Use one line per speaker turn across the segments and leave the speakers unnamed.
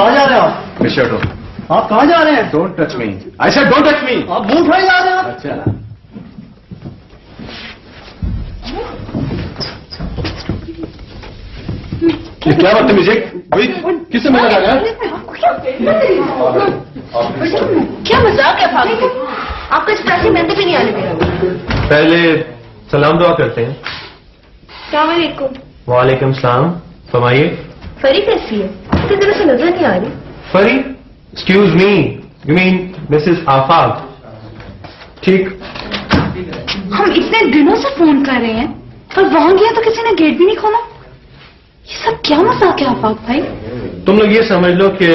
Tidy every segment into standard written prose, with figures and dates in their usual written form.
कहाँ जा रहे हो आप?
मिस्टर डो,
आप कहाँ जा रहे हैं?
Don't touch me. I said don't touch me.
आप मुंह उठाए जा रहे हैं?
अच्छा, ये क्या बदतमीजी? किससे मिला यार?
क्या मजाक है फालतू? आपको इस तरह से मिलते भी नहीं आने देगा।
पहले सलाम दुआ करते हैं।
अस्सलामुअलैकुम।
वालेकुम सलाम। फरमाइए।
फरी कैसी है? इतने दिनों से नजर नहीं आ रही।
Fari? Excuse me, you mean Mrs Afaq? ठीक।
हम इतने दिनों से फोन कर रहे हैं और वहां गया तो किसी ने गेट भी नहीं खोला। ये सब क्या मजाक है आफाक भाई?
तुम लोग ये समझ लो कि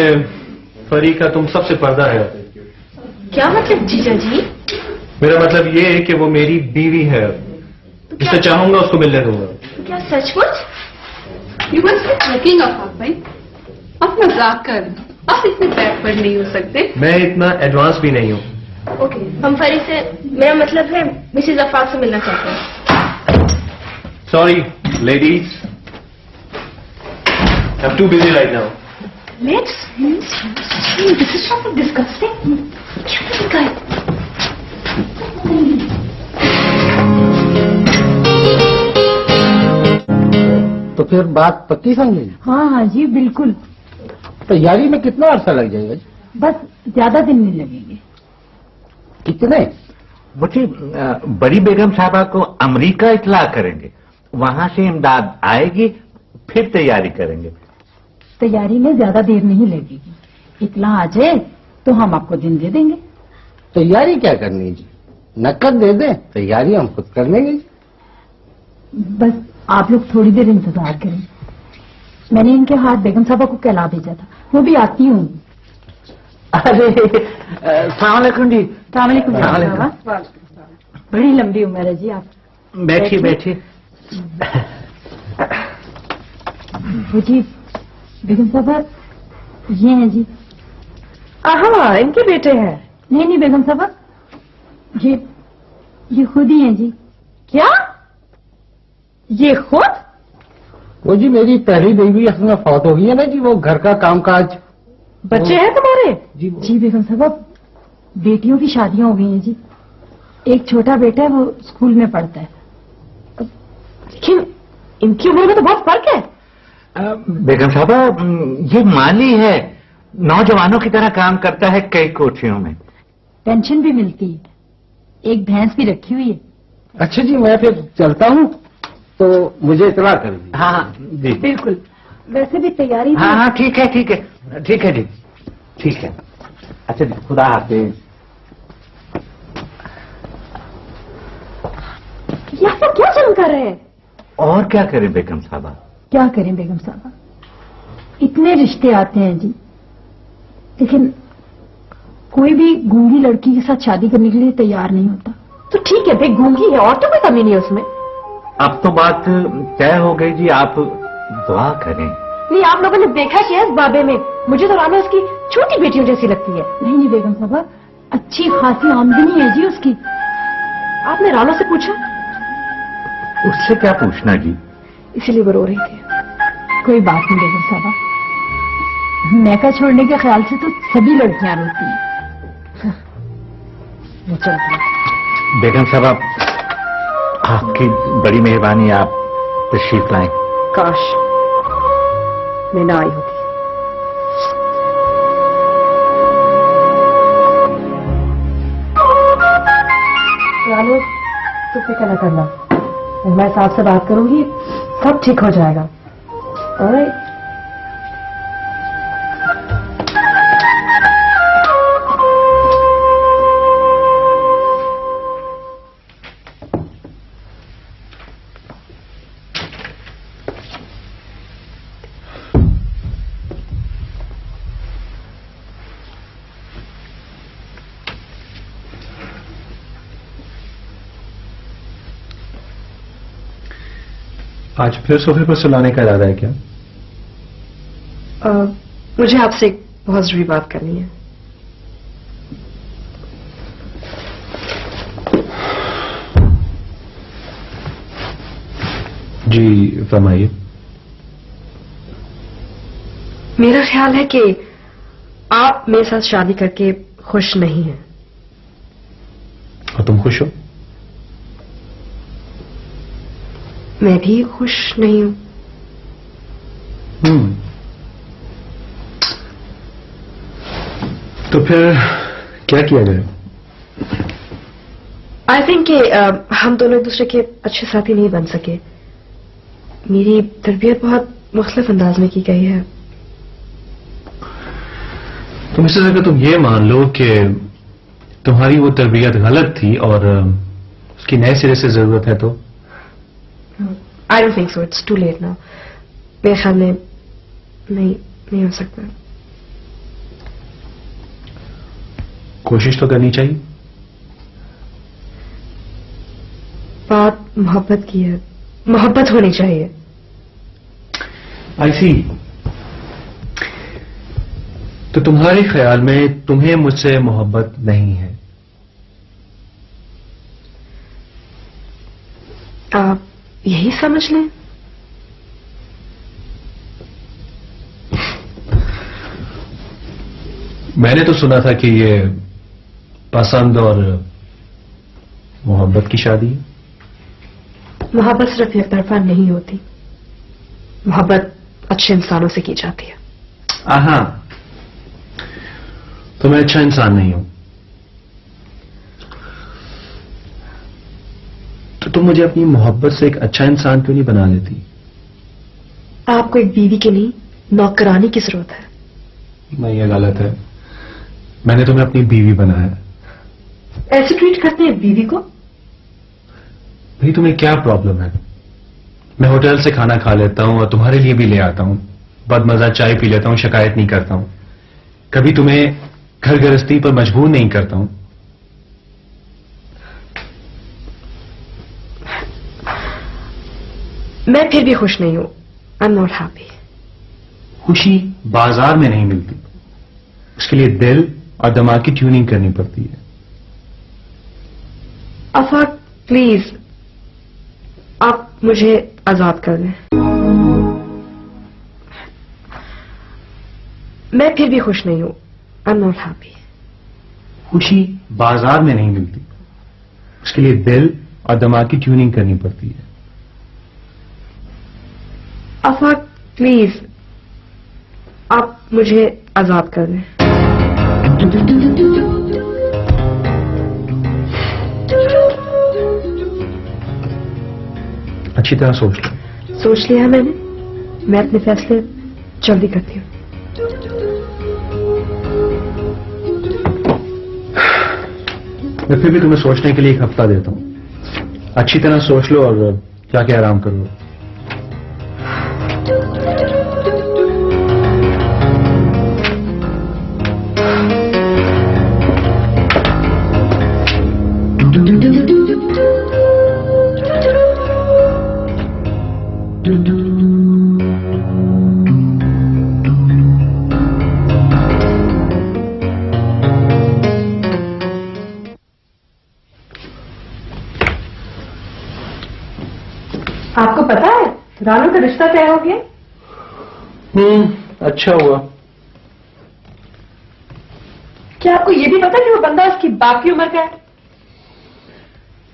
फरी का तुम सबसे पर्दा है।
क्या मतलब जीजा जी?
मेरा मतलब ये है कि वो मेरी बीवी है, जिससे चाहूंगा उसको मिलने दूंगा।
क्या सचमुच?
यू मस्ट बी जोकिंग आफाक भाई, आप मजाक कर रहे हैं। आप इतने बैकवर्ड नहीं हो सकते।
मैं इतना एडवांस भी नहीं हूँ।
ओके, हम फरी से, मेरा मतलब है मिसेज अफाक से मिलना चाहते हैं।
Sorry ladies, I'm too busy right now.
Let's this is so disgusting. क्या तरीका है?
तो फिर बात पक्की समझी?
हाँ हाँ जी बिल्कुल।
तैयारी में कितना अर्सा लग जाएगा?
बस ज्यादा दिन नहीं लगेंगे।
कितने?
वो बड़ी बेगम साहबा को अमेरिका इतला करेंगे, वहां से इमदाद आएगी, फिर तैयारी करेंगे।
तैयारी में ज्यादा देर नहीं लगेगी। इतला आ जाए तो हम आपको दिन दे देंगे।
तैयारी क्या करनी जी? नकद दे दें, तैयारी हम खुद कर लेंगे।
बस आप लोग थोड़ी देर इंतजार करें। मैंने इनके हाथ बेगम साहबा को कहला भेजा था, वो भी आती हूँ।
अरे सलाम अलैकुम जी।
सलाम अलैकुम बेगम साहबा। बड़ी लंबी उम्र है जी आप।
बैठिए बैठिए।
वो जी बेगम साहबा ये हैं जी।
हाँ, इनके बेटे हैं।
नहीं बेगम साहबा, ये खुद ही हैं जी।
क्या? ये खुद?
वो जी मेरी पहली बेबी असल में फौत हो गई है ना जी, वो घर का कामकाज।
बच्चे हैं तुम्हारे?
जी बेगम साहबा, बेटियों की शादियां हो गई हैं जी। एक छोटा बेटा है, वो स्कूल में पढ़ता है।
लेकिन इनकी उम्र में तो बहुत फर्क है।
बेगम साहबा ये माली है, नौजवानों की तरह काम करता है कई कोठियों में।
पेंशन भी मिलती है, एक भैंस भी रखी हुई है।
अच्छा जी, मैं फिर चलता हूँ, तो मुझे इतला कर दीजिए।
हाँ जी
बिल्कुल। वैसे भी तैयारी
हाँ ठीक है ठीक है ठीक है जी, ठीक है। अच्छा जी, खुदा हाफिज।
यहाँ पर क्या जुल्म कर रहे हैं?
और क्या करें बेगम साहबा?
क्या करें बेगम साहबा, इतने रिश्ते आते हैं जी, लेकिन कोई भी गूंगी लड़की के साथ शादी करने के लिए तैयार नहीं होता।
तो ठीक है भाई, गूंगी है और तो कोई कमी नहीं है उसमें।
अब तो बात तय हो गई जी, आप दुआ करें।
नहीं, आप लोगों ने देखा क्या इस बाबे में? मुझे तो राना उसकी छोटी बेटियों जैसी लगती है।
नहीं बेगम साहबा, अच्छी खासी आमदनी है जी उसकी।
आपने राना से पूछा?
उससे क्या पूछना जी,
इसीलिए वो रो रही थी।
कोई बात नहीं बेगम साहबा, मैका छोड़ने के ख्याल से तो सभी लड़कियां रोती हैं। वो चलता है।
बेगम साहबा आपकी बड़ी मेहरबानी, आप तशरीफ लाएं।
काश मैं ना आई होती। रानू, तू फिक्र न करना, मैं साहब से बात करूंगी, सब ठीक हो जाएगा। और
आज फिर सोफे पर सुलाने का इरादा है क्या?
मुझे आपसे एक बहुत जरूरी बात करनी है।
जी फरमाइए।
मेरा ख्याल है कि आप मेरे साथ शादी करके खुश नहीं हैं।
और तुम खुश हो?
मैं भी खुश नहीं हूं।
तो फिर क्या किया जाए?
आई थिंक कि हम दोनों एक दूसरे के अच्छे साथी नहीं बन सके। मेरी तरबियत बहुत मुख्तलिफ अंदाज में की गई है।
तो मिसेस अगर तुम ये मान लो कि तुम्हारी वो तरबियत गलत थी और उसकी नए सिरे से जरूरत है तो?
I don't think so, it's too late now. मेरे ख्याल में नहीं हो सकता।
कोशिश तो करनी चाहिए।
बात मोहब्बत की है, मोहब्बत होनी चाहिए।
आई सी। तो तुम्हारे ख्याल में तुम्हें मुझसे मोहब्बत नहीं है?
आप यही समझ लें।
मैंने तो सुना था कि ये पसंद और मोहब्बत की शादी है।
मोहब्बत सिर्फ एक तरफा नहीं होती। मोहब्बत अच्छे इंसानों से की जाती है।
हाँ, तो मैं अच्छा इंसान नहीं हूं। तो तुम मुझे अपनी मोहब्बत से एक अच्छा इंसान क्यों नहीं बना देती?
आपको एक बीवी की नहीं, नौकरानी की जरूरत है।
नहीं, ये गलत है। मैंने तुम्हें अपनी बीवी बनाया।
ऐसे ट्रीट करते हैं बीवी को?
भाई तुम्हें क्या प्रॉब्लम है? मैं होटल से खाना खा लेता हूं और तुम्हारे लिए भी ले आता हूं। बदमजा चाय पी लेता हूं, शिकायत नहीं करता हूं। कभी तुम्हें घर गृहस्थी पर मजबूर नहीं करता हूं।
मैं फिर भी खुश नहीं हूं। I am not happy.
खुशी बाजार में नहीं मिलती, उसके लिए दिल और दिमाग की ट्यूनिंग करनी पड़ती है।
आफाक प्लीज, आप मुझे आजाद कर दें। मैं फिर भी खुश नहीं हूं। I am not happy.
खुशी बाजार में नहीं मिलती, उसके लिए दिल और दिमाग की ट्यूनिंग करनी पड़ती है।
आफाक प्लीज, आप मुझे आजाद कर दें।
अच्छी तरह सोच लो।
सोच लिया है मैंने। मैं अपने फैसले जल्दी करती हूँ।
मैं फिर भी तुम्हें सोचने के लिए एक हफ्ता देता हूं। अच्छी तरह सोच लो और जाके आराम कर लो।
आपको पता है रानू का रिश्ता तय हो गया?
अच्छा हुआ।
क्या आपको ये भी पता कि वो बंदा उसकी बाप की उम्र का है?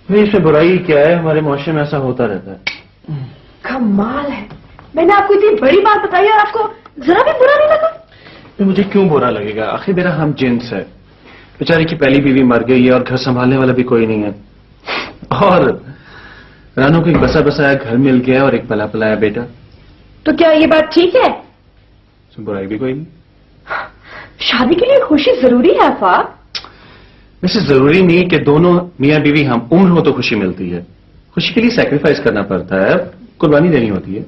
भाई इसमें बुराई क्या है? हमारे मुआशरे में ऐसा होता रहता है।
कमाल है। मैंने आपको इतनी बड़ी बात बताई और आपको जरा भी बुरा नहीं लगा?
तो मुझे क्यों बुरा लगेगा? आखिर मेरा हम जिन्स है। बेचारे की पहली बीवी मर गई है और घर संभालने वाला भी कोई नहीं है। और रानू को एक बसा बसाया घर मिल गया और एक पला पलाया बेटा।
तो क्या ये बात ठीक है?
इसमें बुराई भी कोई नहीं।
शादी के लिए खुशी जरूरी है आफाक।
वैसे जरूरी नहीं कि दोनों मियां बीवी हम उम्र हो तो खुशी मिलती है। खुशी के लिए सैक्रिफाइस करना पड़ता है, कुर्बानी देनी होती है।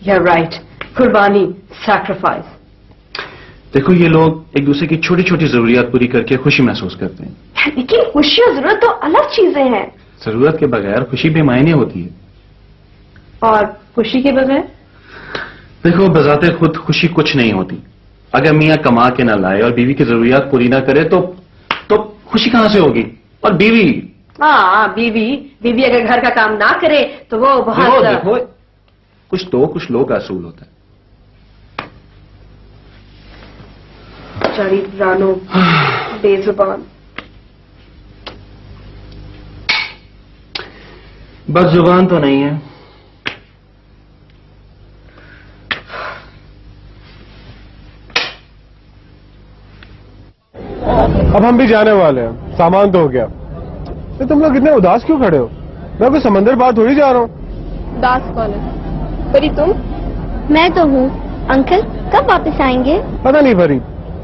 You're right. कुर्बानी, सैक्रिफाइस।
देखो ये लोग एक दूसरे की छोटी छोटी जरूरियात पूरी करके खुशी महसूस करते हैं।
लेकिन खुशी और जरूरत तो अलग चीजें हैं।
जरूरत के बगैर खुशी बेमायने होती है।
और खुशी के बगैर?
देखो बजाते खुद खुशी कुछ नहीं होती। अगर मियां कमा के ना लाए और बीवी की जरूरियात पूरी ना करे तो खुशी कहां से होगी? और बीवी?
हाँ, बीवी अगर घर का काम ना करे तो वो बहुत
देखो कुछ तो कुछ लोग का असूल होता है।
बेचारी रानो बेजुबान।
बस जुबान तो नहीं है।
अब हम भी जाने वाले हैं, सामान तो हो गया। तो तुम लोग इतने उदास क्यों खड़े हो? मैं कोई समंदर पार थोड़ी जा रहा हूँ।
दास कौन है? परी तुम?
मैं तो हूँ। अंकल कब वापस आएंगे?
पता नहीं परी,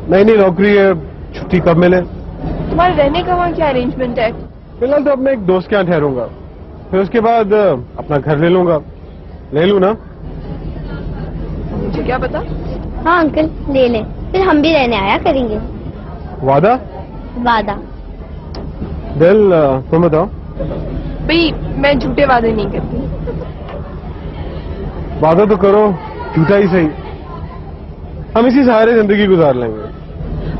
नई नई नौकरी है, छुट्टी कब मिले।
तुम्हारे रहने का वहाँ क्या अरेंजमेंट है?
फिलहाल तो अपने एक दोस्त के यहाँ ठहरूंगा, फिर उसके बाद अपना घर ले लूंगा। ले लूँ ना?
मुझे क्या पता।
हाँ अंकल ले लें, फिर हम भी रहने आया करेंगे।
वादा?
वादा।
दिल तुम बताओ।
भाई मैं झूठे वादे नहीं करती।
वादा तो करो, झूठा ही सही। हम इसी सहारे जिंदगी गुजार लेंगे।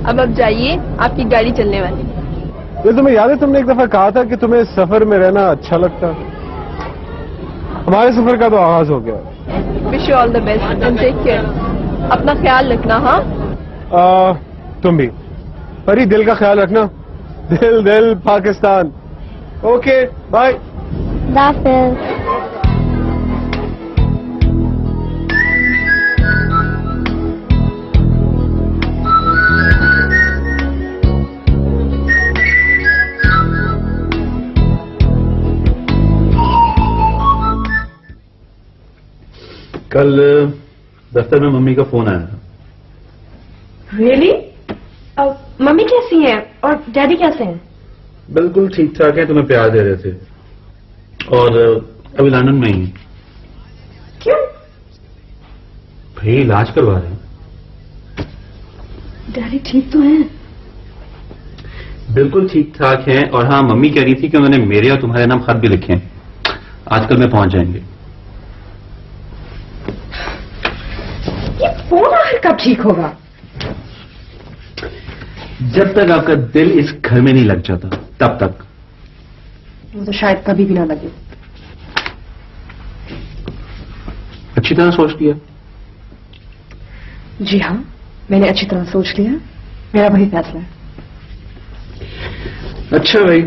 अब जाइए, आपकी गाड़ी चलने वाली।
ये तुम्हें याद है, तुमने एक दफा कहा था कि तुम्हें सफर में रहना अच्छा लगता। हमारे सफर का तो आगाज हो गया।
Wish you all the best and take care. अपना ख्याल रखना। हाँ
तुम भी परी, दिल का ख्याल रखना। दिल दिल पाकिस्तान। Okay bye.
दाफिल।
कल दफ्तर में मम्मी का फोन आया था।
रियली? मम्मी कैसी हैं और डैडी कैसे हैं?
बिल्कुल ठीक ठाक है, तुम्हें प्यार दे रहे थे और अभी लंदन में ही।
क्यों?
भाई इलाज करवा रहे हैं।
डैडी ठीक तो हैं?
बिल्कुल ठीक ठाक हैं। और हाँ, मम्मी कह रही थी कि उन्होंने मेरे और तुम्हारे नाम खत भी लिखे हैं, आजकल में पहुंच जाएंगे।
ये फोन आखिर कब ठीक होगा?
जब तक आपका दिल इस घर में नहीं लग जाता तब तक।
वो तो शायद कभी भी ना लगे।
अच्छी तरह सोच लिया?
जी हाँ, मैंने अच्छी तरह सोच लिया। मेरा वही फैसला है।
अच्छा भाई,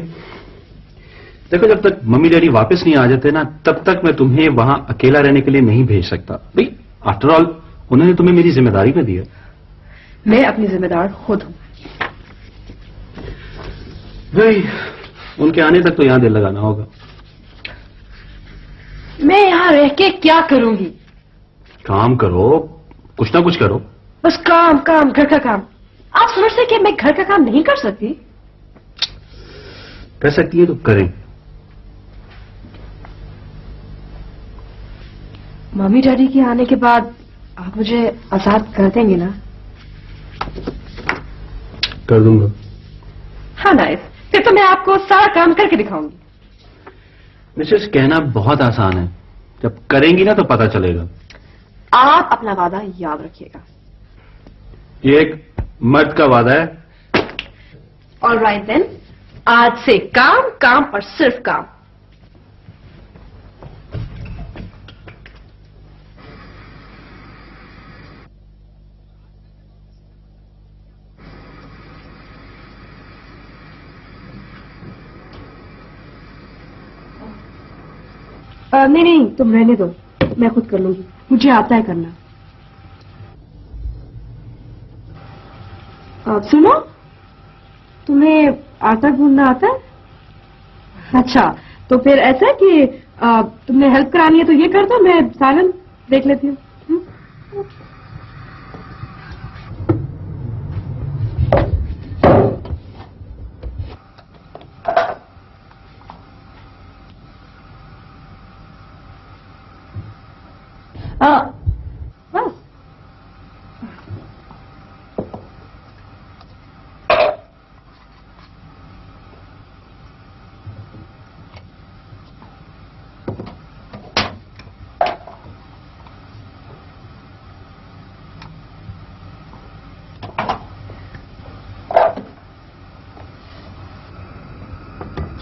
देखो जब तक मम्मी डैडी वापस नहीं आ जाते ना, तब तक मैं तुम्हें वहां अकेला रहने के लिए नहीं भेज सकता। भाई आफ्टर ऑल उन्होंने तुम्हें मेरी जिम्मेदारी पे दिया।
मैं अपनी जिम्मेदार खुद हूं।
भाई उनके आने तक तो यहां दिल लगाना होगा।
मैं यहां रह के क्या करूंगी?
काम करो, कुछ ना कुछ करो।
बस काम काम, घर का काम। आप समझते कि मैं घर का काम नहीं कर सकती?
कर सकती है तो करें।
मम्मी डैडी के आने के बाद आप मुझे आजाद कर देंगे ना?
कर दूंगा।
हाँ नाइस, फिर तो मैं आपको सारा काम करके दिखाऊंगी।
मिसेस कहना बहुत आसान है, जब करेंगी ना तो पता चलेगा।
आप अपना वादा याद रखिएगा।
ये एक मर्द का वादा है।
ऑलराइट देन, आज से काम काम और सिर्फ काम। नहीं नहीं, तुम रहने दो, मैं खुद कर लूंगी, मुझे आता है करना। सुनो, तुम्हें आटा गूंदना आता है? अच्छा, तो फिर ऐसा है कि तुमने हेल्प करानी है तो ये कर दो, मैं सालन देख लेती हूँ। बस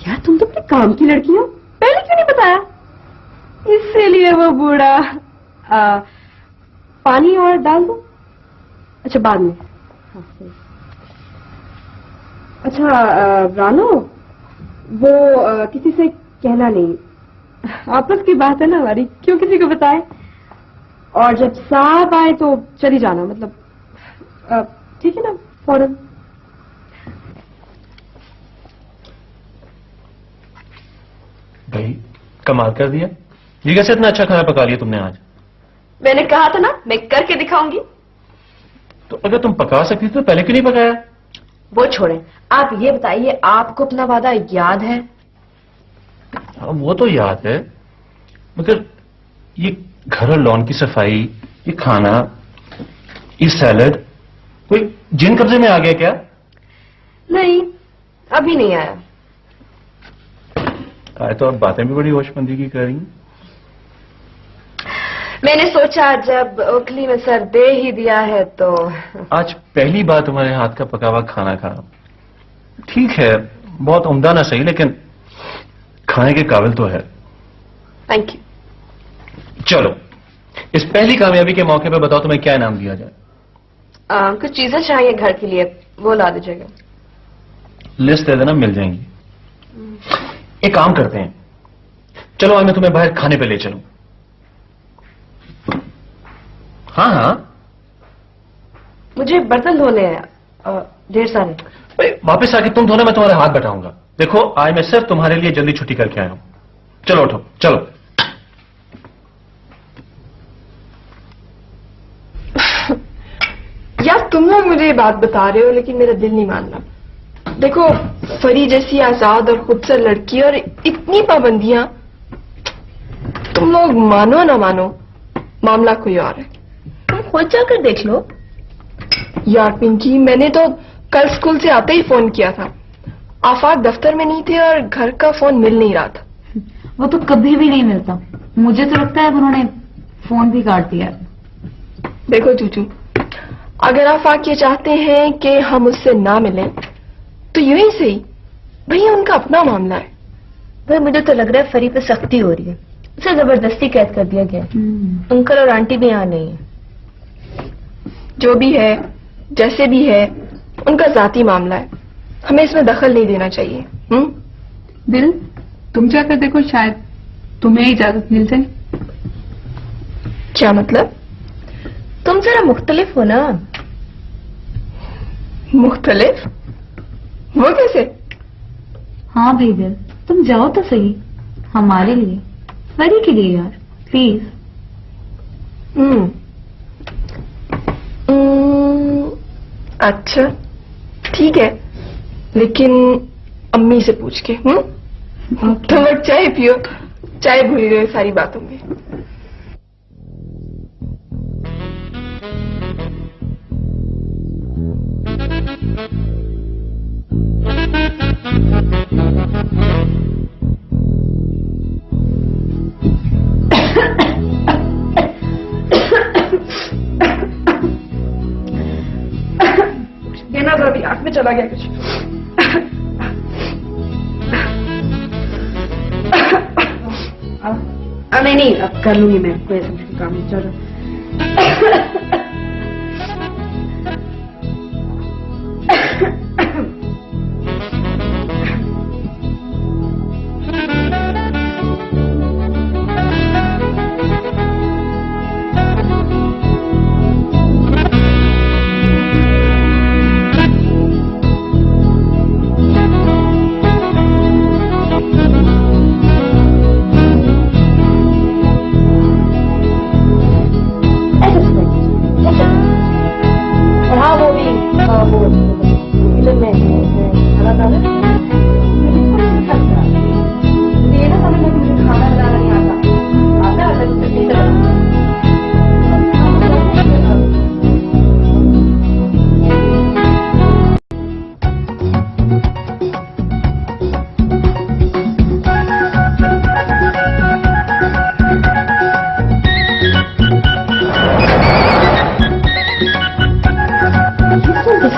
यार, तुम तो अपने काम की लड़की हो, पहले क्यों नहीं बताया? इसीलिए वो बूढ़ा। पानी और डाल दो। अच्छा बाद में। हाँ, अच्छा रानो, वो किसी से कहना नहीं, आपस की बात है ना हमारी, क्यों किसी को बताए। और जब साहब आए तो चली जाना, मतलब ठीक है ना, फौरन।
भाई कमाल कर दिया, ये कैसे इतना अच्छा खाना पका लिया तुमने आज?
मैंने कहा था ना मैं करके दिखाऊंगी।
तो अगर तुम पका सकती थी तो पहले क्यों नहीं पकाया?
वो छोड़ें, आप ये बताइए आपको अपना वादा याद है?
हाँ वो तो याद है, मगर ये घर और लॉन की सफाई, ये खाना, ये सैलड, कोई जिन कब्जे में आ गया क्या?
नहीं, अभी नहीं आया।
आए तो अब बातें भी बड़ी होशमंदी की कर रही हैं।
मैंने सोचा जब ओखली में सर दे ही दिया है तो।
आज पहली बार तुम्हारे हाथ का पका हुआ खाना खाना, ठीक है बहुत उम्दा ना सही, लेकिन खाने के काबिल तो है।
Thank you.
चलो इस पहली कामयाबी के मौके पे बताओ तुम्हें क्या इनाम दिया जाए?
कुछ चीजें चाहिए घर के लिए, वो ला दीजिएगा।
लिस्ट दे देना, मिल जाएंगी। एक काम करते हैं, चलो आज मैं तुम्हें बाहर खाने पे ले चलूं। हाँ हाँ,
मुझे बर्तन धोने हैं ढेर सारे।
भाई वापस आके तुम धोना, मैं तुम्हारे हाथ बैठाऊंगा। देखो आज मैं सिर्फ तुम्हारे लिए जल्दी छुट्टी करके आया हूं। चलो उठो चलो।
यार तुम लोग मुझे ये बात बता रहे हो लेकिन मेरा दिल नहीं मान रहा। देखो फरी जैसी आजाद और खूबसूरत लड़की और इतनी पाबंदियां, तुम लोग मानो ना मानो मामला कोई और है।
तुम खुद जाकर देख लो।
यार पिंकी, मैंने तो कल स्कूल से आते ही फोन किया था, आफाक दफ्तर में नहीं थे और घर का फोन मिल नहीं रहा था।
वो तो कभी भी नहीं मिलता, मुझे तो लगता है उन्होंने फोन भी काट दिया।
देखो चूचू, अगर आफाक ये चाहते हैं कि हम उससे ना मिलें तो यूं ही सही, भैया उनका अपना मामला है।
भाई मुझे तो लग रहा है फरी पे सख्ती हो रही है, उसे जबरदस्ती कैद कर दिया गया। अंकल और आंटी भी यहाँ नहीं है।
जो भी है जैसे भी है उनका जाती मामला है, हमें इसमें दखल नहीं देना चाहिए।
दिल तुम जाकर देखो, शायद तुम्हें इजाजत मिल जाए।
क्या मतलब?
तुम जरा मुख्तलिफ हो ना।
मुख्तलिफ? वो कैसे?
हाँ भाई दिल, तुम जाओ तो सही, हमारे लिए, फरी के लिए यार, प्लीज।
अच्छा ठीक है, लेकिन अम्मी से पूछ के। तुम लोग चाय पियो, चाय भूल गए सारी बातों में।
देना तो अभी आंख में चला गया कुछ। नहीं नहीं, अब कर लूंगी मैं, कोई ऐसा काम नहीं। चलो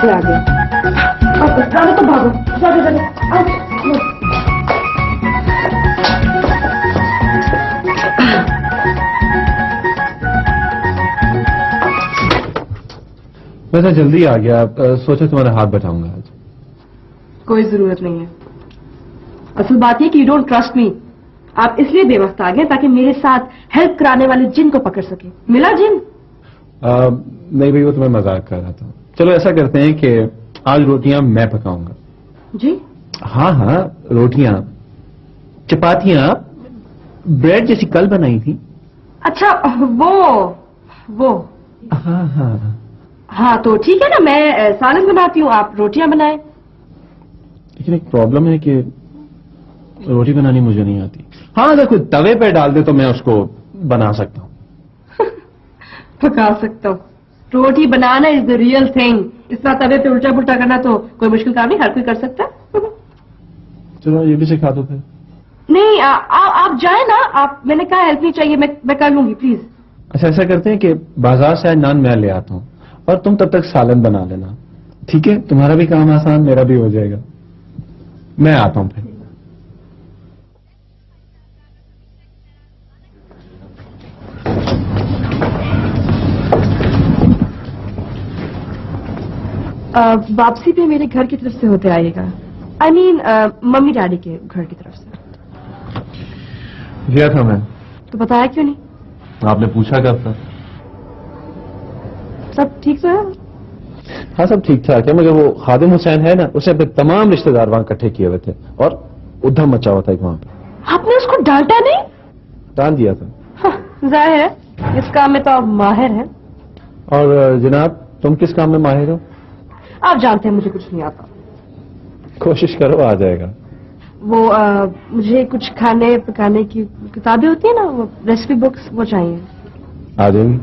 आ गया। अब तो भागो,
मैं तो जल्दी आ गया, सोचा तुम्हारे हाथ बैठाऊंगा आज।
कोई जरूरत नहीं है। असल बात यह कि यू डोंट ट्रस्ट मी। आप इसलिए बेवक्त आ गए ताकि मेरे साथ हेल्प कराने वाले जिन को पकड़ सके। मिला जिन?
नहीं भाई, वो तो मैं मजाक कर रहा था। चलो ऐसा करते हैं कि आज रोटियां मैं पकाऊंगा।
जी?
हाँ हाँ, रोटियां, चपातियां, ब्रेड जैसी कल बनाई थी।
अच्छा, वो
हाँ हाँ
हाँ, तो ठीक है ना, मैं सालन बनाती हूँ, आप रोटियां बनाएं।
लेकिन एक प्रॉब्लम है कि रोटी बनानी मुझे नहीं आती। हाँ, अगर कोई तवे पे डाल दे तो मैं उसको बना सकता हूँ।
पका सकता हूँ। रोटी बनाना इज द रियल थिंग। इतना तवे पे उल्टा पुल्टा करना तो कोई मुश्किल काम नहीं, हर कोई कर सकता है।
चलो ये भी सिखा दो फिर।
नहीं, आप जाए ना। आप, मैंने कहा हेल्प नहीं चाहिए, मैं कर लूंगी, प्लीज।
अच्छा, ऐसा करते हैं कि बाजार से आज नान मैं ले आता हूँ और तुम तब तक सालन बना लेना, ठीक है? तुम्हारा भी काम आसान, मेरा भी हो जाएगा। मैं आता हूँ फिर।
वापसी पे मेरे घर की तरफ से होते आइएगा। आई मीन मम्मी डैडी के घर की तरफ से।
गया था मैं।
तो बताया क्यों नहीं?
आपने पूछा कब था?
सब ठीक तो है?
हाँ, सब ठीक ठाक है, मगर वो खादिम हुसैन है ना, उसने अपने तमाम रिश्तेदार वहां इकट्ठे किए हुए थे और उधम मचा हुआ था एक वहां पे।
आपने उसको डांटा नहीं?
डांट दिया था।
हाँ, जाहिर है इस काम में तो आप माहिर हैं।
और जनाब, तुम किस काम में माहिर हो?
आप जानते हैं मुझे कुछ नहीं आता।
कोशिश करो, आ जाएगा।
वो मुझे कुछ खाने पकाने की किताबें होती है ना, वो रेसिपी बुक्स, वो चाहिए।
आ जाएगी।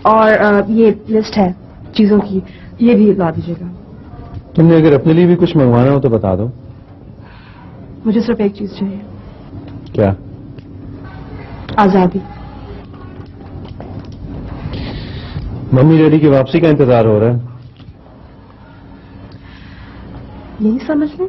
और ये लिस्ट है चीजों की, ये भी ला दीजिएगा।
तुमने अगर अपने लिए भी कुछ मंगवाना हो तो बता दो।
मुझे सिर्फ एक चीज चाहिए।
क्या?
आजादी।
मम्मी डैडी की वापसी का इंतजार हो रहा है।
यही समझ लें।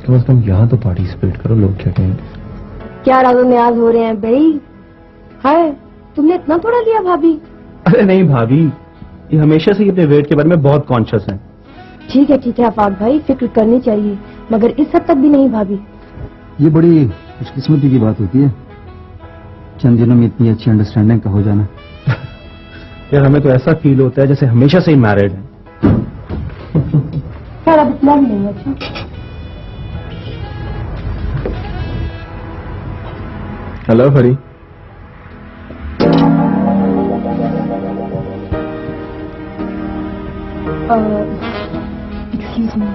कम से कम यहाँ तो पार्टिसिपेट करो, लोग क्या कहेंगे।
क्या राजो न्याज हो रहे हैं भाई? हाय, तुमने इतना थोड़ा लिया भाभी?
अरे नहीं भाभी, ये हमेशा से ही अपने वेट के बारे में बहुत कॉन्शियस हैं।
ठीक है आफाक भाई, फिक्र करनी चाहिए, मगर इस हद तक भी नहीं भाभी।
ये बड़ी खुशकिस्मती की बात होती है, चंद दिनों में इतनी अच्छी अंडरस्टैंडिंग का हो जाना।
यार, हमें तो ऐसा फील होता है जैसे हमेशा से ही मैरिड है।
खैर, अब इतना भी नहीं। अच्छा,
हेलो फरी।
एक्सक्यूज मी।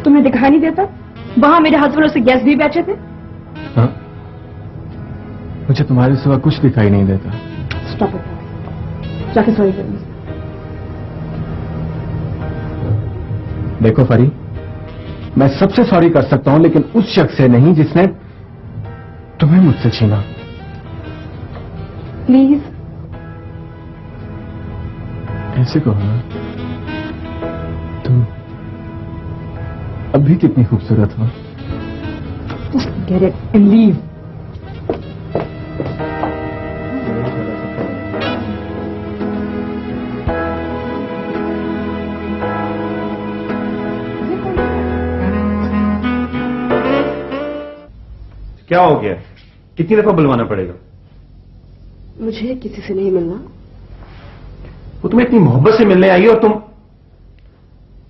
तुम्हें दिखाई नहीं देता? वहां मेरे हस्बैंड और उसके गेस्ट भी बैठे थे।
हाँ, मुझे तुम्हारे सिवा कुछ दिखाई नहीं देता।
स्टॉप इट, जाके सॉरी करेंगे।
देखो फरी, मैं सबसे सॉरी कर सकता हूं, लेकिन उस शख्स से नहीं जिसने तुम्हें मुझसे छीना।
प्लीज।
ऐसे कहो ना, तुम अभी कितनी खूबसूरत हो।
Just get it and leave.
क्या हो गया? कितनी दफा बुलवाना पड़ेगा?
मुझे किसी से नहीं मिलना।
वो तुम्हें इतनी मोहब्बत से मिलने आई और तुम।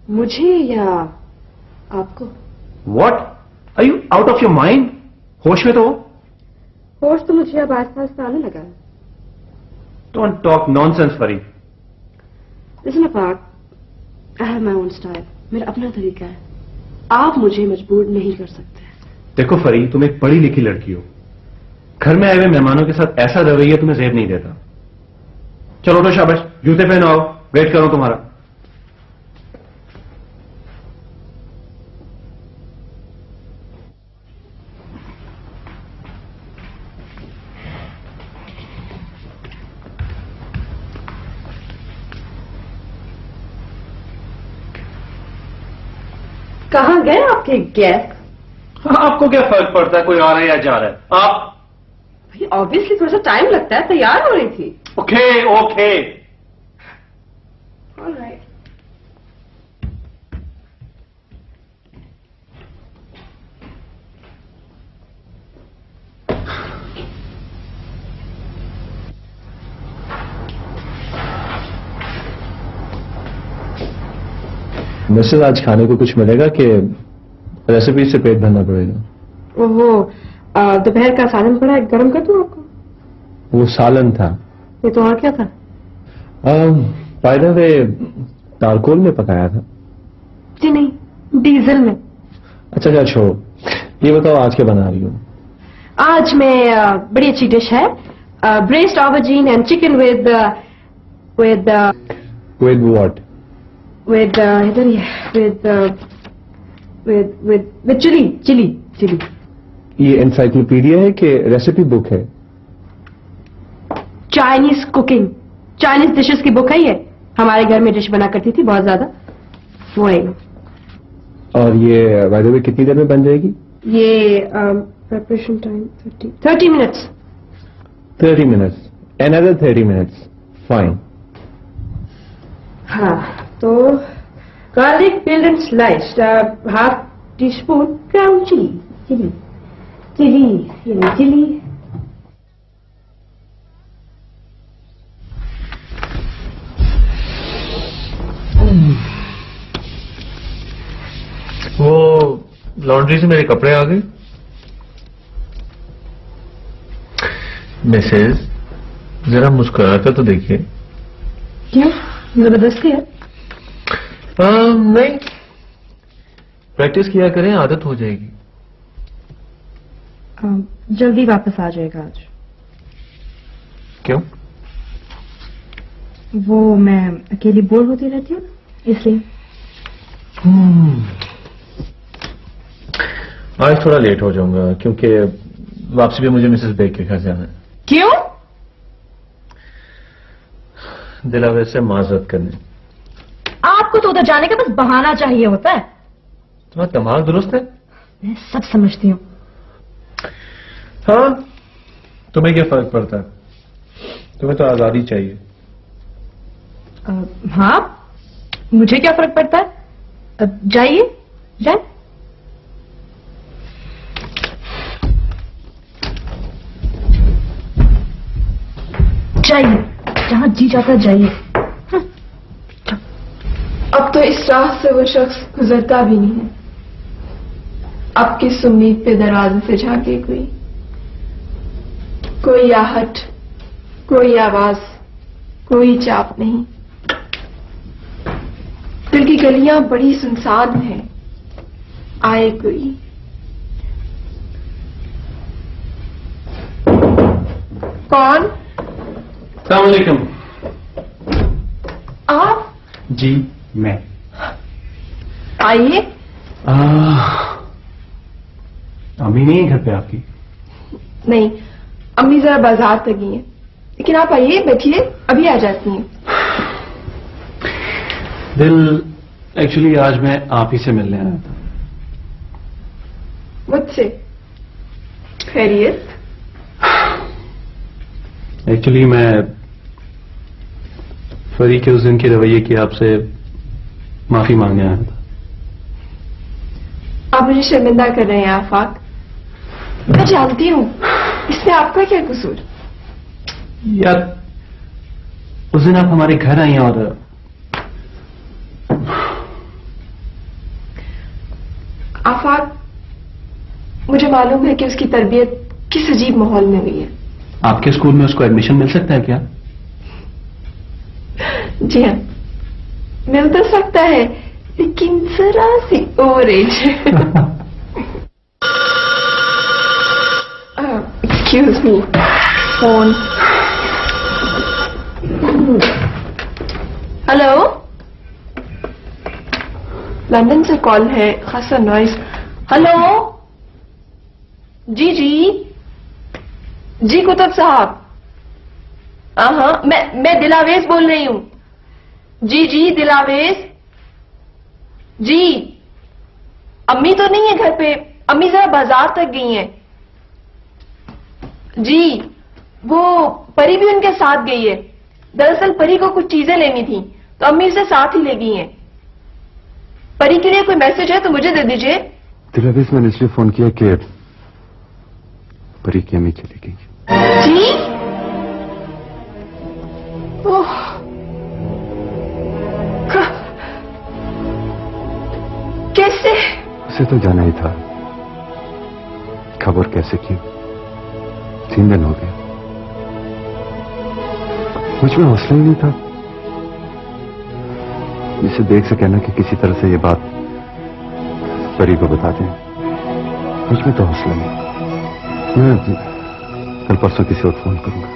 मुझे या आपको?
What? Are you out of your mind? होश में तो हो?
होश तो मुझे अब आस्ता आस्ता आने लगा है।
Don't talk nonsense, फरी।
Listen apart, I have my own style. मेरा अपना तरीका है। आप मुझे मजबूर नहीं कर सकते।
देखो फरी, तुम एक पढ़ी लिखी लड़की हो, घर में आए हुए मेहमानों के साथ ऐसा रवैया तुम्हें जेब नहीं देता। चलो तो शाबाश, जूते पहनो, आओ, वेट करो तुम्हारा।
कहाँ गए आपके गेस्ट?
आपको क्या फर्क पड़ता है कोई आ रहा है या जा रहा है? आप
भाई ऑब्वियसली थोड़ा सा टाइम लगता है, तैयार हो रही थी।
Okay okay.
ऑलराइट।
मिसेज आज खाने को कुछ मिलेगा कि रेसिपी से पेट भरना पड़ेगा?
वो दोपहर का सालन पड़ा है, गर्म कर दूं आपको?
वो सालन था।
ये तो और क्या था?
बाय द वे तारकोल में पकाया था।
जी नहीं, डीजल में।
अच्छा छोड़ो, ये बताओ आज क्या बना रही हो?
आज मैं बड़ी अच्छी डिश है, breast aubergine and chicken with with
with what?
With इधर ही विद चिली चिली चिली।
ये एनसाइक्लोपीडिया है कि रेसिपी बुक है?
चाइनीज कुकिंग, चाइनीज डिशेस की बुक है ये। हमारे घर में डिश बना करती थी बहुत ज्यादा, वो है।
और ये बाय द वे कितनी देर में बन जाएगी?
ये preparation time 30 minutes.
30 minutes, another 30 minutes, fine.
हाँ, तो garlic peeled and sliced, half teaspoon ground chili, chili.
वो लॉन्ड्री से मेरे कपड़े आ गए। मिसेज जरा मुस्कुरा कर तो देखिए।
क्यों, जबरदस्ती है?
नहीं, प्रैक्टिस किया करें, आदत हो जाएगी।
जल्दी वापस आ जाएगा आज।
क्यों?
वो मैं अकेली बोर होती रहती हूँ इसलिए।
आज थोड़ा लेट हो जाऊंगा क्योंकि वापसी भी मुझे मिसेस बेग के घर जाना है।
क्यों?
दिलावर से माजरत करने।
आपको तो उधर जाने का बस बहाना चाहिए होता है।
तुम्हारा दिमाग दुरुस्त है?
मैं सब समझती हूँ।
हाँ, तुम्हें क्या फर्क पड़ता है? तुम्हें तो आजादी चाहिए।
हाँ, मुझे क्या फर्क पड़ता है? अब जाइए, जाए। जाइए, जहां जी जाता है जाइए।
अब तो इस राह से वो शख्स गुजरता भी नहीं है। अब किस उम्मीद पे दरवाजे से झांके कोई आहट, कोई आवाज, कोई चाप नहीं। दिल की गलियां बड़ी सुनसान हैं, आए कोई। कौन?
अस्सलाम वालेकुम।
आप?
जी मैं।
आइए।
अम्मी नहीं है घर पे आपकी?
नहीं, अम्मी जरा बाजार तक गई हैं, लेकिन आप आइए, बैठिए, अभी आ जाती हैं।
दिल एक्चुअली आज मैं आप ही से मिलने आया था।
मुझसे? खैरियत?
एक्चुअली मैं फरी के उस दिन के रवैये की आपसे माफी मांगने आया था।
आप मुझे शर्मिंदा कर रहे हैं आफाक। मैं जानती हूँ, इसमें आपका क्या कसूर?
यार उस दिन आप हमारे घर आई और
आफाक, मुझे मालूम है कि उसकी तरबियत किस अजीब माहौल में हुई है।
आपके स्कूल में उसको एडमिशन मिल सकता है क्या?
जी हाँ, मिल तो सकता है, लेकिन जरा सी ओवर एज है। Excuse me, phone. Hello, London से कॉल है, खासा नॉइस। हेलो, जी जी जी, कुतुब साहब। हाँ, मैं दिलावेज बोल रही हूँ। जी जी, दिलावेज जी। अम्मी तो नहीं है घर पे, अम्मी जरा बाजार तक गई हैं। जी, वो परी भी उनके साथ गई है। दरअसल परी को कुछ चीजें लेनी थी तो अम्मी उसे साथ ही ले गई हैं। परी के लिए कोई मैसेज है तो मुझे दे दीजिए।
दिलावेश, मैंने इसलिए फोन किया कि परी की अम्मी चली गई।
जी? ओह, कैसे?
उसे तो जाना ही था, खबर कैसे की? 3 दिन हो गए, मुझ में हौसला ही नहीं था जिसे देख से कहना कि किसी तरह से ये बात परी को बता दें। मुझ में तो हौसला नहीं। मैं कल परसों किसी और फोन करूंगा।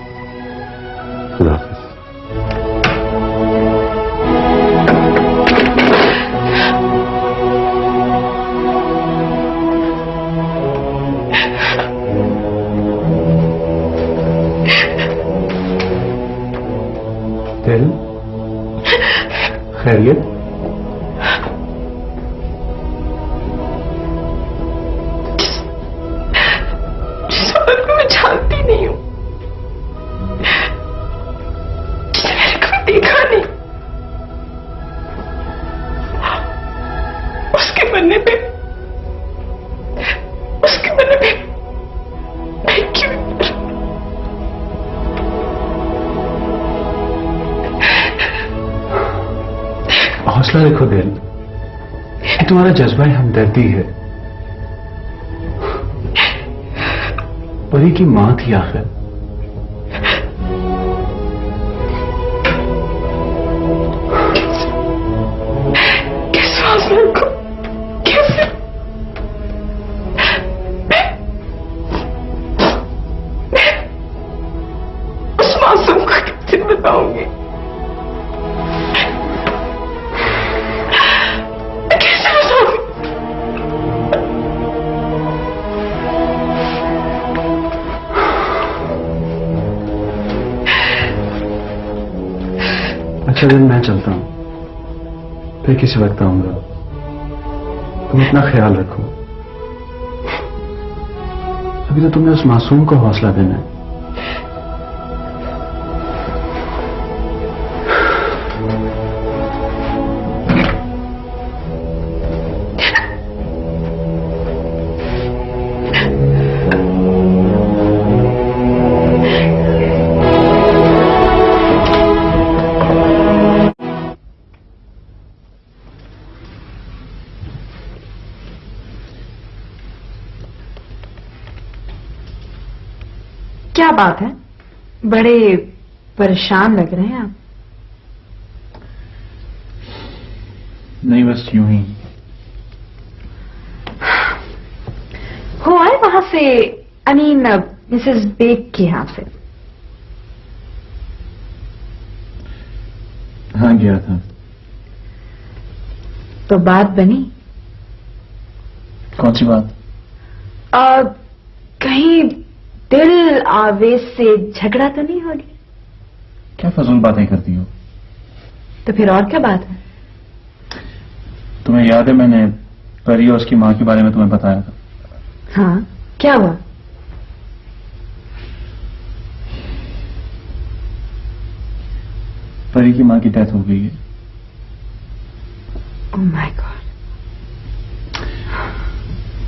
खुदा हाफिज।
दिल, खैरियत?
जिस औरत को मैं जानती नहीं हूं, जिसे मैंने कभी देखा नहीं, उसके बनने पे मैं क्यों?
हौसला रखो दिल, ये तुम्हारा जज्बा हमदर्दी है। परी की मां थी आखिर।
किस हौसले को कैसे मैं उस मासूम को कैसे बताऊंगी?
अच्छा दिन, मैं चलता हूं, फिर किसी वक्त आऊंगा। तुम अपना ख्याल रखो। अभी तो तुमने उस मासूम को हौसला देना है।
क्या बात है, बड़े परेशान लग रहे हैं आप।
नहीं, बस यूं ही।
हो आए वहां से, आई मीन मिसेस बेग के यहां से?
हाँ, गया था।
तो बात बनी?
कौन सी बात?
कहीं दिल आवेश से झगड़ा तो नहीं हो गया?
क्या फजूल बातें करती हो?
तो फिर और क्या बात है?
तुम्हें याद है मैंने परी और उसकी मां के बारे में तुम्हें बताया था?
हाँ, क्या हुआ?
परी की मां की डेथ हो गई है।
Oh my God.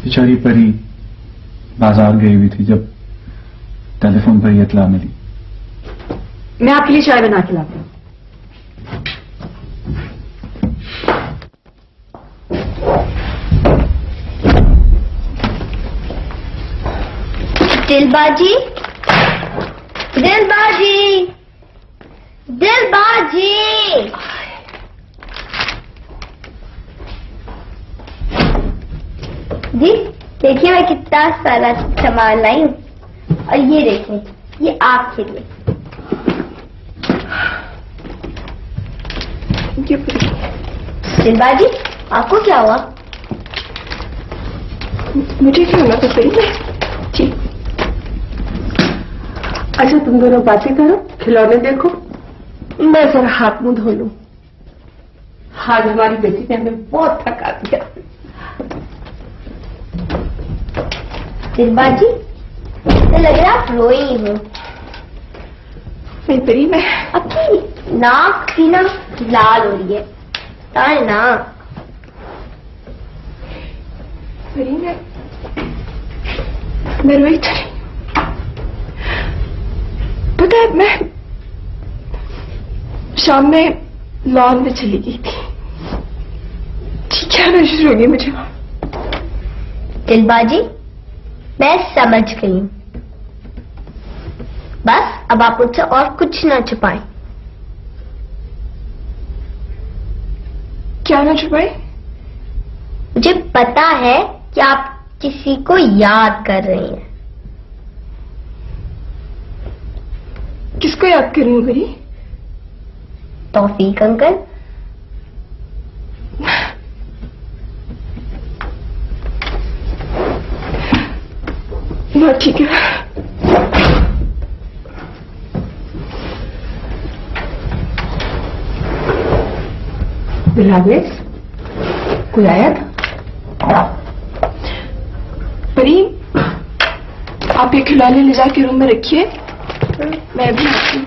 बेचारी परी बाजार गई हुई थी जब टेलीफोन पर ये इत्तला मिली।
मैं आपके लिए चाय बना के लाती हूँ।
दिलबाजी, दिलबाजी, दिलबाजी। जी देखिए मैं कितना सारा सामान लाई हूँ, और ये देखिए, ये आपके लिए। दिलबाजी, आपको क्या हुआ?
मुझे क्या होना, तो सही है जी। अच्छा तुम दोनों बातें करो, खिलौने देखो, मैं जरा हाथ मुंह धो लूं। आज हमारी बेटी ने हमें बहुत थका दिया।
दिलबाजी तो लग रहा आप रोई हो।
नहीं परी, मैं
अपनी नाक की ना लाल हो रही है, लाल नाक।
परी, मैं रोई तो नहीं। पता है, मैं शाम में लॉन में चली गई थी। क्या नजर होगी मुझे वहां।
दिलबाजी मैं समझ गई हूं, बस अब आप मुझसे और कुछ ना छुपाएं।
क्या ना छुपाए?
मुझे पता है कि आप किसी को याद कर रही हैं।
किसको याद कर रही हूँ परी?
तौफीक अंकल।
ना ठीक है।
बिलावेश कोई आया था?
परी, आप ये खिलौने ले जाके रूम में रखिए, मैं भी आती हूँ।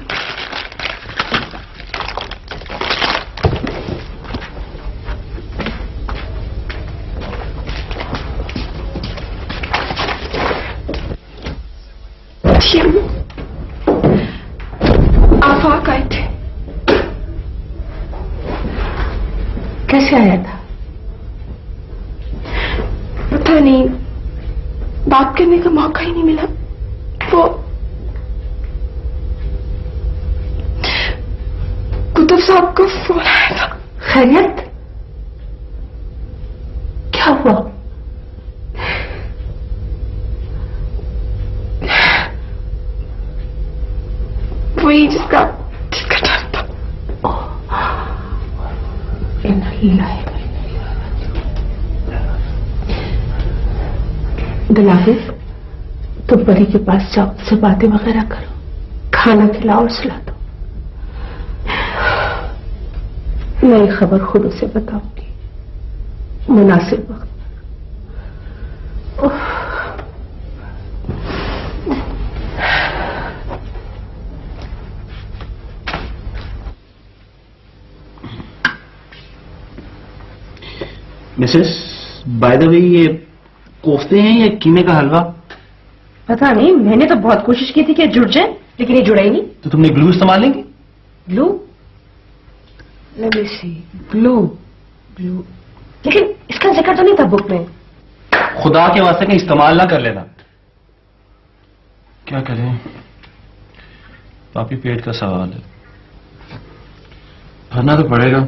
आफाक आए थे।
कैसे आया था?
पता नहीं, बात करने का मौका ही नहीं मिला। वो कुतुब साहब को फोन आया था।
खैरियत? क्या हुआ?
वही जिसका डर था।
दिलावेश, तुम परी के पास जाओ, उससे बातें वगैरह करो, खाना खिलाओ और सुला दो। नई खबर खुद उसे बताऊंगी मुनासिब वक्त।
मिसेस, बाय द वे, ये कोफ्ते हैं या कीमे का हलवा?
पता नहीं, मैंने तो बहुत कोशिश की थी कि जुड़ जाए, लेकिन ये जुड़ा ही नहीं।
तो तुमने ग्लू इस्तेमाल नहीं की?
ग्लू? ग्लू ग्लू, लेकिन इसका जिक्र तो नहीं था बुक में।
खुदा के वास्ते कहीं इस्तेमाल ना कर लेना। क्या करें, पापी पेट का सवाल है, भरना तो पड़ेगा।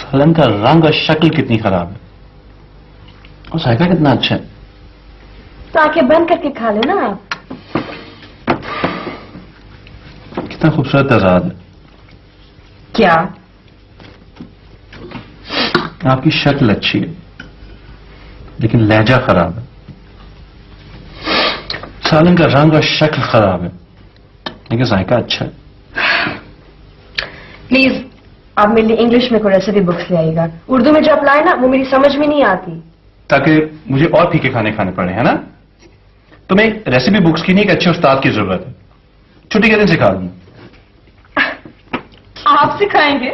फलन का रंग और शक्ल कितनी खराब है, और जायका कितना अच्छा है।
तो आंखें बंद करके खा लेना आप।
कितना खूबसूरत आजाद है।
क्या?
आपकी शक्ल अच्छी है, लेकिन लहजा खराब है। सालन का रंग और शक्ल खराब है, लेकिन जायका अच्छा है।
प्लीज आप मेरे लिए इंग्लिश में कोई रेसिपी बुक्स ले आइएगा। उर्दू में जो अप्लाई ना, वो मेरी समझ में नहीं आती।
ताकि मुझे और फीके खाने खाने पड़े, है ना? तुम्हें रेसिपी बुक्स की नहीं, एक अच्छे उस्ताद की जरूरत है। छुट्टी के दिन सिखा दूंगा।
आप सिखाएंगे?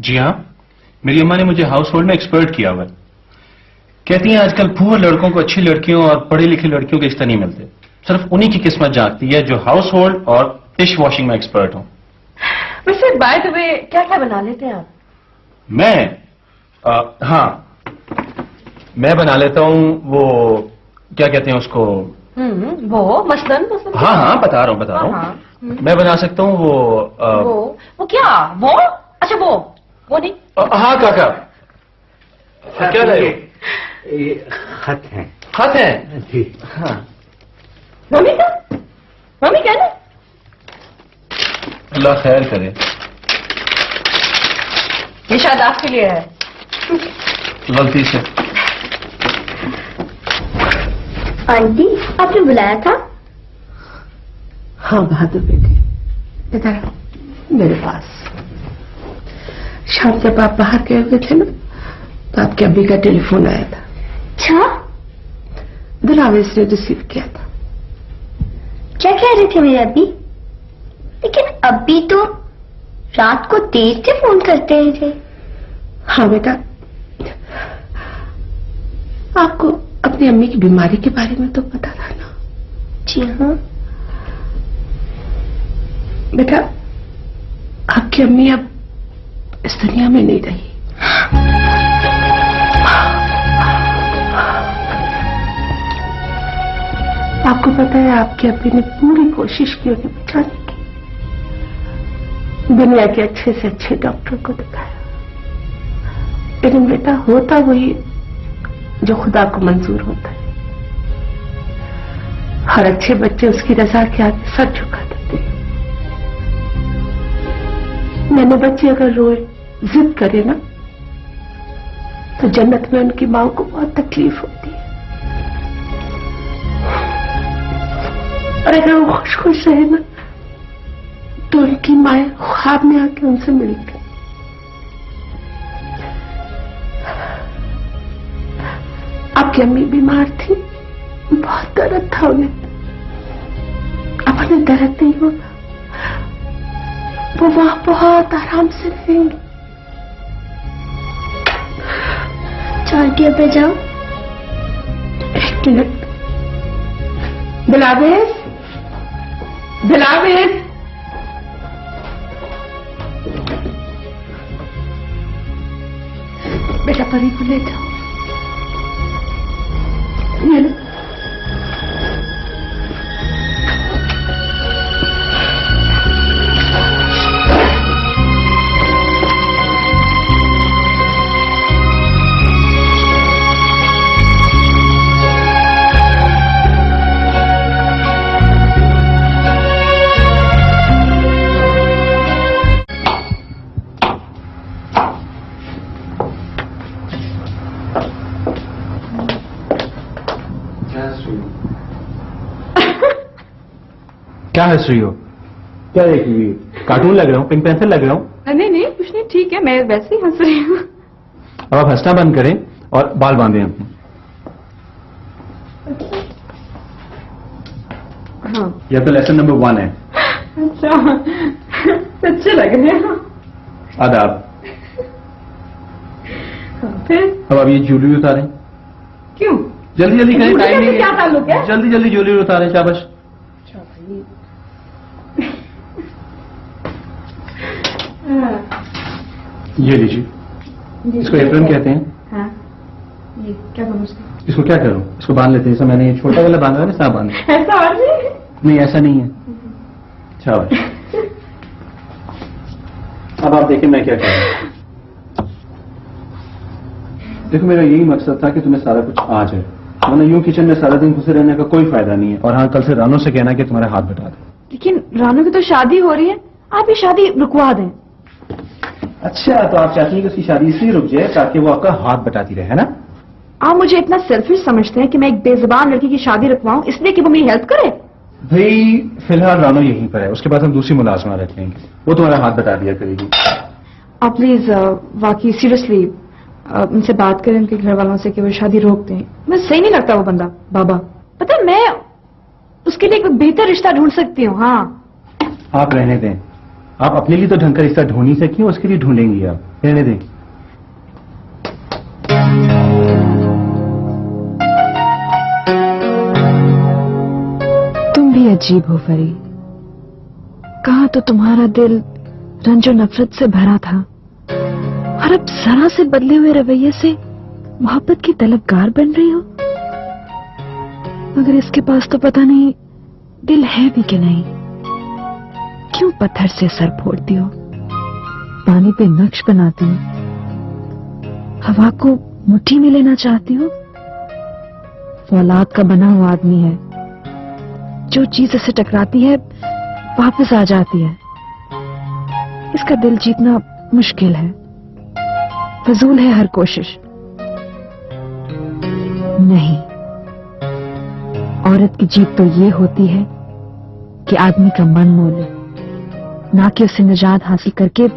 जी हाँ, मेरी अम्मा ने मुझे हाउस होल्ड में एक्सपर्ट किया हुआ है। कहती हैं आजकल पुअर लड़कों को अच्छी लड़कियों और पढ़ी लिखी लड़कियों के रिश्ते नहीं मिलते, सिर्फ उन्हीं की किस्मत जागती है जो हाउस होल्ड और डिश वॉशिंग में एक्सपर्ट हों।
वैसे बाय द वे क्या क्या बना लेते हैं आप?
हाँ, मैं बना लेता हूँ वो, क्या कहते हैं उसको?
वो मसलन
हाँ हाँ, बता रहा हूँ
हाँ।
मैं बना सकता हूँ
वो क्या? वो अच्छा, वो नहीं।
हाँ काका, क्या लाए हो?
ये खत है।
खत है?
जी
हाँ।
मम्मी क्या ना?
अल्लाह खैर करे।
ये शायद आपके लिए है।
गलती से।
आंटी, आपने बुलाया था?
हाँ बहादुर बेटे, इधर आओ।
मेरे पास। शाम जब आप बाहर गए हुए थे ना, तो आपके अब्बी का टेलीफोन आया था।
अच्छा,
दिलावेश ने रिसीव किया था।
क्या कह रहे थे मेरे अब्बी? लेकिन अब्बी तो रात को देर से फोन करते थे।
हाँ बेटा, आपको अपनी अम्मी की बीमारी के बारे में तो पता था ना?
जी हाँ
बेटा, आपकी अम्मी अब इस दुनिया में नहीं रही। आपको पता है, आपकी अम्मी ने पूरी कोशिश की उन्हें बचाने की। दुनिया के अच्छे से अच्छे डॉक्टर को दिखाया, लेकिन बेटा होता वही जो खुदा को मंजूर होता है। हर अच्छे बच्चे उसकी रजा के आगे सर झुका देते हैं। मैंने बच्चे अगर रोए, जिद करे ना, तो जन्नत में उनकी मां को बहुत तकलीफ होती है। और अगर वो खुश खुश रहे ना, तो उनकी माएं ख्वाब में आके उनसे मिलती। आपकी अम्मी बीमार थी, बहुत दर्द था उन्हें। अब उन्हें दर्द नहीं होगा, वो वहां बहुत आराम से रहेंगे।
चार्टिया पे जाओ।
एक मिनट, बिलावेश, बिलावेश, बेटा परी को ले जाओ। ये लो।
क्या हंस रही हो? क्या देख रही हो? कार्टून लग रहा हूँ? पिंक पेंसिल लग रहा हूँ?
नहीं नहीं, कुछ नहीं, ठीक है, मैं वैसे ही हंस रही हूँ।
अब आप हंसना बंद करें और बाल बांधें अपने।
हाँ।
यह तो लेसन नंबर 1 है।
अच्छा, सच्चे लग रहे हैं।
आदाब।
फिर
अब आप ये ज्वेलरी उतारें।
क्यों?
जल्दी जल्दी करें, टाइम नहीं
क्या ताल्लुक है?
जल्दी जल्दी ज्वेलरी उतारें, शाबाश। ये लीजिए, इसको एप्रन कहते हैं।
हाँ, ये क्या करूँ उसका?
इसको क्या करूं? इसको बांध लेते हैं। जैसे मैंने ये छोटा वाला बांधा है ना, साफ बांध।
ऐसा और
नहीं, ऐसा नहीं है। अच्छा भाई, अब आप देखिए मैं क्या कर रहा हूं। देखो, मेरा यही मकसद था कि तुम्हें सारा कुछ आ जाए, वरना यूं किचन में सारा दिन घुसे रहने का कोई फायदा नहीं है। और हाँ, कल से रानू से कहना कि तुम्हारे हाथ बटा दे।
लेकिन रानू की तो शादी हो रही है, आप ये शादी रुकवा दें।
अच्छा, तो आप चाहती हैं कि उसकी शादी इसलिए रुक जाए ताकि वो आपका हाथ बटाती रहे, है ना?
आप मुझे इतना सेल्फिश समझते हैं कि मैं एक बेजुबान लड़की की शादी रुकवाऊं इसलिए कि वो मेरी हेल्प करे?
भाई फिलहाल रानू यहीं पर है, उसके बाद हम दूसरी मुलाजमा रख लेंगे, वो तुम्हारा हाथ बटा दिया करेगी।
आप प्लीज वाकई सीरियसली उनसे बात करें, उनके घर वालों से कि वो शादी रोक दें। मैं सही नहीं लगता वो बंदा बाबा। पता है, मैं उसके लिए एक बेहतर रिश्ता ढूंढ सकती हूँ। हाँ,
आप रहने दें। आप अपने लिए तो ढंग का रिश्ता ढूंढ नहीं सकी, उसके लिए ढूंढेंगी आप। रहने दें।
तुम भी अजीब हो फरी। कहा तो तुम्हारा दिल रंजो नफरत से भरा था, और अब जरा से बदले हुए रवैये से मोहब्बत की तलबगार बन रही हो। मगर इसके पास तो पता नहीं दिल है भी कि नहीं। क्यों पत्थर से सर फोड़ती हो, पानी पे नक्श बनाती हो, हवा को मुट्ठी में लेना चाहती हो। फौलाद का बना हुआ आदमी है, जो चीज इसे टकराती है वापस आ जाती है। इसका दिल जीतना मुश्किल है, फजूल है हर कोशिश। नहीं, औरत की जीत तो ये होती है कि आदमी का मन मोले, ना कि उसे निजात हासिल करके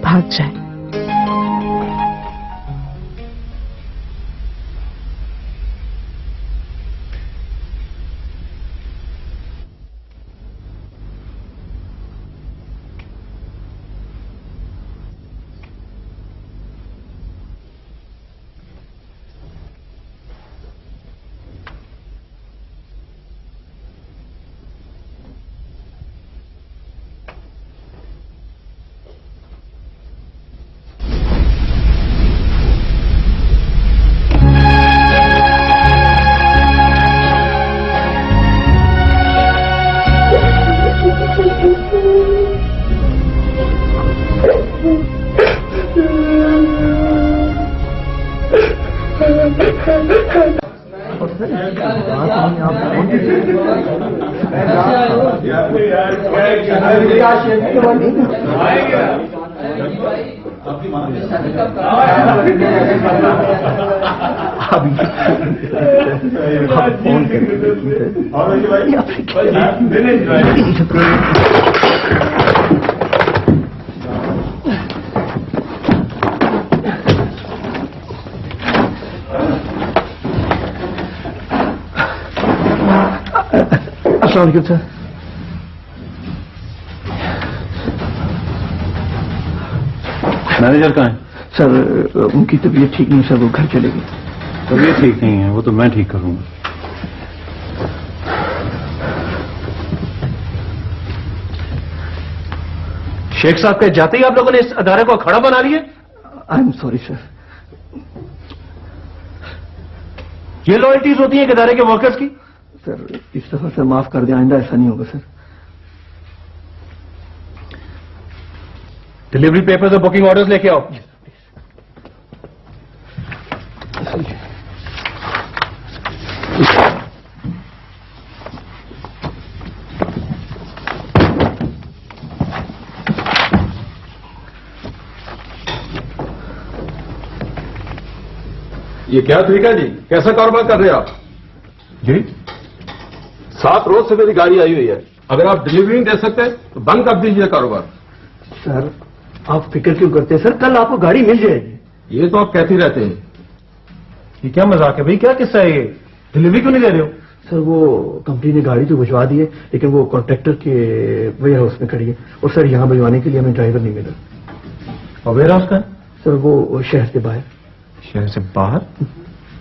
भाग जाए।
अस्सलाम वालेकुम सर।
मैनेजर कहाँ है?
सर उनकी तबीयत ठीक नहीं सर, वो घर चले गए।
तबीयत ठीक नहीं है, वो तो मैं ठीक करूंगा। शेख साहब के जाते ही आप लोगों ने इस अदारे को खड़ा बना लिया।
I am sorry sir.
ये लॉयल्टीज होती हैं इदारे के वर्कर्स की।
सर इस दफा सर माफ कर दें, आइंदा ऐसा नहीं होगा सर।
डिलीवरी पेपर्स और बुकिंग ऑर्डर्स लेके आओ।
ये क्या तरीका है जी? कैसा कारोबार कर रहे हैं आप
जी?
7 रोज से मेरी गाड़ी आई हुई है, अगर आप डिलीवरी नहीं दे सकते तो बंद कर दीजिए कारोबार।
सर आप फिक्र क्यों करते हैं सर, कल आपको गाड़ी मिल जाएगी।
ये तो आप कहते ही रहते हैं।
ये क्या मजाक है भाई, क्या किस्सा है ये? डिलीवरी क्यों नहीं दे रहे हो?
सर वो कंपनी ने गाड़ी तो भिजवा दी है, लेकिन वो कॉन्ट्रैक्टर के वेयर हाउस में खड़ी है, और सर यहाँ भिजवाने के लिए हमें ड्राइवर नहीं मिला।
और वेयर हाउस का?
सर वो शहर से बाहर।
शहर से बाहर?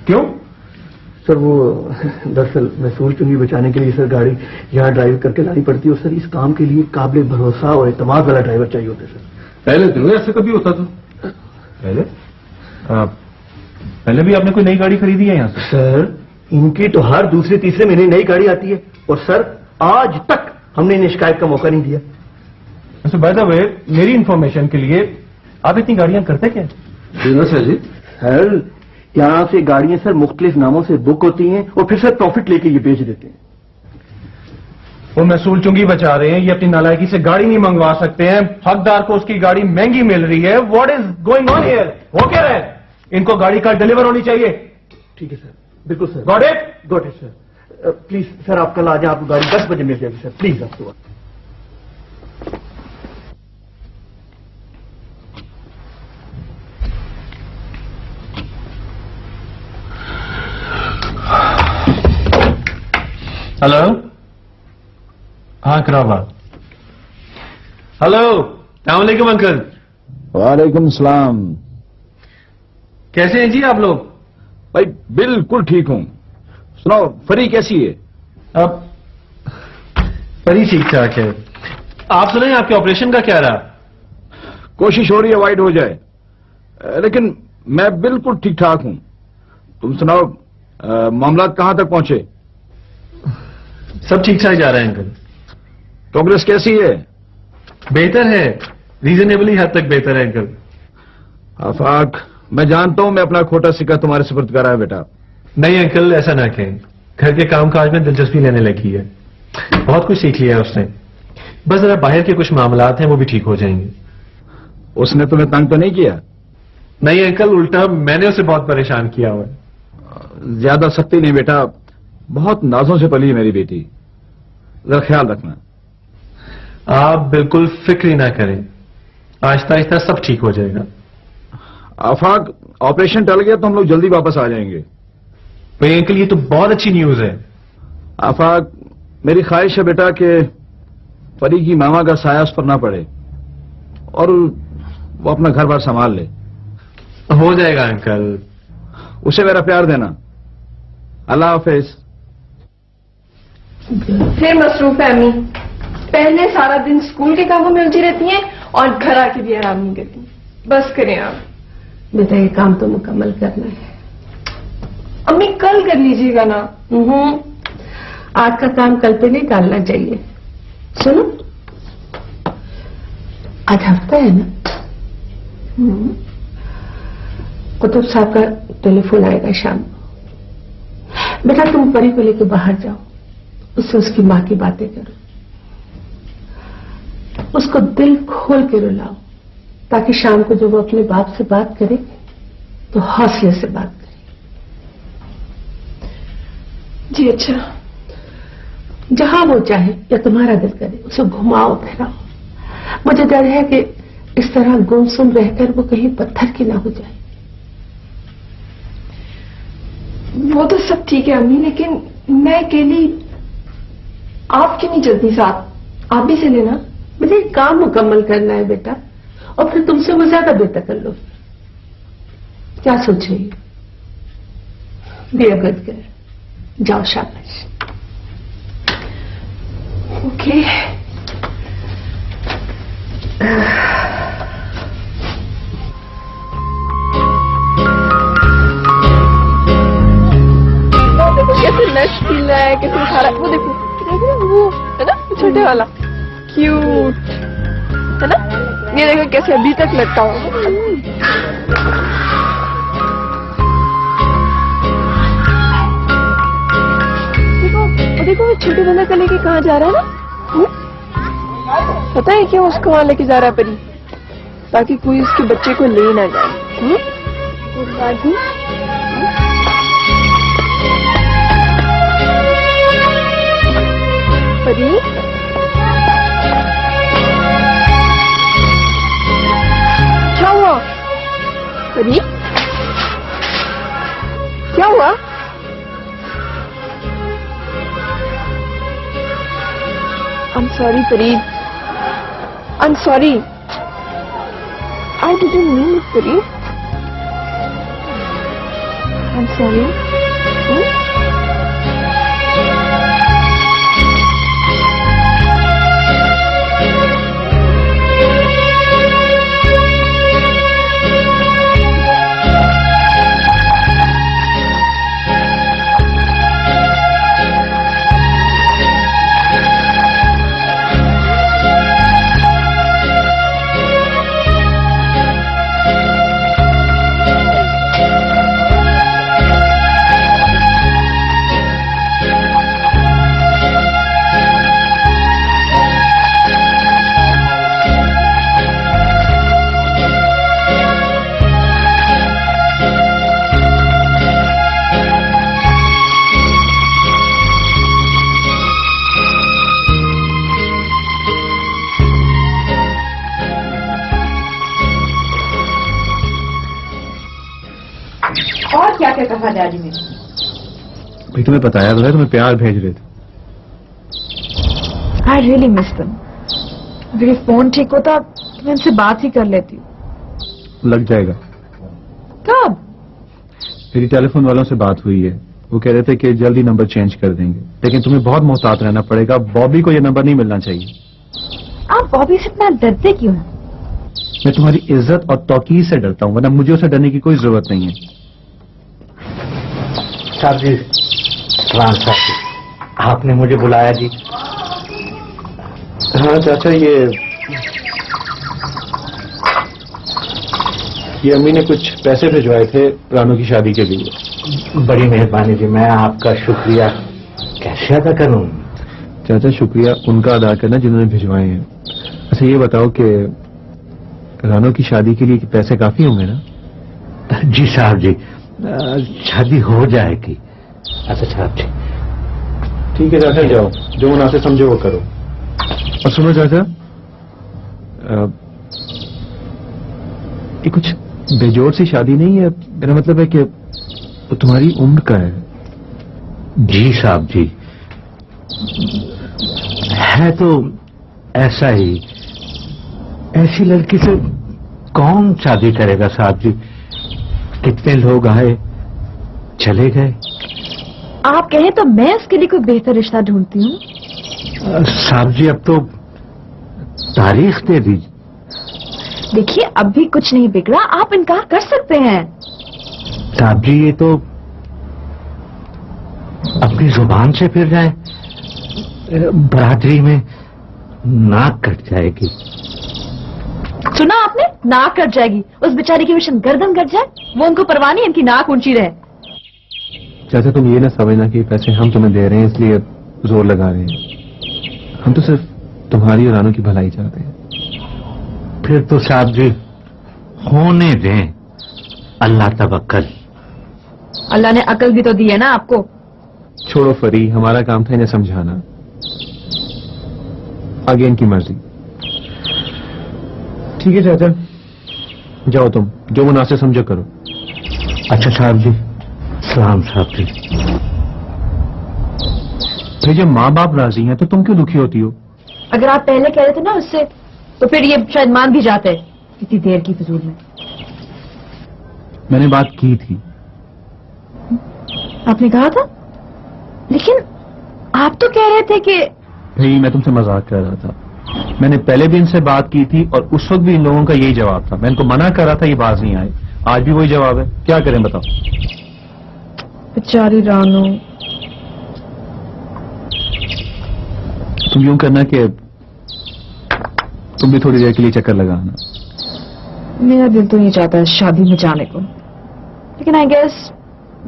क्यों?
सर वो दरअसल महसूल चुंगी बचाने के लिए सर गाड़ी यहाँ ड्राइव करके लानी पड़ती है, और सर इस काम के लिए काबिल भरोसा और एतमाद वाला ड्राइवर चाहिए होता है सर।
पहले दिन ऐसे कभी होता था?
पहले भी आपने कोई नई गाड़ी खरीदी है यहाँ से?
सर इनकी तो हर दूसरे तीसरे महीने नई गाड़ी आती है, और सर आज तक हमने इन्हें शिकायत का मौका नहीं दिया।
अच्छा बाय द वे, मेरी इंफॉर्मेशन के लिए आप इतनी गाड़ियां करते क्या?
बिजनेस है जी।
सर यहाँ से गाड़ियां सर मुख्तलिफ नामों से बुक होती हैं, और फिर सर प्रॉफिट लेके ये बेच देते हैं।
वो महसूल चुंगी बचा रहे हैं, ये अपनी नालायकी से गाड़ी नहीं मंगवा सकते हैं, हकदार को उसकी गाड़ी महंगी मिल रही है। What is going on here? हो क्या रहा है? इनको गाड़ी कल डिलीवर होनी चाहिए।
ठीक है सर, बिल्कुल sir.
Got it?
Got it sir. Please sir आप कल आ जाए, आपको गाड़ी 10 बजे मिल जाएगी सर, प्लीज आप सुबह।
हेलो, हाँ करावा। हेलो, अस्सलाम वालेकुम अंकल।
वालेकुम सलाम।
कैसे हैं जी आप लोग?
भाई बिल्कुल ठीक हूँ। सुनाओ फरी कैसी है?
अब फरी ठीक ठाक है। आप सुनाएं, आपके ऑपरेशन का क्या रहा?
कोशिश हो रही है वाइड हो जाए, लेकिन मैं बिल्कुल ठीक ठाक हूँ। तुम सुनाओ, मामला कहाँ तक पहुंचे?
सब ठीक ठाक जा रहा है अंकल।
प्रोग्रेस कैसी है?
बेहतर है, रीजनेबली हद तक बेहतर है अंकल।
आफाक, मैं जानता हूं मैं अपना खोटा सिक्का तुम्हारे सुपुर्द करा है बेटा।
नहीं अंकल, ऐसा ना कहें। घर के काम काज में दिलचस्पी लेने लगी है, बहुत कुछ सीख लिया है उसने। बस जरा बाहर के कुछ मामलात हैं, वो भी ठीक हो जाएंगे।
उसने तुम्हें तंग तो नहीं किया?
नहीं अंकल, उल्टा मैंने उसे बहुत परेशान किया हुआ है।
ज्यादा सख्ती नहीं बेटा, बहुत नाजों से पली है मेरी बेटी, जरा ख्याल रखना।
आप बिल्कुल फिक्र ही ना करें, आहिस्ता आहिस्ता सब ठीक हो जाएगा।
आफाक, ऑपरेशन टल गया तो हम लोग जल्दी वापस आ जाएंगे।
भाई अंकल, ये तो बहुत अच्छी न्यूज है।
आफाक, मेरी ख्वाहिश है बेटा कि परी की मामा का साया उस पर ना पड़े और वो अपना घर बार संभाल ले।
हो जाएगा अंकल।
उसे मेरा प्यार देना। अल्लाह हाफिज।
फिर मसरूफ है अम्मी, पहले सारा दिन स्कूल के कामों में उलझी रहती हैं और घर आके भी आराम नहीं करती। बस करें आप।
बेटा ये काम तो मुकम्मल करना है।
अम्मी कल कर लीजिएगा ना।
आज का काम कल पे नहीं टालना चाहिए। सुनो, आज हफ्ता है ना, कुतुब साहब का टेलीफोन आएगा शाम को। बेटा तुम परी को लेकर बाहर जाओ, उससे उसकी मां की बातें करो, उसको दिल खोल के रुलाओ, ताकि शाम को जब वो अपने बाप से बात करे तो हौसले से बात करे।
जी अच्छा।
जहां वो चाहे या तुम्हारा दिल करे उसे घुमाओ फिराओ। मुझे डर है कि इस तरह गुमसुम रहकर वो कहीं पत्थर की ना हो जाए।
वो तो सब ठीक है अम्मी, लेकिन मैं अकेली आप क्यों नहीं चलती साथ? आप भी से लेना।
मुझे काम मुकम्मल करना है बेटा, और फिर तुमसे वो ज्यादा बेहतर कर लो। क्या सोच रही हो? Be a good girl. जाओ शाबाश।
ओके।
कैसे नश फील रहा है, कैसे खा रहा है। वो देखो वो है ना, छोटे वाला क्यूट है ना। ये देखो कैसे अभी तक लटका हुआ। देखो वो छोटे वाला को लेके कहाँ जा रहा है ना। पता है क्यों उसको वहां लेके जा रहा है परी? ताकि कोई उसके बच्चे को ले ना जाए। परी क्या हुआ? परी क्या हुआ? I'm sorry, Fareed. I'm sorry. I didn't mean it, Fareed. I'm sorry.
और क्या क्या कहा डैडी ने?
भाई तुम्हें बताया तो है, तुम्हें प्यार भेज रहे थे।
I really miss them. अगर ये फोन ठीक होता तो मैं इनसे बात ही कर लेती।
लग जाएगा।
कब?
मेरी टेलीफोन वालों से बात हुई है, वो कह रहे थे कि जल्दी नंबर चेंज कर देंगे, लेकिन तुम्हें बहुत मोहतात रहना पड़ेगा। बॉबी को ये नंबर नहीं मिलना चाहिए।
आप बॉबी से इतना डरते क्यों हैं?
मैं तुम्हारी इज्जत और तौकीर से डरता हूँ, वरना मुझे उसे डरने की कोई जरूरत नहीं है।
साहब जी, सलाम साहब जी, आपने मुझे बुलाया जी।
हाँ चाचा, ये अम्मी ने कुछ पैसे भिजवाए थे रानू की शादी के लिए।
बड़ी मेहरबानी जी, मैं आपका शुक्रिया कैसे अदा करूं?
चाचा शुक्रिया उनका अदा करना जिन्होंने भिजवाए हैं। अच्छा ये बताओ कि रानू की शादी के लिए पैसे काफी होंगे ना?
जी साहब जी, शादी हो जाएगी। अच्छा साहब जी।
ठीक है चाचा, जाओ जो मुनासिब समझो वो करो। और सुनो चाचा, ये कुछ बेजोड़ सी शादी नहीं है। मेरा मतलब है कि वो तुम्हारी उम्र का है।
जी साहब जी, है तो ऐसा ही। ऐसी लड़की से कौन शादी करेगा साहब जी? कितने लोग आए चले गए।
आप कहें तो मैं उसके लिए कोई बेहतर रिश्ता ढूंढती हूँ।
साहब जी अब तो तारीख दे दीजिए।
देखिए अब भी कुछ नहीं बिगड़ा, आप इनकार कर सकते हैं।
साहब जी ये तो अपनी जुबान से फिर जाए, बरादरी में नाक कट जाएगी।
सुना आपने? नाक कट जाएगी। उस बेचारी की मिशन गर्दन कट जाए, वो उनको परवाह नहीं, इनकी नाक ऊंची रहे।
चाचा तुम ये ना समझना कि पैसे हम तुम्हें दे रहे हैं इसलिए जोर लगा रहे हैं। हम तो सिर्फ तुम्हारी और रानू की भलाई चाहते हैं।
फिर तो साहब जी होने दें, अल्लाह तवक्कल।
अल्लाह ने अकल भी तो दी है ना आपको।
छोड़ो फरी, हमारा काम था इन्हें समझाना, आगे इनकी मर्जी। ठीक है चाचा, जाओ तुम जो मुनासिब समझो करो।
अच्छा साहब जी, सलाम साहब जी।
फिर जब माँ बाप राजी हैं तो तुम क्यों दुखी होती हो?
अगर आप पहले कह रहे थे ना उससे, तो फिर ये शायद मान भी जाते। इतनी देर की फिजूल में।
मैंने बात की थी।
आपने कहा था, लेकिन आप तो कह रहे थे कि
भाई मैं तुमसे मजाक कर रहा था। मैंने पहले भी इनसे बात की थी और उस वक्त भी इन लोगों का यही जवाब था। मैं इनको मना कर रहा था, ये बाज नहीं आए। आज भी वही जवाब है। क्या करें बताओ?
बेचारी रानू।
तुम यूं करना कि तुम भी थोड़ी देर के लिए चक्कर लगाना।
मेरा दिल तो नहीं चाहता है शादी में जाने को, लेकिन आई गेस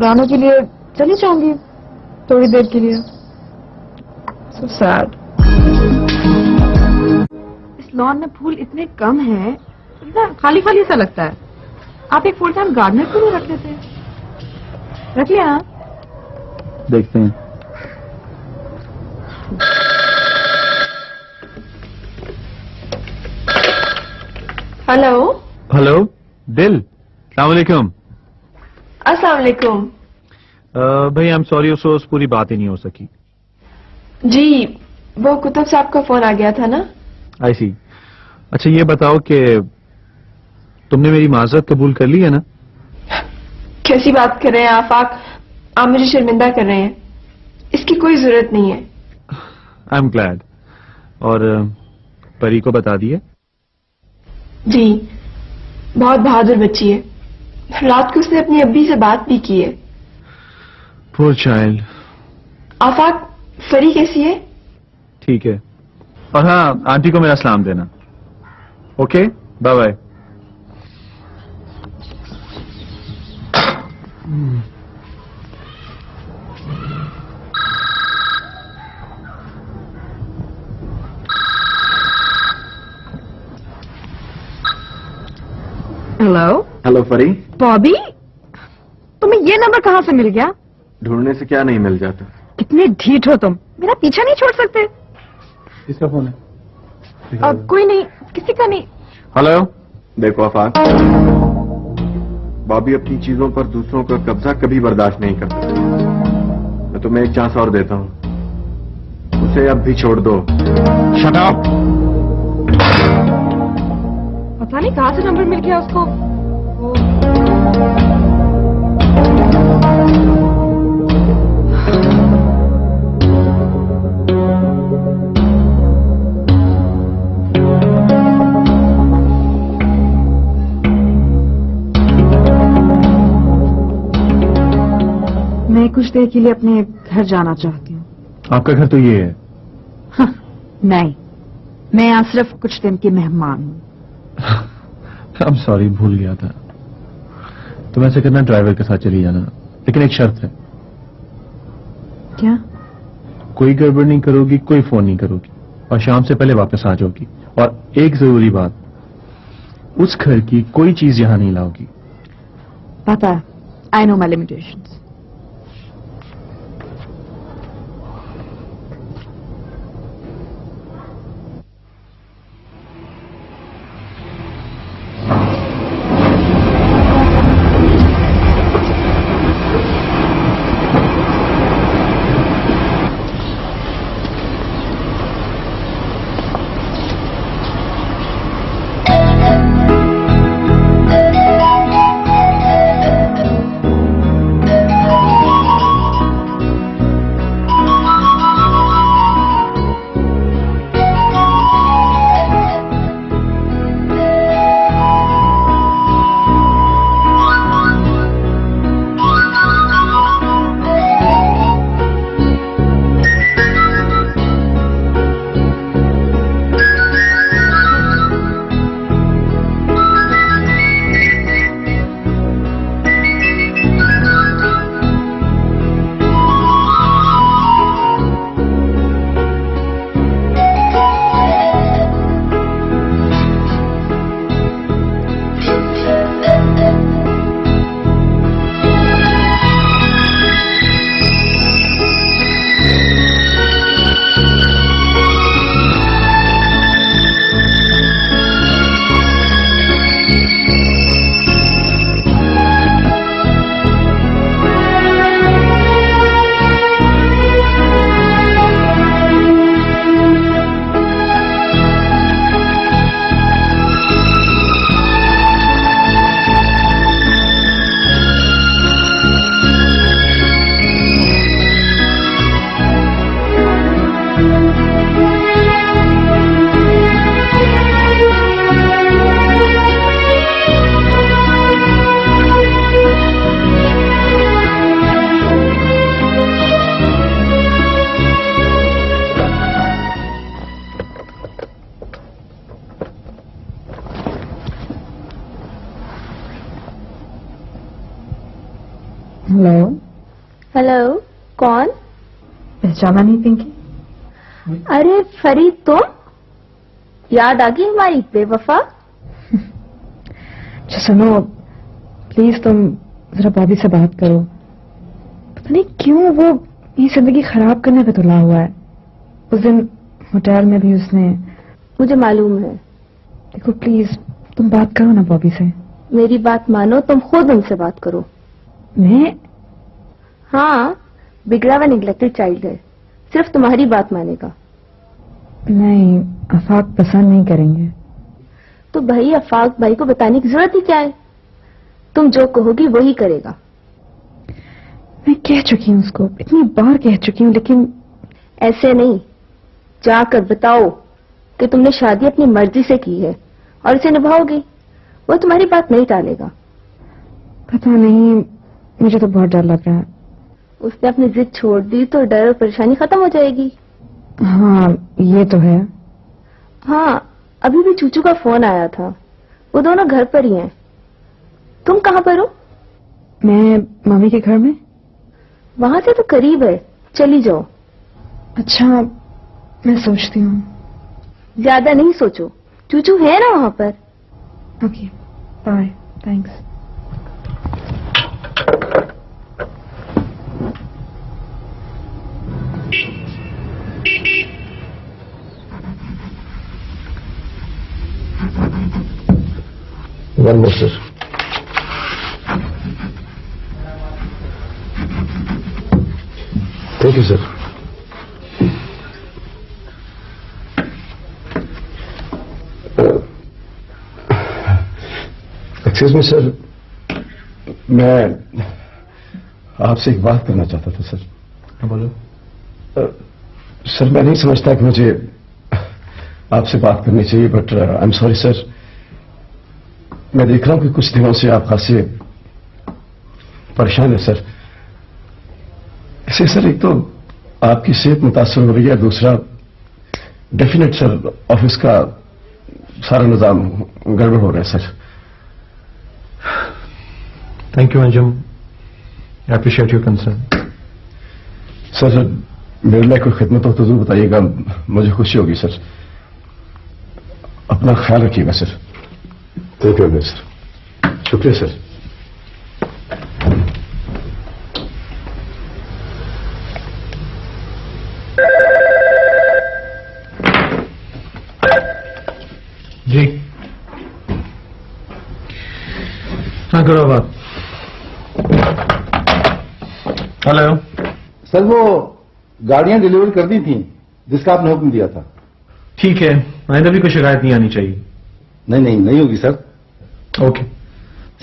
रानू के लिए चली जाऊंगी थोड़ी देर के लिए। So sad. इस लॉन में फूल इतने कम हैं, ना खाली खाली सा लगता है। आप एक फुल टाइम गार्डनर क्यों नहीं रख लेते? रख लिया ना?
देखते हैं।
हेलो।
हेलो दिल, अस्सलाम वालेकुम।
अस्सलाम वालेकुम।
भाई आई एम सॉरी, उस रोज पूरी बात ही नहीं हो सकी।
जी वो कुतुब साहब का फोन आ गया था ना।
आई सी। अच्छा ये बताओ कि तुमने मेरी माजरत कबूल कर ली है ना?
कैसी बात कर रहे हैं आप मुझे शर्मिंदा कर रहे हैं। इसकी कोई जरूरत नहीं है।
I am glad. और परी को बता दिया?
जी बहुत बहादुर बच्ची है। रात को उसने अपनी अब्बी से बात भी की है।
पोर चाइल्ड।
आफाक, फरी कैसी है?
ठीक है। और हाँ, आंटी को मेरा सलाम देना। Okay, bye bye.
Hello.
Hello Fari.
Bobby, तुम्हें ये नंबर कहाँ से मिल गया?
ढूंढने से क्या नहीं मिल जाता।
कितने ढीठ हो तुम, मेरा पीछा नहीं छोड़ सकते।
किसका फोन है?
कोई नहीं, किसी का नहीं।
हेलो। देखो आफाक, बॉबी अपनी चीजों पर दूसरों का कब्जा कभी बर्दाश्त नहीं करता। मैं तुम्हें एक चांस और देता हूं, उसे अब भी छोड़ दो।
Shut up.
पता नहीं कहाँ से नंबर मिल गया उसको।
मैं कुछ देर के लिए अपने घर जाना चाहती हूँ।
आपका घर तो ये है?
हाँ, नहीं, मैं यहाँ सिर्फ कुछ दिन की मेहमान हूँ।
आई एम सॉरी, भूल गया था। तुम ऐसे करना, ड्राइवर के साथ चली जाना, लेकिन एक शर्त है।
क्या?
कोई गड़बड़ नहीं करोगी, कोई फोन नहीं करोगी, और शाम से पहले वापस आ जाओगी। और एक जरूरी बात, उस घर की कोई चीज यहां नहीं लाओगी।
पता है, I know my limitations. Hello.
Hello, कौन?
पहचाना नहीं पिंकी?
अरे फरीद, तुम? याद आ गई हमारी बेवफा?
अच्छा सुनो, प्लीज तुम जरा बॉबी से बात करो। पता नहीं क्यों वो ये जिंदगी खराब करने पे तुला हुआ है। उस दिन होटल में भी उसने।
मुझे मालूम है।
देखो प्लीज तुम बात करो ना बॉबी से।
मेरी बात मानो, तुम खुद उनसे बात करो।
मैं?
हाँ, बिगड़ा हुआ निगलेक्टेड चाइल्ड है, सिर्फ तुम्हारी बात मानेगा।
नहीं, आफाक पसंद नहीं करेंगे।
तो भाई आफाक भाई को बताने की जरूरत ही क्या है? तुम जो कहोगी वही करेगा।
मैं कह चुकी हूँ उसको, इतनी बार कह चुकी हूँ, लेकिन
ऐसे नहीं, जाकर बताओ कि तुमने शादी अपनी मर्जी से की है और इसे निभाओगी। वो तुम्हारी बात नहीं टालेगा।
पता नहीं, मुझे तो बहुत डर लग रहा है।
उसने अपनी जिद छोड़ दी तो डर और परेशानी खत्म हो जाएगी।
हाँ ये तो है।
हाँ, अभी भी चूचू का फोन आया था। वो दोनों घर पर ही हैं। तुम कहाँ पर हो?
मैं मम्मी के घर में।
वहां से तो करीब है, चली जाओ।
अच्छा, मैं सोचती हूँ।
ज्यादा नहीं सोचो, चूचू है ना वहां पर।
Okay, bye, thanks.
One more, sir. Thank you, sir. Excuse me, sir. मैं आपसे एक बात करना चाहता था, सर।
बोलो।
सर, मैं नहीं समझता कि मुझे आपसे बात करनी चाहिए, but I am sorry, sir. मैं देख रहा हूं कि कुछ दिनों से आप खासे परेशान है, सर। ऐसे सर, एक तो आपकी सेहत मुतासर हो रही है, दूसरा डेफिनेट सर ऑफिस का सारा निजाम गड़बड़ हो रहा है, sir.
Thank you Anjum, I appreciate your concern.
Sir, मेरे लिए कोई खिदमत हो तो जरूर बताइएगा, मुझे खुशी होगी, सर। अपना ख्याल रखिएगा, सर। Thank you sir. शुक्रिया, सर।
जी हाँ, करो बात। हेलो
सर, वो गाड़ियां डिलीवर कर दी थी जिसका आपने हुक्म दिया था।
ठीक है, आइंदा भी कोई शिकायत नहीं आनी चाहिए।
नहीं होगी सर।
ओके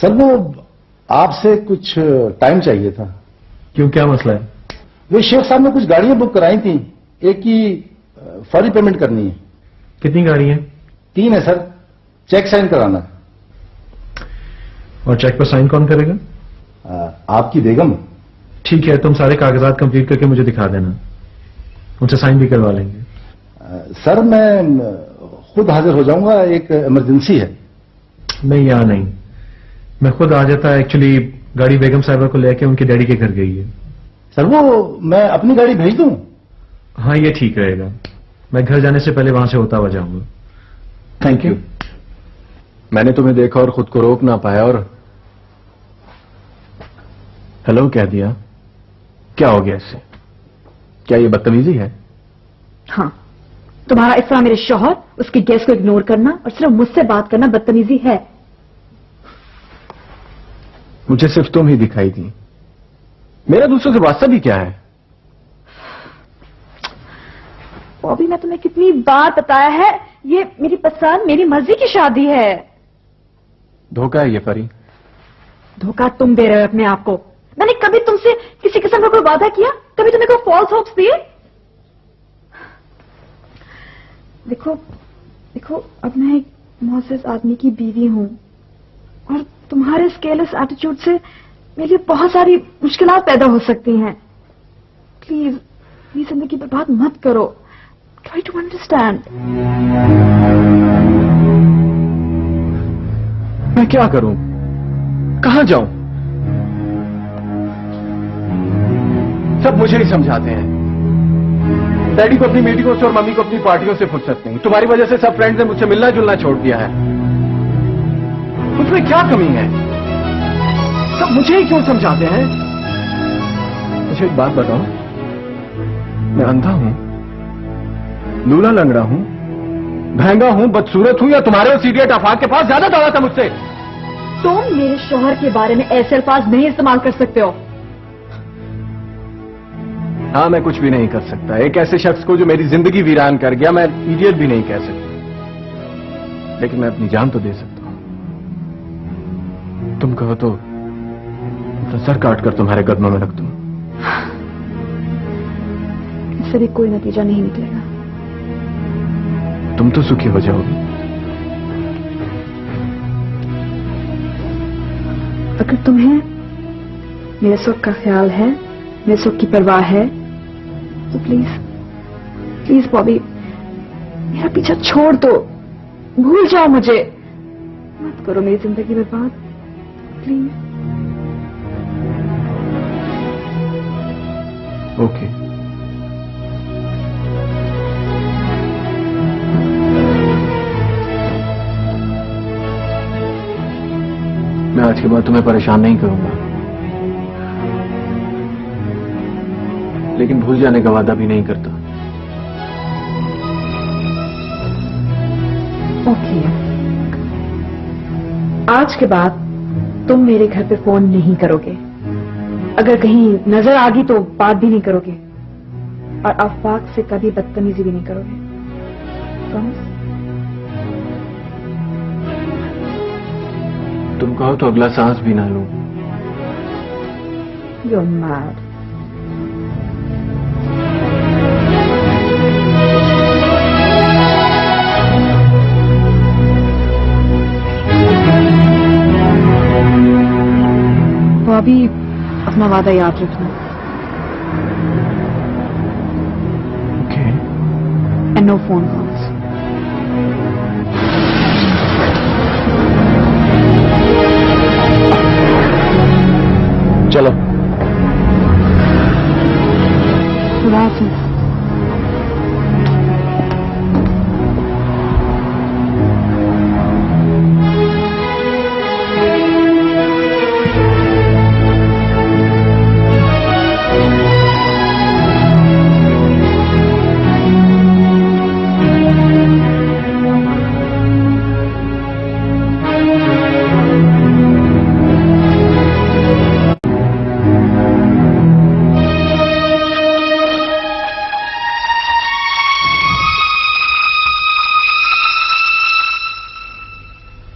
सर, वो आपसे कुछ टाइम चाहिए था।
क्यों, क्या मसला है?
वो शेख साहब ने कुछ गाड़ियां बुक कराई थी, एक की फौरी पेमेंट करनी है।
कितनी गाड़ी है?
3 है सर, चेक साइन कराना।
और चेक पर साइन कौन करेगा?
आपकी बेगम।
ठीक है, तुम सारे कागजात कंप्लीट करके मुझे दिखा देना, उनसे साइन भी करवा लेंगे।
सर, मैं खुद हाजिर हो जाऊंगा, एक इमरजेंसी है।
नहीं, यहाँ नहीं, मैं खुद आ जाता। एक्चुअली गाड़ी बेगम साहिबा को लेके उनके डैडी के घर गई है।
सर, वो मैं अपनी गाड़ी भेज दूं?
हाँ, ये ठीक रहेगा। मैं घर जाने से पहले वहां से होता हुआ जाऊंगा।
Thank you.
मैंने तुम्हें देखा और खुद को रोक ना पाया और हेलो कह दिया। क्या हो गया इससे? क्या ये बदतमीजी है?
हाँ, तुम्हारा इस तरह मेरे शौहर, उसकी गेस्ट को इग्नोर करना और सिर्फ मुझसे बात करना बदतमीजी है।
मुझे सिर्फ तुम ही दिखाई दी, मेरा दूसरों से वास्ता भी क्या है?
बॉबी, मैं तुम्हें कितनी बार बताया है, ये मेरी पसंद, मेरी मर्जी की शादी है।
धोखा है ये फरी।
धोखा तुम दे रहे हो अपने आप को। मैंने कभी तुमसे किसी किस्म का कोई वादा किया? कभी तुम्हें कोई फॉल्स होप्स दिए? देखो देखो, अब मैं एक मुअज़्ज़ज़ आदमी की बीवी हूं और तुम्हारे इस केयरलेस एटीट्यूड से मेरे लिए बहुत सारी मुश्किलात पैदा हो सकती हैं। प्लीज मेरी जिंदगी बर्बाद मत करो। Try to understand.
मैं क्या करूं? कहां जाऊं?
सब मुझे ही समझाते हैं। डैडी को अपनी मीटिंगों से और मम्मी को अपनी पार्टियों से फुर्सत नहीं। तुम्हारी वजह से सब फ्रेंड्स ने मुझसे मिलना जुलना छोड़ दिया है। मुझमें क्या कमी है? सब मुझे ही क्यों समझाते हैं? मुझे एक बात बताओ, मैं अंधा हूं, लूला लंगड़ा हूं, महंगा हूं, बदसूरत हूं, या तुम्हारे और सीडियट आफाक के पास ज्यादा दवा था मुझसे?
तुम मेरे शौहर के बारे में ऐसे अल्फाज नहीं इस्तेमाल कर सकते हो।
हाँ, मैं कुछ भी नहीं कर सकता। एक ऐसे शख्स को जो मेरी जिंदगी वीरान कर गया, मैं इडियट भी नहीं कह सकता, लेकिन मैं अपनी जान तो दे सकता हूं। तुम कहो तो अपना सर काट कर तुम्हारे कदमों में रख दूं।
इससे भी कोई नतीजा नहीं निकलेगा।
तुम तो सुखी हो जाओगी।
अगर तुम्हें मेरे सुख का ख्याल है, मेरे सुख की परवाह है, तो प्लीज प्लीज बॉबी, मेरा पीछा छोड़ दो, भूल जाओ मुझे, मत करो मेरी जिंदगी बर्बाद, प्लीज।
ओके। मैं आज के बाद तुम्हें परेशान नहीं करूंगा, लेकिन भूल जाने का वादा भी नहीं करता।
ओके, आज के बाद तुम मेरे घर पे फोन नहीं करोगे। अगर कहीं नजर आ गई तो बात भी नहीं करोगे, और आफाक से कभी बदतमीजी भी नहीं करोगे। प्रॉमिस?
तुम कहो तो अगला सांस भी ना लूं।
You're mad. बॉबी, अपना वादा याद रखना।
Okay.
And no phone calls.
चलो।
खुदा हाफिज।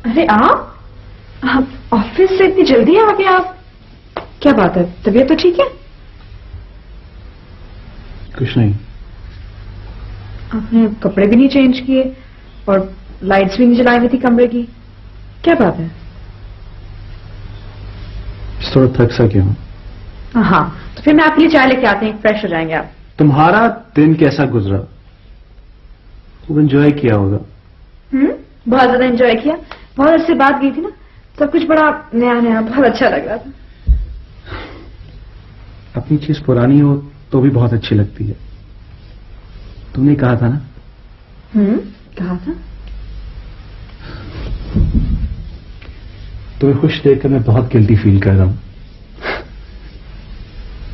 अरे आप ऑफिस से इतनी जल्दी आ गए आप? क्या बात है, तबीयत तो ठीक है?
कुछ नहीं।
आपने कपड़े भी नहीं चेंज किए और लाइट्स भी नहीं जलाई हुई थी कमरे की, क्या बात है?
थोड़ा थक सा क्यों?
हाँ, तो फिर मैं आपके लिए चाय लेके आते हैं, फ्रेश हो जाएंगे आप।
तुम्हारा दिन कैसा गुजरा? खूब एंजॉय किया होगा।
बहुत ज्यादा एंजॉय किया, बहुत अच्छी बात की थी ना, सब कुछ बड़ा नया नया, बहुत अच्छा लग रहा था।
अपनी चीज पुरानी हो तो भी बहुत अच्छी लगती है। तुमने कहा था ना?
कहा था।
तुम्हें खुश देखकर मैं बहुत गिल्टी फील कर रहा हूं।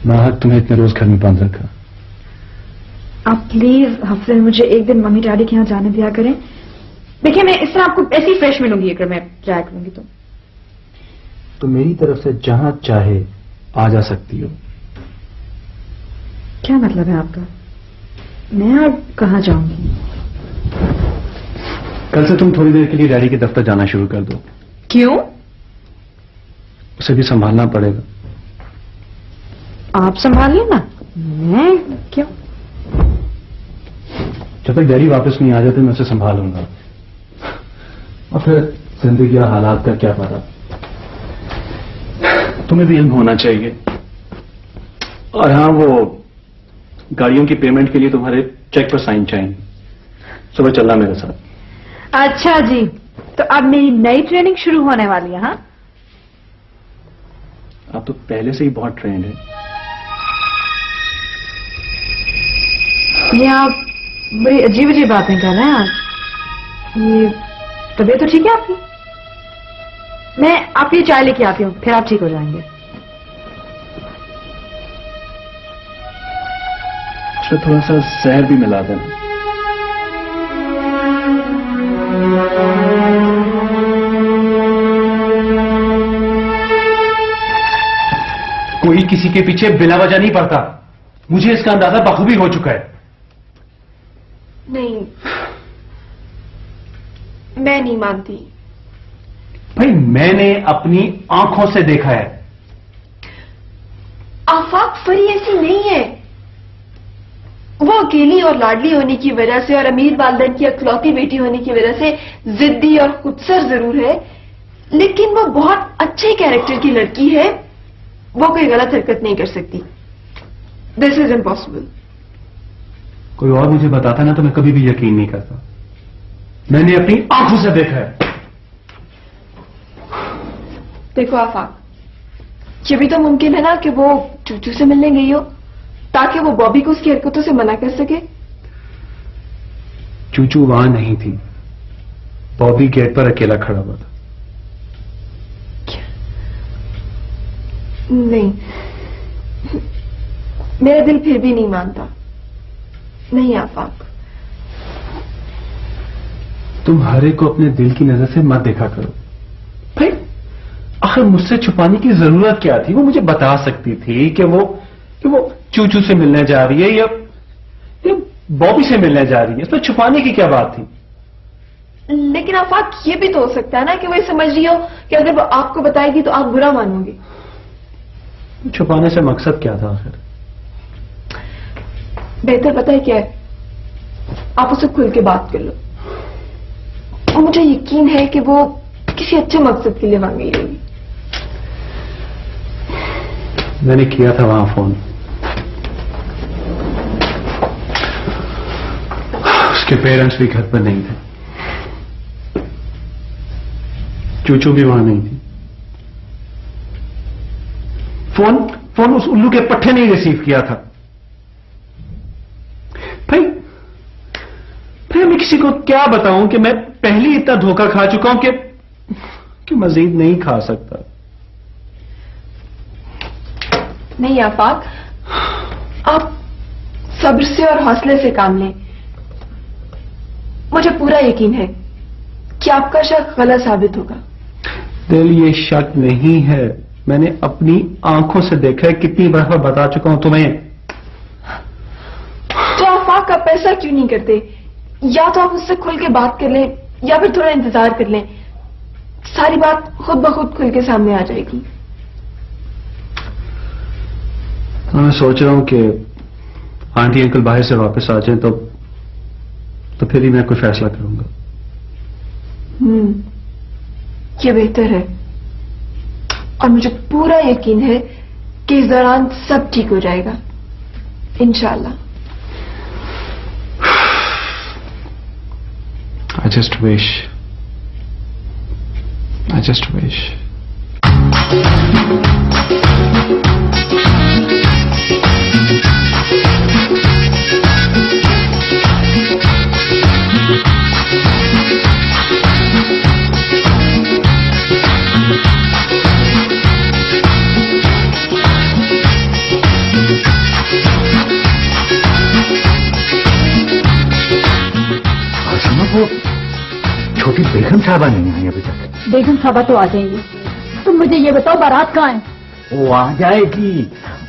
नाहक तुम्हें इतने रोज घर में बंद रखा।
आप प्लीज हफ्ते में मुझे एक दिन मम्मी डैडी के यहाँ जाने दिया करें। देखिए, मैं इस तरह आपको ऐसी फ्रेश मिलूंगी अगर मैं जाया करूंगी तो
मेरी तरफ से जहां चाहे आ जा सकती हो।
क्या मतलब है आपका? मैं अब कहाँ जाऊंगी?
कल से तुम थोड़ी देर के लिए डैडी के दफ्तर जाना शुरू कर दो।
क्यों?
उसे भी संभालना पड़ेगा।
आप संभाल लेना, मैं क्यों?
जब तक डैडी वापस नहीं आ जाते मैं उसे संभालूंगा, और फिर जिंदगी और हालात का क्या पता। तुम्हें भी इल्म होना चाहिए। और हाँ, वो गाड़ियों की पेमेंट के लिए तुम्हारे चेक पर साइन चाहिए। सुबह चलना मेरे साथ।
अच्छा जी, तो अब मेरी नई ट्रेनिंग शुरू होने वाली है। हाँ,
आप तो पहले से ही बहुत ट्रेंड है।
ये आप बड़ी अजीब अजीब बातें कर रहे हैं आप। ये तबीयत तो ठीक है आपकी? मैं आपके लिए चाय लेके आती हूँ, फिर आप ठीक हो जाएंगे।
अच्छा, थोड़ा सा जहर भी मिला देना। कोई किसी के पीछे बिना वजह नहीं पड़ता, मुझे इसका अंदाजा बखूबी हो चुका है।
नहीं, मैं नहीं मानती।
भाई मैंने अपनी आंखों से देखा है।
आफाक, फरी ऐसी नहीं है। वो अकेली और लाडली होने की वजह से और अमीर वालिदैन की इकलौती बेटी होने की वजह से जिद्दी और खुदसर जरूर है, लेकिन वो बहुत अच्छे कैरेक्टर की लड़की है। वो कोई गलत हरकत नहीं कर सकती। This is impossible.
कोई और मुझे बताता ना तो मैं कभी भी यकीन नहीं करता। मैंने अपनी आंखों से देखा है।
देखो आफाक, ये भी तो मुमकिन है ना कि वो चूचू से मिलने गई हो ताकि वो बॉबी को उसकी हरकतों से मना कर सके।
चूचू वहां नहीं थी, बॉबी गेट पर अकेला खड़ा हुआ था।
नहीं, मेरा दिल फिर भी नहीं मानता। नहीं आफाक,
तुम हर एक को अपने दिल की नजर से मत देखा करो। भाई आखिर मुझसे छुपाने की जरूरत क्या थी? वो मुझे बता सकती थी कि वो चूचू से मिलने जा रही है या बॉबी से मिलने जा रही है। इसमें छुपाने की क्या बात थी?
लेकिन आफाक, ये भी तो हो सकता है ना कि वो ये समझ रही हो कि अगर वो आपको बताएगी तो आप बुरा मानोगे।
छुपाने से मकसद क्या था आखिर?
बेहतर पता है क्या है, आप उससे खुल के बात कर लो। और मुझे यकीन है कि वो किसी अच्छे मकसद के लिए वहां गई होगी।
मैंने किया था वहां फोन, उसके पेरेंट्स भी घर पर नहीं थे, चूचू भी वहां नहीं थी। फोन उस उल्लू के पट्टे ने रिसीव किया था। भाई मैं किसी को क्या बताऊं कि मैं पहले इतना धोखा खा चुका हूं कि मजीद नहीं खा सकता।
नहीं आफाक, आप सब्र से और हौसले से काम लें। मुझे पूरा यकीन है कि आपका शक गलत साबित होगा।
दिल, ये शक नहीं है, मैंने अपनी आंखों से देखा है। कितनी बार बता चुका हूं तुम्हें।
तो आफाक, आप ऐसा क्यों नहीं करते? या तो आप उससे खुल के बात कर लें या फिर थोड़ा इंतजार कर लें। सारी बात खुद ब खुद खुल के सामने आ जाएगी।
तो मैं सोच रहा हूं कि आंटी अंकल बाहर से वापस आ जाएं तो फिर ही मैं कोई फैसला करूंगा।
ये बेहतर है और मुझे पूरा यकीन है कि इस दौरान सब ठीक हो जाएगा, इंशाल्लाह।
I just wish.
वो छोटी बेगम साहबा नहीं आई अभी तक।
बेगम साहबा तो आ जाएंगी। तुम मुझे ये बताओ, बारात कहाँ है?
वो आ जाएगी।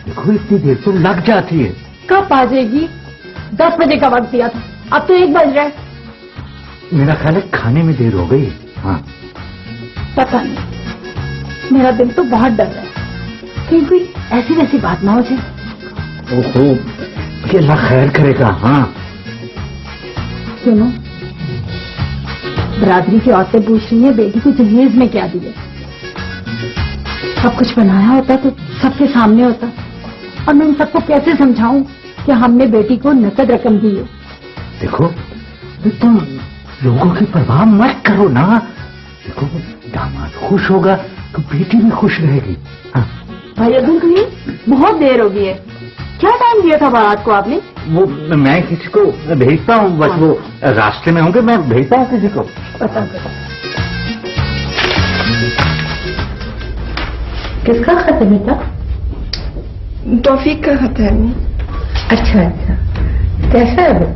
देखो इतनी देर तो लग जाती है।
कब आ जाएगी? 10 बजे का वक्त दिया था, अब तो 1 बज रहा है।
मेरा ख्याल है खाने में देर हो गई। हाँ
पता नहीं, मेरा दिल तो बहुत डर रहा है कहीं कोई ऐसी वैसी बात ना हो जाए।
ओहो, ये अल्लाह खैर करेगा। हाँ
सुनो, बरादरी की औरतें पूछ रही हैं बेटी को जहेज में क्या दिया। सब कुछ बनाया होता तो सबके सामने होता, और मैं उन सबको कैसे समझाऊं कि हमने बेटी को नकद रकम दी है।
देखो तुम लोगों की परवाह मत करो ना। देखो दामाद खुश होगा तो बेटी भी खुश रहेगी। हाँ।
भाई अब्दुल करीम, बहुत देर हो गई है। क्या टाइम दिया था बारात को आपने?
वो मैं किसी को भेजता हूँ, बस वो रास्ते में होंगे, मैं भेजता हूँ किसी को।
बता दो किसका खत है बेटा?
तौफीक का खत है अम्मी।
अच्छा अच्छा, कैसा है वो?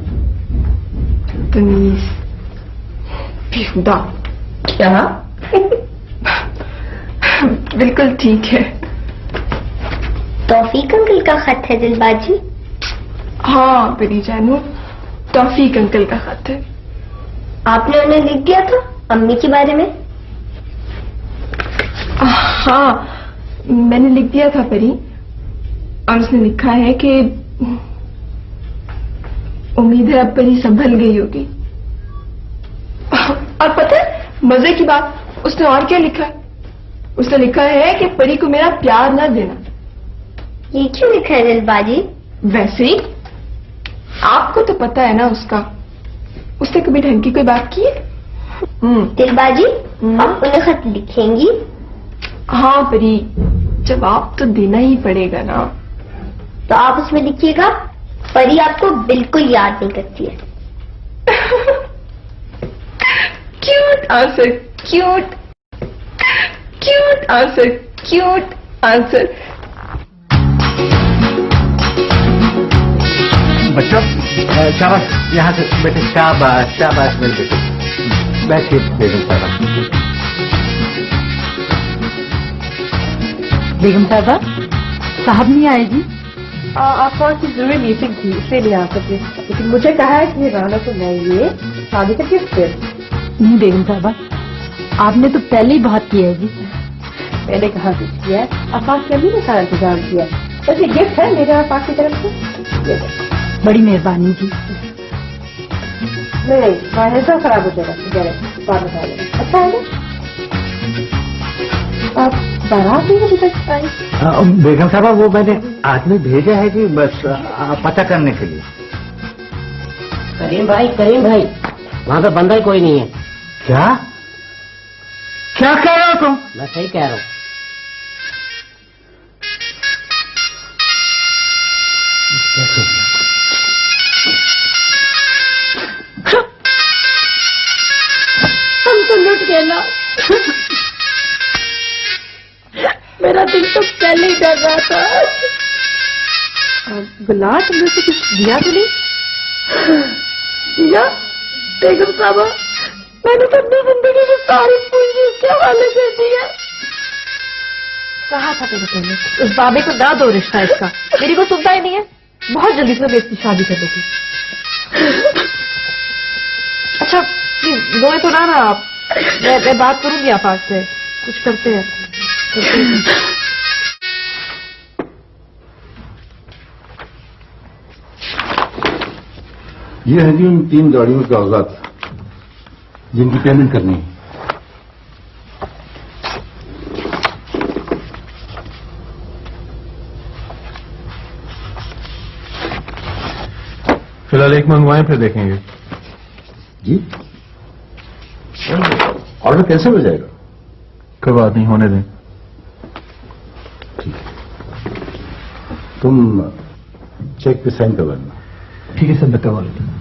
तमीज, बेहुदा।
क्या?
बिल्कुल ठीक है।
तौफीक अंकल का खत है दिलबाजी?
हाँ परी जानू, तौफीक अंकल का खत है।
आपने उन्हें लिख दिया था अम्मी के बारे में?
हाँ मैंने लिख दिया था परी, और उसने लिखा है कि उम्मीद है अब परी संभल गई होगी। और पता है मजे की बात, उसने और क्या लिखा है? उसने लिखा है कि परी को मेरा प्यार ना देना।
ये क्यों लिखा है दिलबाजी?
वैसे ही, आपको तो पता है ना उसका, उसने कभी ढंग की कोई बात की है?
दिलबाजी आप उन्हें खत लिखेंगी?
हाँ परी, जवाब तो देना ही पड़ेगा ना।
तो आप उसमें लिखिएगा, परी आपको बिल्कुल याद नहीं करती है।
Cute answer, cute cute answer, cute answer.
बच्चों शाबाश, यहाँ से बेटे, शाबाश शाबाश मेरे बेटे, बैठिए बेगम साहबा।
बेगम साहबा, साहब नहीं आए जी?
आप कौन सी जरूरी मीटिंग थी इसीलिए आ सके, लेकिन मुझे कहा है कि राना को मैं ये शादी का गिफ्ट दे।
नहीं बेगम साहबा, आपने तो पहले ही बहुत किया है जी।
मैंने कहा कुछ किया है, आफाक ने भी सारा इंतजाम किया, बस ये गिफ्ट है मेरे आफाक की तरफ से।
बड़ी मेहरबानी जी।
नहीं माहिजा खराब हो जाएगा, बाद में खा लेगा। अच्छा है ना? आप बारात नहीं अभी तक आई?
बेगम साहबा वो मैंने आदमी भेजा है जी, बस पता करने के लिए।
करीम भाई वहाँ पे बंदा ही कोई नहीं है।
क्या क्या कह रहे हो तुम?
मैं सही कह रहा हूँ।
हम तो लुट गए ना। मेरा दिल तो पहले ही डर रहा था। गुलाब तुमने तो कुछ दिया तो नहीं? दिया? बेगम साहबा, मैंने तो अपनी जिंदगी की सारी पूंजी उसके हवाले कर दिया। कहा था तेरे पहले उस बाबे को ना दो रिश्ता इसका, मेरी को सुनता ही नहीं है। बहुत जल्दी से मैं इसकी शादी कर दूंगी। अच्छा प्लीज रोए तो ना आप, मैं बात करूंगी आप आज से, कुछ करते हैं।
ये है जी उन 3 गाड़ियों के कागजात जिनकी पेमेंट करनी है।
फिलहाल एक मंगवाएं फिर देखेंगे।
जी ऑर्डर कैसे हो जाएगा?
कोई बात नहीं, होने दें।
ठीक है, तुम चेक पे साइन करवा देना।
ठीक है सर, मैं करवा लेता हूँ।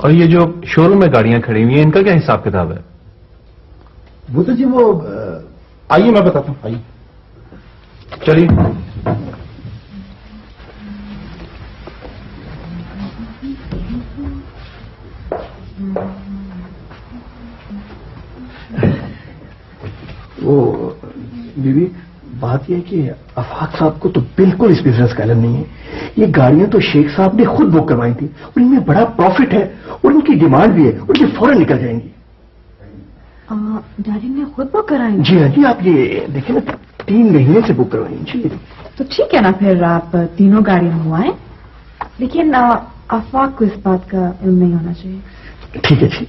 और ये जो शोरूम में गाड़ियां खड़ी हुई हैं, इनका क्या हिसाब किताब है?
वो तो जी वो आइए मैं बताता हूँ, आइए
चलिए।
वो बीबी, बात यह है कि आफाक साहब को तो बिल्कुल इस बिजनेस का इल्म नहीं है। ये गाड़ियां तो शेख साहब ने खुद बुक करवाई थी और इनमें बड़ा प्रॉफिट है और इनकी डिमांड भी है और ये फौरन निकल जाएंगी।
डैडी ने खुद बुक कराई?
जी हाँ जी, आप ये देखिए ना, 3 महीने से बुक करवाई जी।
तो ठीक है ना, फिर आप तीनों गाड़ी मंगवाएं, लेकिन आफाक को इस बात का इल्म नहीं होना चाहिए।
ठीक है जी,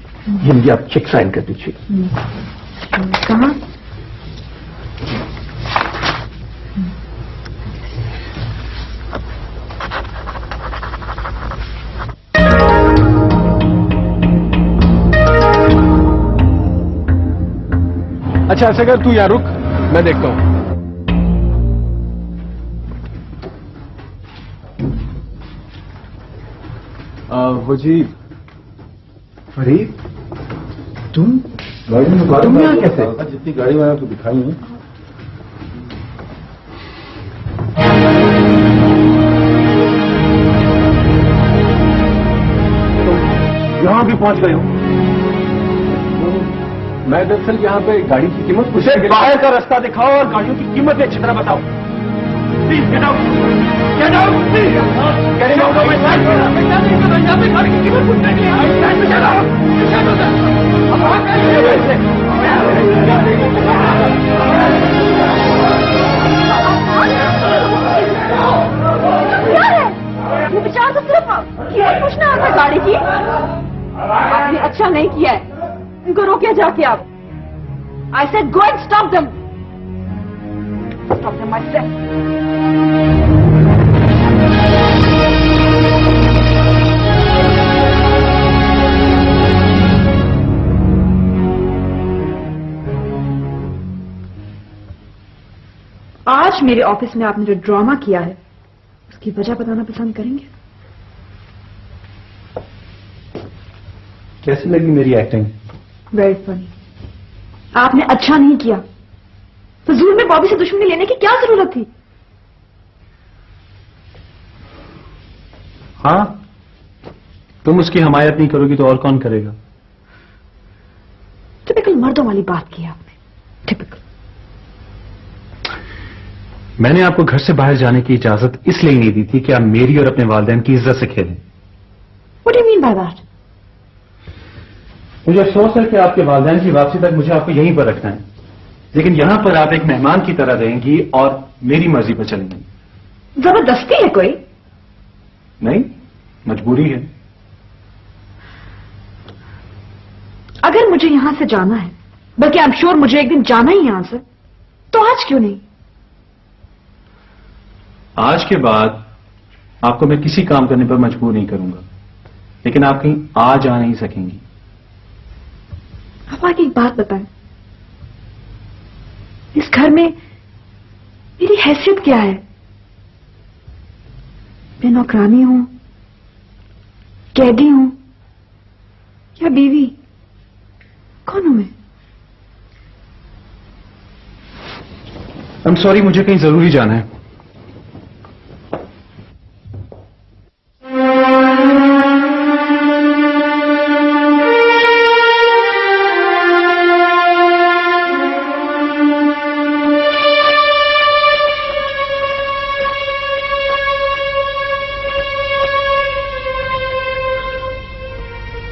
ये मुझे आप चेक साइन कर दीजिए।
कहाँ?
अच्छा ऐसा कर, तू यहाँ रुक, मैं देखता हूँ।
बाबू जी।
फरीद, तुम
गाड़ी में
तुम यहाँ कैसे?
जितनी गाड़ी मैंने आपको दिखाई है।
यहाँ भी पहुंच गए हो?
मैं दरअसल यहाँ पे गाड़ी की कीमत
उसे बाहर का रास्ता दिखाओ और गाड़ियों की कीमत अच्छी तरह बताओ। Please get out, get out, please get out. मैं यहाँ पे गाड़ी की कीमत पूछने के लिए
ये विचार तो सिर्फ कीमत पूछना आता है गाड़ी की। आपने अच्छा नहीं किया है, इनको रोके जाके आप। I said go and stop them. Stop them myself. आज मेरे ऑफिस में आपने जो ड्रामा किया है उसकी वजह बताना पसंद करेंगे?
कैसी लगी मेरी एक्टिंग?
Very funny. आपने अच्छा नहीं किया। फजूल में बॉबी से दुश्मनी लेने की क्या जरूरत थी?
हाँ, तुम उसकी हमायत नहीं करोगी तो और कौन करेगा?
टिपिकल मर्दों वाली बात की आपने। टिपिकल।
मैंने आपको घर से बाहर जाने की इजाजत इसलिए नहीं दी थी कि आप मेरी और अपने वालिदैन की इज्जत से खेलें।
What do you mean by that?
मुझे अफसोस है कि आपके वालिदैन की वापसी तक मुझे आपको यहीं पर रखना है, लेकिन यहां पर आप एक मेहमान की तरह रहेंगी और मेरी मर्जी पर चलेंगी।
जबरदस्ती है कोई?
नहीं, मजबूरी है।
अगर मुझे यहां से जाना है, बल्कि आई एम श्योर मुझे एक दिन जाना ही यहां से, तो आज क्यों नहीं?
आज के बाद आपको मैं किसी काम करने पर मजबूर नहीं करूंगा, लेकिन आप कहीं आ जा नहीं सकेंगी।
आप आगे एक बात बताएं, इस घर में मेरी हैसियत क्या है? मैं नौकरानी हूं, कैदी हूं या बीवी? कौन हूं मैं?
आई एम सॉरी, मुझे कहीं जरूरी जाना है।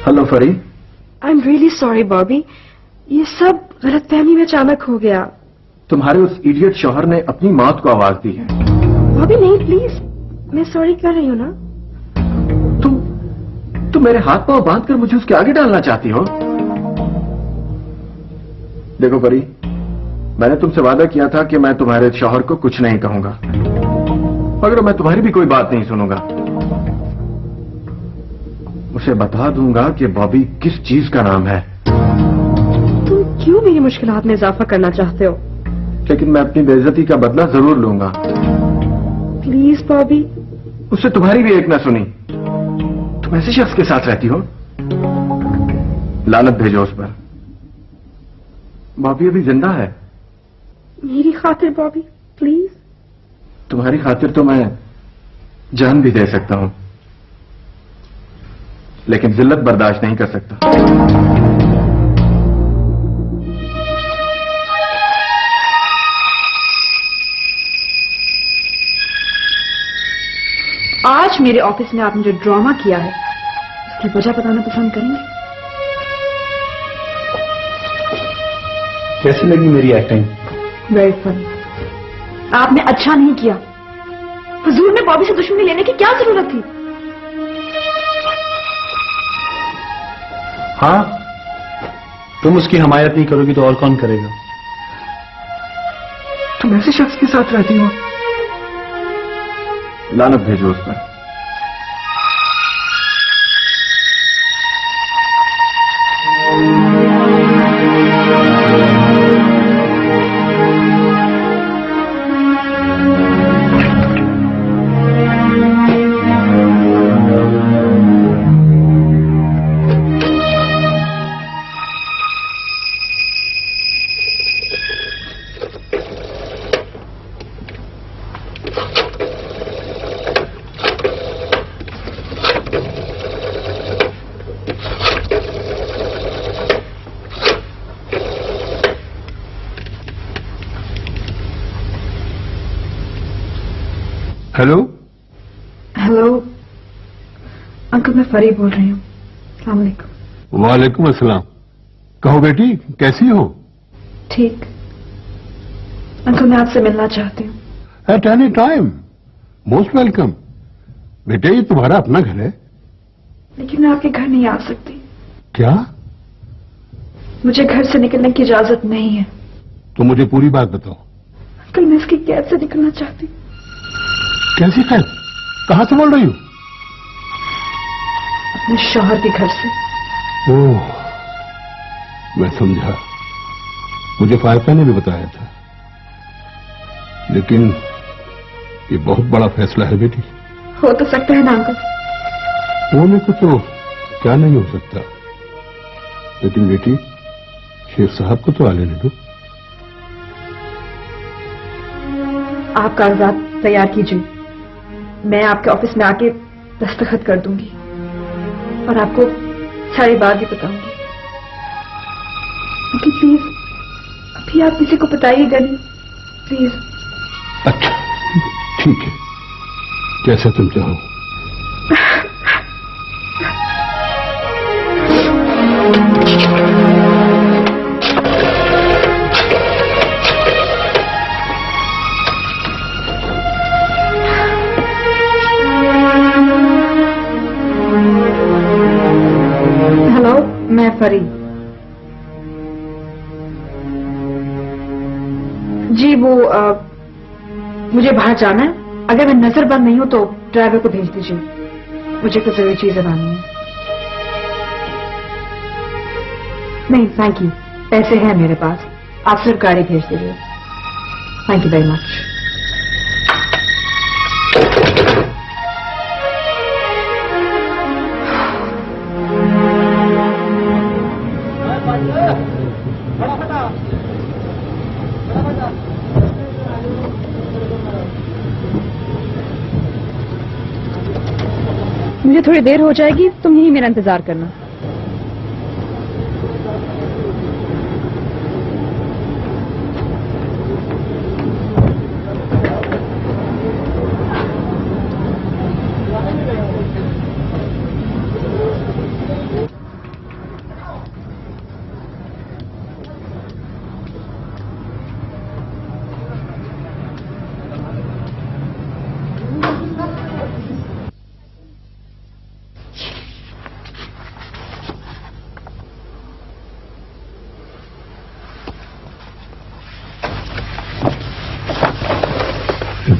Hello Farid.
I am really sorry Bobby, ये सब गलतफहमी में अचानक हो गया।
तुम्हारे उस इडियट शौहर ने अपनी मौत को आवाज दी है।
बॉबी नहीं, प्लीज, मैं सॉरी कर रही हूं ना।
तुम मेरे हाथ पांव बांधकर मुझे उसके आगे डालना चाहती हो? देखो परी, मैंने तुमसे वादा किया था कि मैं तुम्हारे शौहर को कुछ नहीं कहूंगा, मगर मैं तुम्हारी भी कोई बात नहीं सुनूंगा। उसे बता दूंगा कि बॉबी किस चीज का नाम है।
तुम क्यों मेरी मुश्किलात में इजाफा करना चाहते हो?
लेकिन मैं अपनी बेइज्जती का बदला जरूर लूंगा।
प्लीज बॉबी।
उससे तुम्हारी भी एक ना सुनी। तुम ऐसे शख्स के साथ रहती हो? लानत भेजो उस पर। बॉबी अभी जिंदा है।
मेरी खातिर बॉबी, प्लीज।
तुम्हारी खातिर तो मैं जान भी दे सकता हूं, लेकिन जिल्लत बर्दाश्त नहीं कर सकता।
आज मेरे ऑफिस में आपने जो ड्रामा किया है उसकी वजह बताना पसंद करेंगे?
कैसी लगी मेरी एक्टिंग?
Very funny. आपने अच्छा नहीं किया। फजूल में बॉबी से दुश्मनी लेने की क्या जरूरत थी?
हाँ, तुम उसकी हमायत नहीं करोगी तो और कौन करेगा?
तुम ऐसे शख्स के साथ रहती हो? लानत भेजो उस पर।
हेलो
हेलो अंकल, मैं फरी बोल रही हूँ। अस्सलाम वालेकुम।
वालेकुम अस्सलाम। कहो बेटी, कैसी हो?
ठीक। अंकल, मैं आपसे मिलना चाहती हूँ।
At any time, most welcome. बेटे, ये तुम्हारा अपना घर है।
लेकिन मैं आपके घर नहीं आ सकती।
क्या?
मुझे घर से निकलने की इजाजत नहीं है।
तो मुझे पूरी बात बताओ।
अंकल, मैं इसकी कैद से निकलना चाहती हूँ।
कैसी कैद? कहां से बोल रही हो?
अपने शौहर के घर से।
ओह, मैं समझा। मुझे फायका ने भी बताया था। लेकिन ये बहुत बड़ा फैसला है बेटी।
हो तो सकता है ना अंकल?
होने को तो क्या नहीं हो सकता, लेकिन बेटी शेख साहब को तो आने दो।
आप कागजात तैयार कीजिए, मैं आपके ऑफिस में आके दस्तखत कर दूंगी और आपको सारी बात भी बताऊंगी। लेकिन प्लीज अभी आप किसी को बताइएगा नहीं, प्लीज।
अच्छा, ठीक है, जैसा तुम चाहो।
हेलो, मैं फरी। जी वो मुझे बाहर जाना है। अगर मैं नजरबंद नहीं हूं तो ड्राइवर को भेज दीजिए, मुझे कुछ जरूरी चीजें लानी है। नहीं थैंक यू, पैसे हैं मेरे पास, आप सिर्फ गाड़ी भेज दीजिए। Thank you very much. मुझे थोड़ी देर हो जाएगी, तुम यही मेरा इंतजार करना।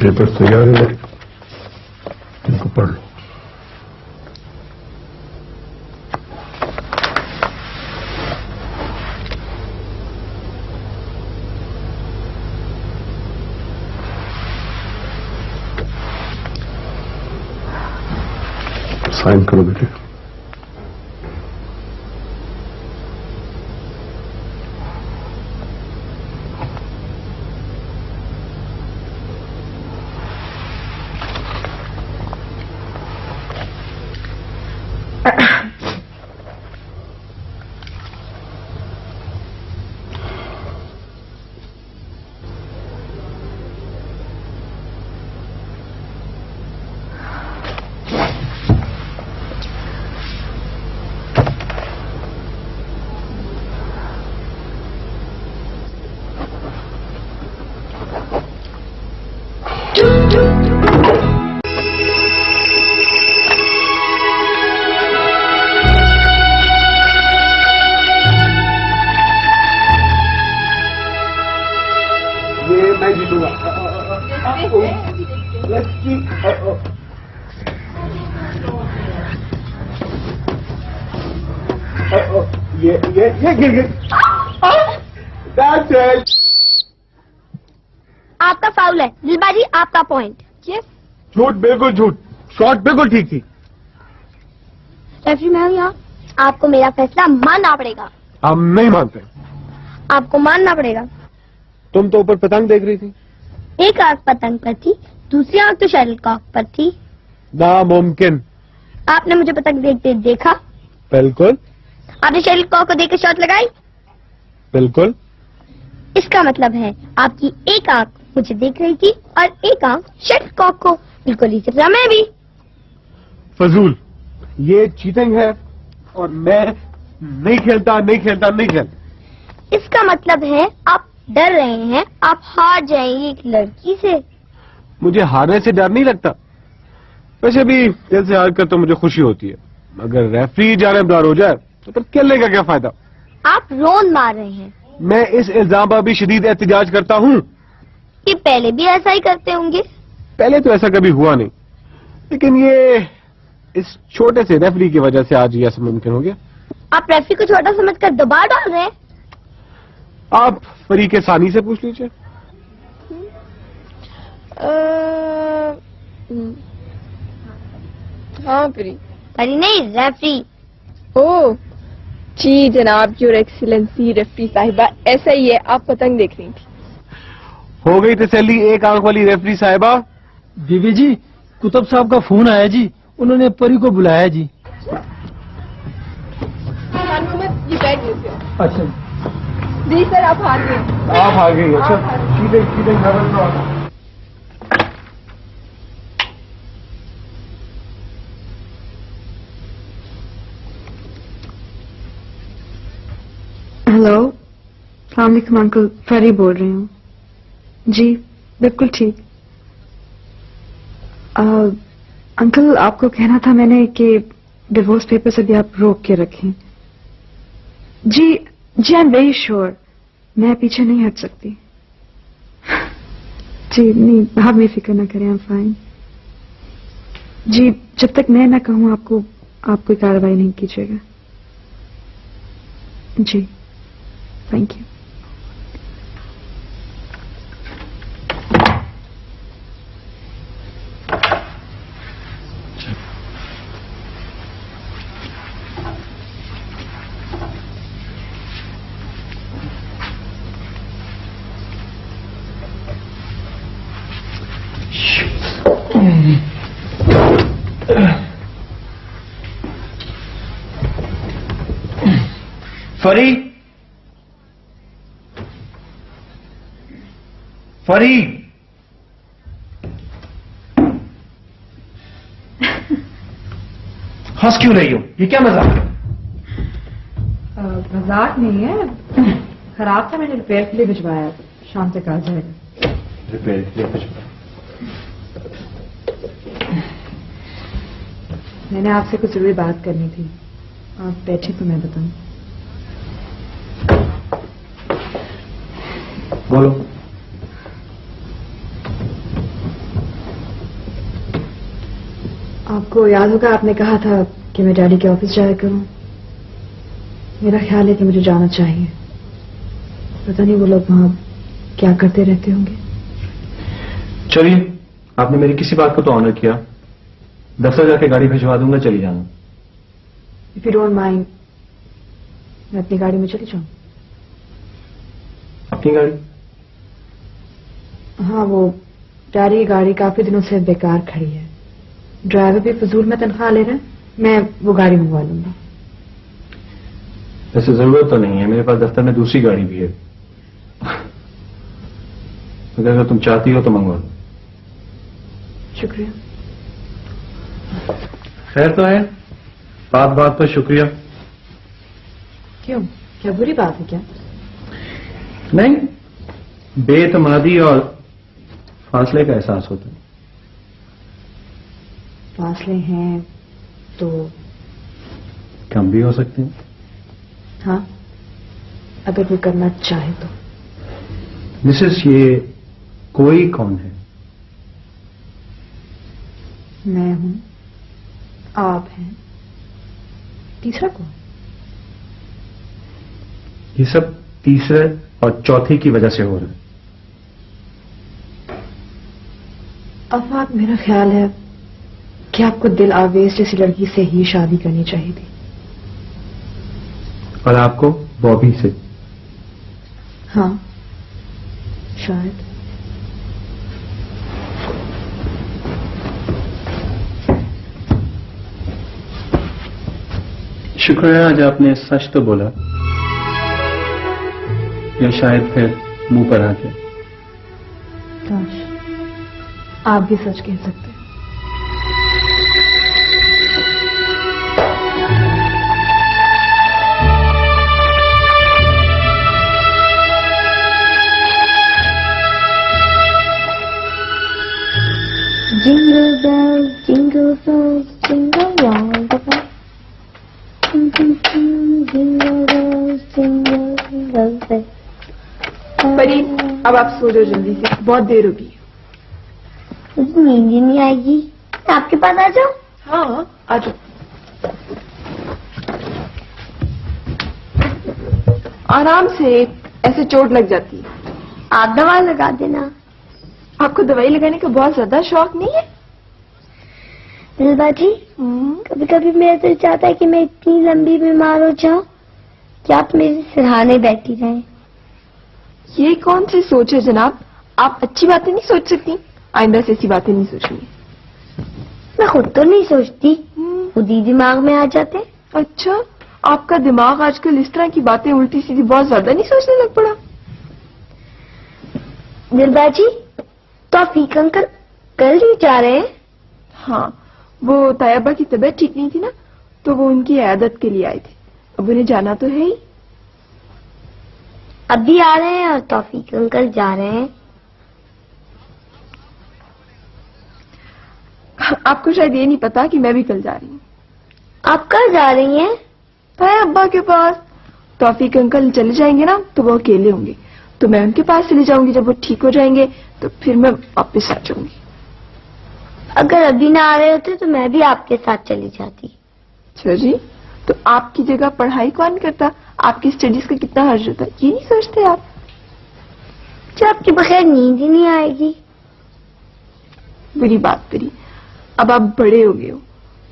पेपर तैयार है, इनको पढ़ लो। साइन करो बेटे।
आपका फाउल है दिलबाजी, आपका पॉइंट। यस।
झूठ, बिल्कुल झूठ। शॉट बिल्कुल ठीक थी।
रेफरी मैं हूँ यहाँ, आपको मेरा फैसला मानना पड़ेगा।
हम नहीं मानते।
आपको मानना पड़ेगा।
तुम तो ऊपर पतंग देख रही थी।
एक आंख पतंग पर थी, दूसरी आंख तो शटलकॉक पर थी।
नामुमकिन।
आपने मुझे पतंग देखते देखा?
बिल्कुल।
आपने शटलकॉक को देखकर शॉट लगाई?
बिल्कुल।
इसका मतलब है आपकी एक आंख मुझे देख रही थी और एक आंख शटलकॉक को। बिल्कुल इसी तरह मैं भी।
फजूल, ये चीटिंग है और मैं नहीं खेलता।
इसका मतलब है आप डर रहे हैं, आप हार जाएंगे एक लड़की से।
मुझे हारने से डर नहीं लगता। वैसे भी दिल से हार कर तो मुझे खुशी होती है, अगर रेफरी जानबदार हो जाए तो फिर खेलने का क्या फायदा।
आप रोन मार रहे हैं।
मैं इस इल्जाम पर भी शदीद एहतजाज करता हूँ।
ये पहले भी ऐसा ही करते होंगे।
पहले तो ऐसा कभी हुआ नहीं, लेकिन ये इस छोटे से रेफरी की वजह से आज ये ऐसा मुमकिन हो गया।
आप रेफरी को छोटा समझकर दबाव डाल रहे हैं।
आप फरी के सानी से पूछ लीजिए।
हाँ परी।
परी नहीं, रेफरी।
ओह जी जनाब, योर एक्सीलेंसी रेफरी साहिबा, ऐसा ही है, आप पतंग देख रही थी।
हो गई तसल्ली एक आंख वाली रेफरी साहिबा?
बीबी जी, कुतुब साहब का फोन आया जी, उन्होंने परी को बुलाया जी।
ये बैग लेते हो।
अच्छा
जी सर, आप हार गए।
आप हार गई। अच्छा चीटिंग
हेलो, अस्सलाम वालेकुम अंकल, फरी बोल रही हूँ। जी बिल्कुल ठीक। अंकल आपको कहना था मैंने कि डिवोर्स पेपर्स अभी आप रोक के रखें। जी आई एम वेरी श्योर, मैं पीछे नहीं हट सकती। जी नहीं, आप बेफिक्र ना करें, आई एम फाइन। जी जब तक मैं ना कहूँ आपको, आप कोई कार्रवाई नहीं कीजिएगा। जी थैंक यू।
फरी, फरी, हंस क्यों रही हो? ये क्या मजाक है?
मजाक नहीं है, खराब था, मैंने रिपेयर के लिए भिजवाया, शाम तक आ जाएगा।
रिपेयर के लिए भिजवाया?
मैंने आपसे कुछ जरूरी बात करनी थी, आप बैठे तो मैं बताऊं।
बोलो।
आपको याद होगा आपने कहा था कि मैं डैडी के ऑफिस जाया करूं। मेरा ख्याल है कि मुझे जाना चाहिए। पता नहीं वो लोग वहां क्या करते रहते होंगे।
चलिए, आपने मेरी किसी बात को तो ऑनर किया। दफ्तर जाके गाड़ी भिजवा दूंगा, चली जाना।
इफ यू डोंट माइंड, मैं अपनी गाड़ी में चली जाऊं।
अपनी गाड़ी?
हाँ, वो डैडी की गाड़ी काफी दिनों से बेकार खड़ी है। ड्राइवर भी फजूल में तनख्वाह ले रहे हैं, मैं वो गाड़ी मंगवा लूंगा।
वैसे जरूरत तो नहीं है, मेरे पास दफ्तर में दूसरी गाड़ी भी है। अगर तुम चाहती हो तो मंगवा लो।
शुक्रिया।
खैर तो है, बात पर शुक्रिया।
क्यों, क्या बुरी बात है क्या?
नहीं, बेतमादी और फासले का एहसास होता है।
फासले हैं तो
कम भी हो सकते हैं।
हाँ, अगर वो करना चाहे तो।
मिसेस, ये कोई कौन है?
मैं हूं, आप हैं, तीसरा कौन?
ये सब तीसरे और चौथी की वजह से हो रहा है।
आफाक, मेरा ख्याल है कि आपको दिल आवेज जैसी लड़की से ही शादी करनी चाहिए थी।
और आपको बॉबी से?
हाँ शायद।
शुक्र है आज आपने सच तो बोला, या शायद फिर मुंह पर आके।
काश आप भी सच कह सकते।
Jingle bells, jingle bells, jingle all the way. Jingle bells, jingle all the way.
परी, अब आप सो जाओ जल्दी से, बहुत देर होगी।
मुझे नींद ही नहीं आएगी, तो आपके पास आ जाओ।
हाँ, आ जाओ। आराम से, ऐसे चोट लग जाती है।
आप दवा लगा देना।
आपको दवाई लगाने का बहुत ज्यादा शौक नहीं है?
दिलबा जी, कभी कभी मेरा दिल चाहता है कि मैं इतनी लंबी बीमार हो जाऊं कि आप मेरे सिरहाने बैठी रहें।
ये कौन सी सोच है जनाब? आप अच्छी बातें नहीं सोच सकती, आइंदा से ऐसी बातें नहीं सोचनी।
मैं खुद तो नहीं सोचती, खुद ही दिमाग में आ जाते।
अच्छा, आपका दिमाग आजकल इस तरह की बातें उल्टी सीधी बहुत ज्यादा नहीं सोचने लग पड़ा?
दिलबा जी, तौफीक अंकल कल ही जा रहे हैं?
हाँ, वो तैयबा की तबीयत ठीक नहीं थी ना, तो वो उनकी इयादत के लिए आए थे। अब उन्हें जाना तो है ही।
अभी आ रहे हैं और तौफीक अंकल जा रहे हैं।
आपको शायद ये नहीं पता कि मैं भी कल जा रही हूँ।
आप कल जा रही हैं?
तैयबा के पास। तौफीक अंकल चले जाएंगे ना, तो वो अकेले होंगे, तो मैं उनके पास चले जाऊंगी। जब वो ठीक हो जाएंगे तो फिर मैं वापस आ जाऊंगी।
अगर अभी ना आ रहे होते तो मैं भी आपके साथ चली जाती।
अच्छा जी, तो आपकी जगह पढ़ाई कौन करता? आपकी स्टडीज का कितना हर्ज होता, ये नहीं सोचते आप?
जो आपके बगैर नींद ही नहीं आएगी।
बुरी बात करी, अब आप बड़े हो गए हो,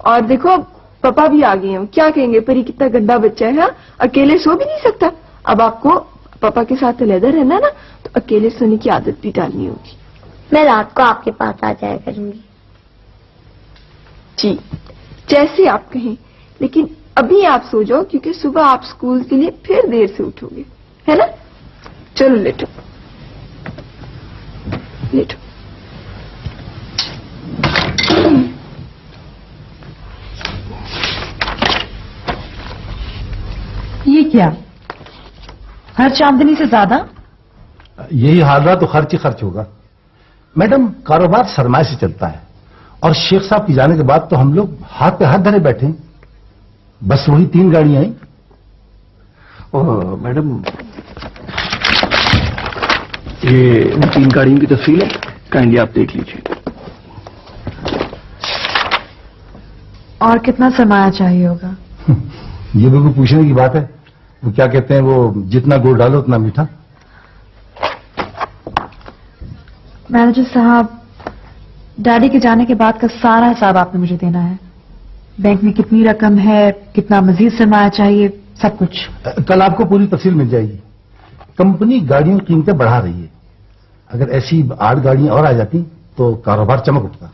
और देखो अब पापा भी आ गए हो। क्या कहेंगे, परी कितना गंदा बच्चा है, हाँ? अकेले सो भी नहीं सकता। अब आपको पापा के साथ अलहदा रहना ना, तो अकेले सोने की आदत भी डालनी होगी।
मैं रात को आपके पास आ जाया करूंगी।
जी, जैसे आप कहें, लेकिन अभी आप सो जाओ, क्योंकि सुबह आप स्कूल के लिए फिर देर से उठोगे, है ना? चलो लेटो लेटो।
ये क्या, खर्च आमदनी से ज्यादा?
यही हाल रहा तो खर्च ही खर्च होगा मैडम। कारोबार सरमाए से चलता है, और शेख साहब की जाने के बाद तो हम लोग हाथ पे हाथ धरे बैठे हैं। बस वही 3 गाड़ियां आई।
मैडम, ये उन 3 गाड़ियों की तस्वीर है, काइंडली आप देख लीजिए।
और कितना सरमाया चाहिए होगा?
ये बिल्कुल पूछने की बात है। वो क्या कहते हैं, वो जितना गुड़ डालो उतना मीठा।
मैनेजर साहब, डैडी के जाने के बाद का सारा हिसाब आपने मुझे देना है। बैंक में कितनी रकम है, कितना मजीद सरमाया चाहिए, सब कुछ।
कल आपको पूरी तफसील मिल जाएगी। कंपनी गाड़ियों की कीमतें बढ़ा रही है। अगर ऐसी 8 गाड़ियां और आ जाती तो कारोबार चमक उठता।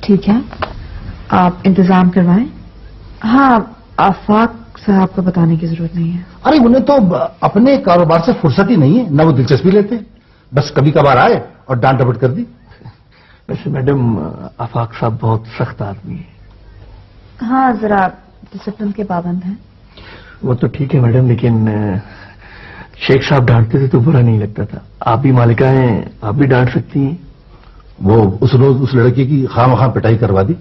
ठीक है, आप इंतजाम करवाएं। हाँ, आफाक साहब को बताने की जरूरत नहीं है।
अरे उन्हें तो अपने कारोबार से फुर्सत ही नहीं है, न वो दिलचस्पी लेते। बस कभी कभार आए और डांट डपट कर दी।
वैसे मैडम, आफाक साहब बहुत सख्त आदमी है।
हाँ, जरा डिसिप्लिन के पाबंद हैं।
वो तो ठीक है मैडम, लेकिन शेख साहब डांटते थे तो बुरा नहीं लगता था। आप भी मालिका हैं, आप भी डांट सकती हैं।
वो उस रोज उस लड़के की खामखा पिटाई करवा दी।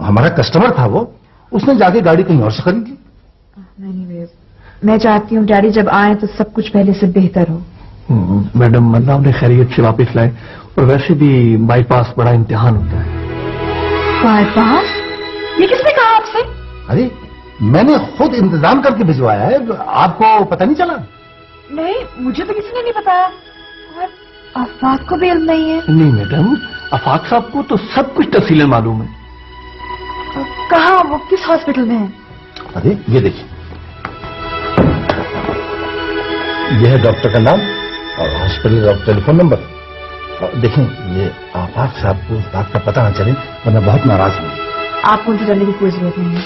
हमारा कस्टमर था वो, उसने जाके गाड़ी कहीं और से खरीद ली।
नहीं, मैं चाहती हूँ डैडी जब आए तो सब कुछ पहले से बेहतर हो।
मैडम, अल्लाह उन्हें खैरियत से वापस लाए। और वैसे भी बाईपास बड़ा इम्तिहान होता है।
बाईपास? ये किसने कहा आपसे?
अरे मैंने खुद इंतजाम करके भिजवाया है, आपको पता नहीं चला?
नहीं, मुझे तो किसी ने नहीं बताया, और आफाक को भी इल्म नहीं है।
नहीं मैडम, आफाक साहब को तो सब कुछ तफसीलें मालूम है।
कहाँ, वो किस हॉस्पिटल में है?
अरे ये देखिए, यह है डॉक्टर का नाम और हॉस्पिटल का टेलीफोन नंबर। और देखें, ये आफाक साहब को इस बात का पता न चले, वरना बहुत नाराज होंगे।
आपको उनसे डरने की कोई जरूरत नहीं है।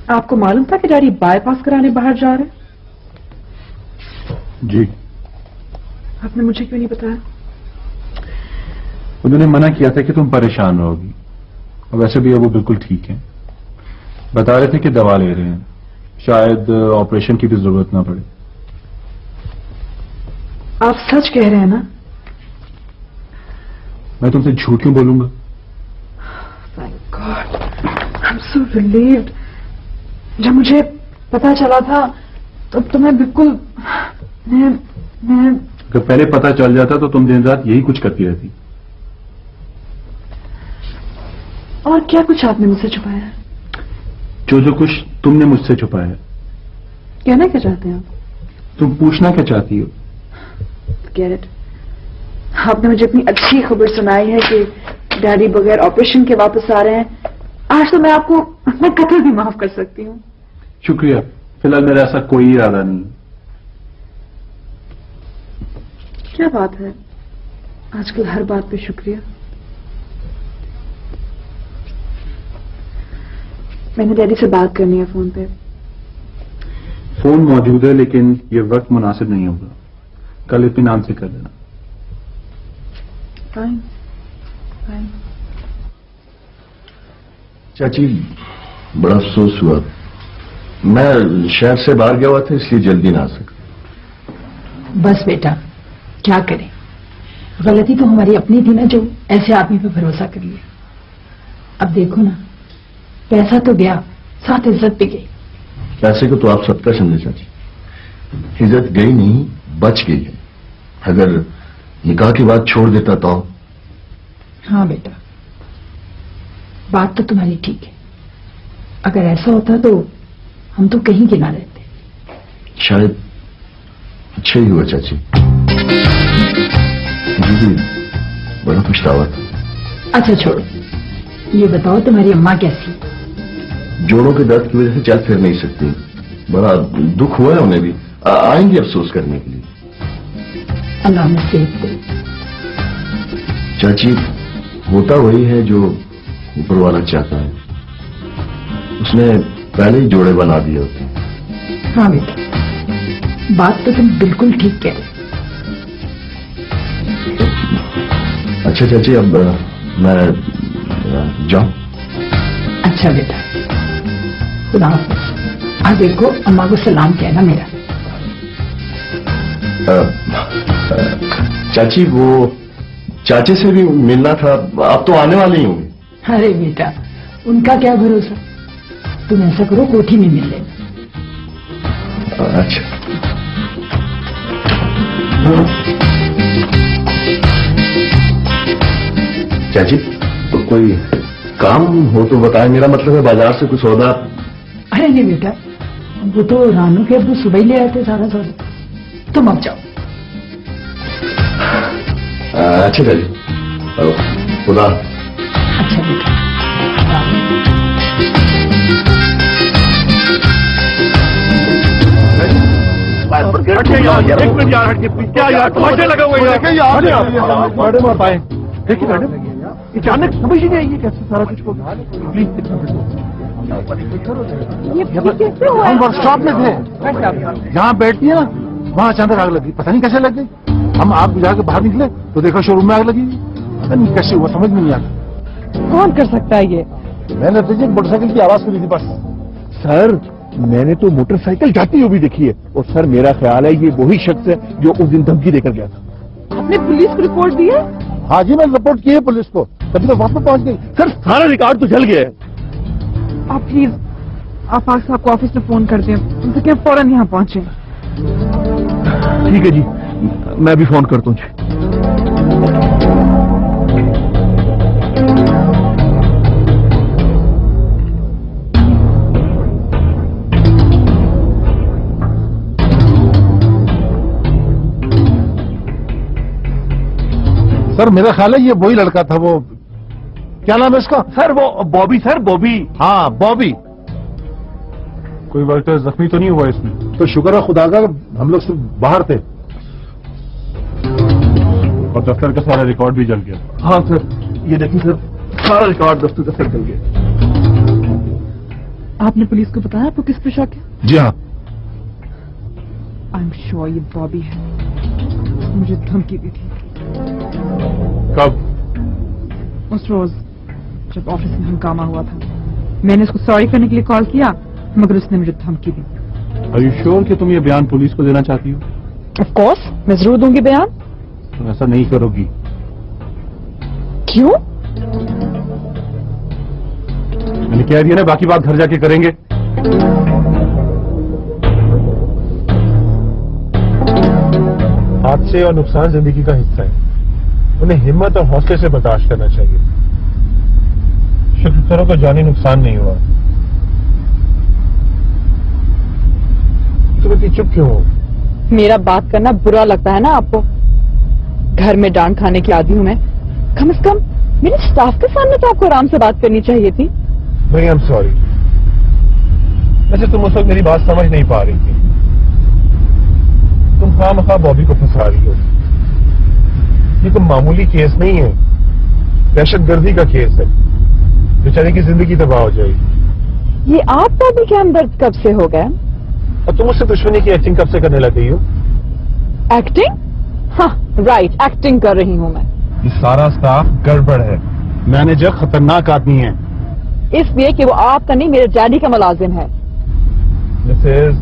आपको मालूम था कि डैडी बाईपास कराने बाहर जा रहे हैं?
जी।
आपने मुझे क्यों नहीं बताया?
उन्होंने मना किया था कि तुम परेशान रहोगी, और वैसे भी अब वो बिल्कुल ठीक है। बता रहे थे कि दवा ले रहे हैं, शायद ऑपरेशन की भी जरूरत ना पड़े।
आप सच कह रहे हैं ना?
मैं तुमसे झूठ क्यों बोलूंगा?
Thank God, I'm so relieved। जब मुझे पता चला था तब तो मैं बिल्कुल मैं
अगर पहले पता चल जाता तो तुम दिन रात यही कुछ करती रहती।
और क्या कुछ आपने मुझसे छुपाया है?
जो कुछ तुमने मुझसे छुपाया है।
कहना क्या चाहते हैं आप?
तुम पूछना क्या चाहती हो?
Get it। आपने मुझे इतनी अच्छी खबर सुनाई है कि डैडी बगैर ऑपरेशन के वापस आ रहे हैं। आज तो मैं कत्ल भी माफ कर सकती हूँ।
शुक्रिया, फिलहाल मेरा ऐसा कोई इरादा नहीं।
क्या बात है, आजकल हर बात पे शुक्रिया। मैंने डैडी से बात करनी है फोन पे।
फोन मौजूद है लेकिन ये वक्त मुनासिब नहीं होगा, कल इत्मीनान से कर देना।
Fine fine.
चाची, बड़ा अफसोस हुआ, मैं शहर से बाहर गया हुआ था इसलिए जल्दी ना आ सका।
बस बेटा, क्या करें, गलती तो हमारी अपनी थी ना, जो ऐसे आदमी पे भरोसा कर लिया। अब देखो ना, पैसा तो गया, साथ इज्जत भी गई।
पैसे को तो आप सबका समझे चाची, इज्जत गई नहीं, बच गई है। अगर निकाह की बात छोड़ देता तो।
हाँ बेटा, बात तो तुम्हारी ठीक है। अगर ऐसा होता तो हम तो कहीं के ना रहते।
शायद अच्छा ही हुआ चाची। जी बड़ा पछतावा था।
अच्छा छोड़ो, ये बताओ तुम्हारी अम्मा कैसी?
जोड़ों के दर्द की वजह से चल फिर नहीं सकती, बड़ा दुख हुआ है उन्हें भी। आएंगे अफसोस करने के लिए।
अल्लाह में सेहत दे।
चाची, होता वही है जो ऊपर वाला चाहता है, उसने पहले ही जोड़े बना दिए होते हैं।
हाँ बेटा, बात तो तुम बिल्कुल ठीक कह रहे।
अच्छा चाची, अब मैं जाऊं?
अच्छा बेटा, खुदा हाफिज। और देखो, अम्मा को सलाम कहना मेरा।
चाची, वो चाचे से भी मिलना था, आप तो आने वाले ही होंगे।
अरे बेटा, उनका क्या भरोसा, तुम ऐसा करो कोठी में मिल लेना।
अच्छा। चाची, तो कोई काम हो तो बताएं, मेरा मतलब है बाजार से कुछ सौदा।
अरे नहीं बेटा, वो तो रानू के अब्बू सुबह ही ले आए थे सारा सौदा, तुम अब जाओ।
अच्छा चाची, खुदा।
अच्छा बेटा।
एक मिनट यार, क्या यार तमाशा लगा हुआ है।
मैडम आप आए। देखिए मैडम, अचानक समझ ही नहीं आई कैसे सारा कुछ होगा। प्लीज हम वर्कशॉप में थे, जहाँ बैठती है ना वहाँ अचानक आग लगी, पता नहीं कैसे लग गई। हम आग बुझा के बाहर निकले तो देखा शोरूम में आग लगी, पता नहीं कैसे हुआ, समझ में नहीं आता।
कौन कर सकता है ये?
मैंने तो मोटरसाइकिल की आवाज सुनी थी बस। सर, मैंने तो मोटरसाइकिल जाती हुई भी देखी है, और सर मेरा ख्याल है ये वही शख्स है जो उस दिन धमकी देकर गया था।
आपने पुलिस को रिपोर्ट दी है?
हाँ जी, मैंने रिपोर्ट की है पुलिस को, तभी तो वक्त पहुंच गई। सर सारा रिकॉर्ड तो जल गया है।
आप प्लीज, आप फाक साहब को ऑफिस में फोन कर दें, उनसे क्या फौरन यहाँ पहुंचे।
ठीक है जी, मैं भी फोन करता हूँ जी। सर मेरा ख्याल है ये वही लड़का था, वो क्या नाम है इसका? सर वो बॉबी। Sir Bobby. हाँ बॉबी।
कोई वर्कर जख्मी तो नहीं हुआ इसमें?
तो शुक्र है खुदा का, हम लोग सिर्फ बाहर थे, और दफ्तर का सारा रिकॉर्ड भी जल गया।
हाँ सर, ये देखिए सर, सारा रिकॉर्ड दफ्तर का जल गया।
आपने पुलिस को बताया आपको किस पे शक है?
जी हाँ।
आई एम श्योर ये बॉबी है, मुझे धमकी दी थी।
कब?
उस रोज जब ऑफिस में हंगामा हुआ था, मैंने उसको सॉरी करने के लिए कॉल किया, मगर उसने मुझे धमकी दी।
आर यू श्योर कि तुम ये बयान पुलिस को देना चाहती हो?
ऑफ कोर्स, मैं जरूर दूंगी बयान।
तुम ऐसा नहीं करोगी।
क्यों?
मैंने कह दिया ना, बाकी बात घर जाके करेंगे। हादसे और नुकसान जिंदगी का हिस्सा है, उन्हें हिम्मत और हौसले से बर्दाश्त करना चाहिए। शुक्र करो कि जानी नुकसान नहीं हुआ। तुम इतनी चुप क्यों हो?
मेरा बात करना बुरा लगता है ना आपको? घर में डांट खाने की आदी हूं मैं। कम से कम मेरे स्टाफ के सामने तो आपको आराम से बात करनी चाहिए थी।
नहीं, आई एम सॉरी। वैसे तुम उस वक्त मेरी बात समझ नहीं पा रही थी। तुम खामखा बॉबी को फंसा रही हो। ये कोई मामूली केस नहीं है, दहशतगर्दी का केस है। बेचारे की जिंदगी तबाह हो जाएगी।
ये आप बॉबी के अंदर कब से हो गया?
और तुम उससे दुश्मनी की एक्टिंग कब से करने लग गई हो?
एक्टिंग? हाँ राइट, एक्टिंग कर रही हूँ मैं।
ये सारा स्टाफ गड़बड़ है। मैनेजर खतरनाक आदमी है।
इसलिए कि वो आपका नहीं, मेरे डैडी का मुलाजिम है।
मिसेज,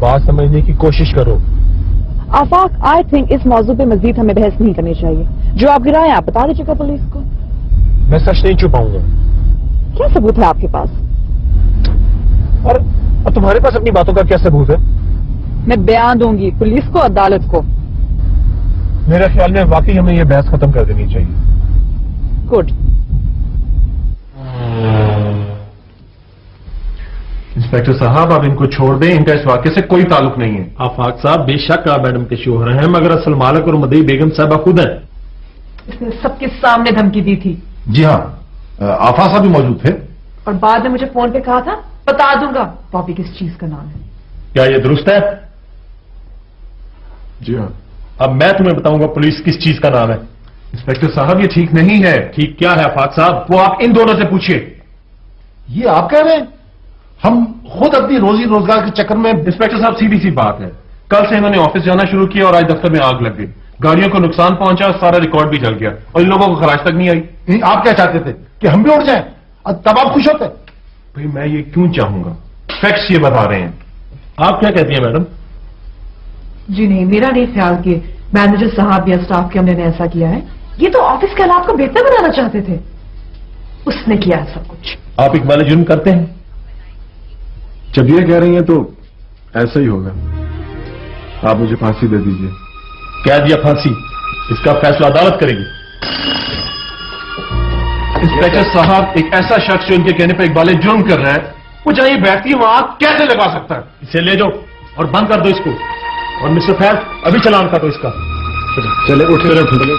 बात समझने की कोशिश करो।
आफाक, आई थिंक इस मौजू पे मजीद हमें बहस नहीं करनी चाहिए। जो आपकी राय है आप बता दीजिएगा पुलिस को।
मैं सच नहीं छुपाऊंगा।
क्या सबूत है आपके पास?
और तुम्हारे पास अपनी बातों का क्या सबूत है?
मैं बयान दूंगी पुलिस को, अदालत को।
मेरे ख्याल में वाकई हमें यह बहस खत्म कर देनी चाहिए।
गुड।
इंस्पेक्टर साहब, आप इनको छोड़ दें, इनका इस वाक्य से कोई ताल्लुक नहीं है।
आफाक साहब, बेशक आप मैडम के शोहर हैं, मगर असल मालिक और मदई बेगम साहबा खुद हैं।
इसने सबके सामने धमकी दी थी।
जी हाँ, आफा साहब भी मौजूद थे।
और बाद में मुझे फोन पे कहा था बता दूंगा बॉबी किस चीज का नाम है।
क्या ये दुरुस्त है?
जी हाँ।
अब मैं तुम्हें बताऊंगा पुलिस किस चीज का नाम है।
इंस्पेक्टर साहब, ये ठीक नहीं है।
ठीक क्या है आफाक साहब?
वो आप इन दोनों से पूछिए।
ये आप कह रहे हैं? हम खुद अपनी रोजी रोजगार के चक्कर में।
इंस्पेक्टर साहब, सीधी सी बात है, कल से इन्होंने ऑफिस जाना शुरू किया और आज दफ्तर में आग लग गई। गाड़ियों को नुकसान पहुंचा, सारा रिकॉर्ड भी जल गया और इन लोगों को खराज तक नहीं आई।
आप क्या चाहते थे कि हम भी उड़ जाएं? और तब आप खुश होते?
भाई मैं ये क्यों चाहूंगा, फैक्ट्स ये बता रहे हैं।
आप क्या कहती हैं मैडम?
जी नहीं, मेरा नहीं ख्याल कि मैनेजर साहब या स्टाफ के हमने ऐसा किया है। ये तो ऑफिस के हालात को बेहतर बनाना चाहते थे, उसने किया है सब कुछ।
आप इकबाल जुर्म करते हैं?
जब ये कह रही हैं तो ऐसा ही होगा। आप मुझे फांसी दे दीजिए।
कह दिया फांसी, इसका फैसला अदालत करेगी।
इंस्पेक्टर साहब, एक ऐसा शख्स जो इनके कहने पर इकबाल जुर्म कर रहा है, वो जहां बैठती है वहां कैसे लगा सकता है?
इसे ले जाओ और बंद कर दो इसको। और मिस्टर फैज, अभी चलान काटो इसका।
चले उठ चले
चलो।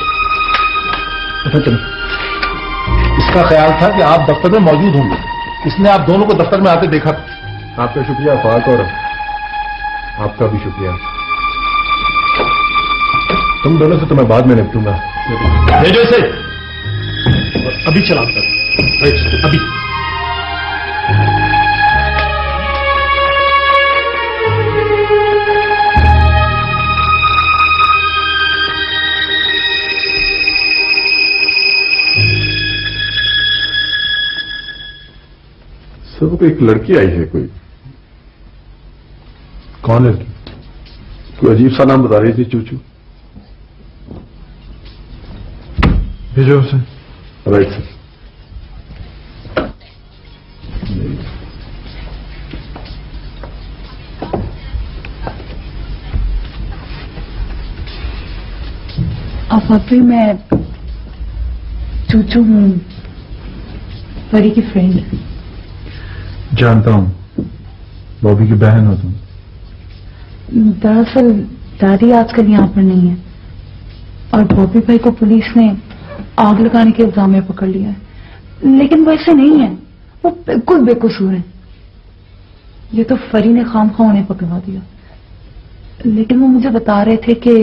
इसका ख्याल था कि आप दफ्तर में मौजूद होंगे, इसने आप दोनों को दफ्तर में आते देखा।
आपका शुक्रिया फाक, और आपका भी शुक्रिया। तुम दोनों से तो मैं बाद में निपटूंगा।
ले जाओ इसे। अभी चलान कर, अभी।
सब एक लड़की आई है। कोई
कौन लड़की?
कोई अजीब सा नाम बता रही थी, चूचू। भेजो उसे। Right sir.
अफाफी, मैं चूचू हूँ, परी की फ्रेंड।
जानता हूं, बॉबी की बहन हो तुम।
दरअसल दादी आजकल यहाँ पर नहीं है और बॉबी भाई को पुलिस ने आग लगाने के इल्जाम में पकड़ लिया है। लेकिन वो ऐसे नहीं है, वो बिल्कुल बेकसूर है। ये तो फरी ने खामखा उन्हें पकड़वा दिया। लेकिन वो मुझे बता रहे थे कि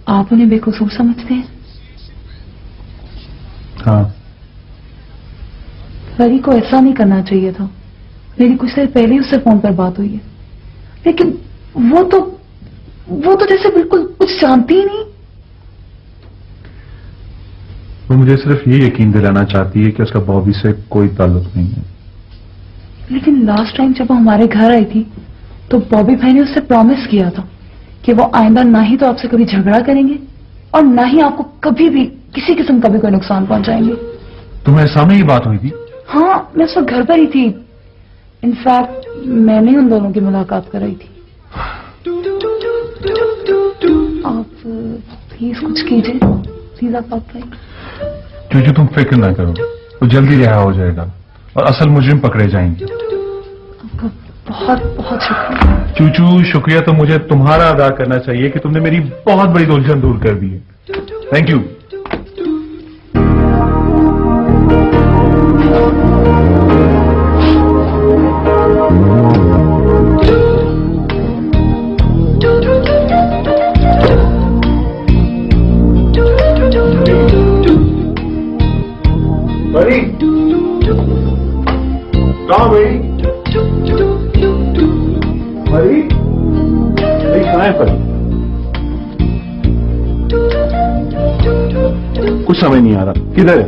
आप उन्हें बेकसूर समझते हैं?
हाँ।
परी को ऐसा नहीं करना चाहिए था। मेरी कुछ देर पहले ही उससे फोन पर बात हुई है, लेकिन वो तो जैसे बिल्कुल कुछ जानती ही नहीं।
वो मुझे सिर्फ ये यकीन दिलाना चाहती है कि उसका बॉबी से कोई ताल्लुक नहीं है।
लेकिन लास्ट टाइम जब वो हमारे घर आई थी तो बॉबी भाई ने उससे प्रॉमिस किया था कि वो आइंदा ना ही तो आपसे कभी झगड़ा करेंगे और ना ही आपको कभी भी किसी किस्म का भी कोई नुकसान पहुंचाएंगे।
तुम्हारे सामने ही बात हुई थी?
हाँ, मैं उस वक्त घर पर ही थी। इनफैक्ट मैंने उन दोनों की मुलाकात कराई थी। आप प्लीज कुछ कीजिए, प्लीज आप बताइए।
चूचू तुम फिक्र ना करो, वो जल्दी रिहा हो जाएगा और असल मुजरिम पकड़े जाएंगे।
आपका बहुत बहुत शुक्रिया।
चूचू शुक्रिया तो मुझे तुम्हारा अदा करना चाहिए कि तुमने मेरी बहुत बड़ी उलझन दूर कर दी है। Thank you.
बड़ी कहाँ बड़ी? बड़ी कहाँ है पर?
कुछ समझ नहीं आ रहा, किधर है?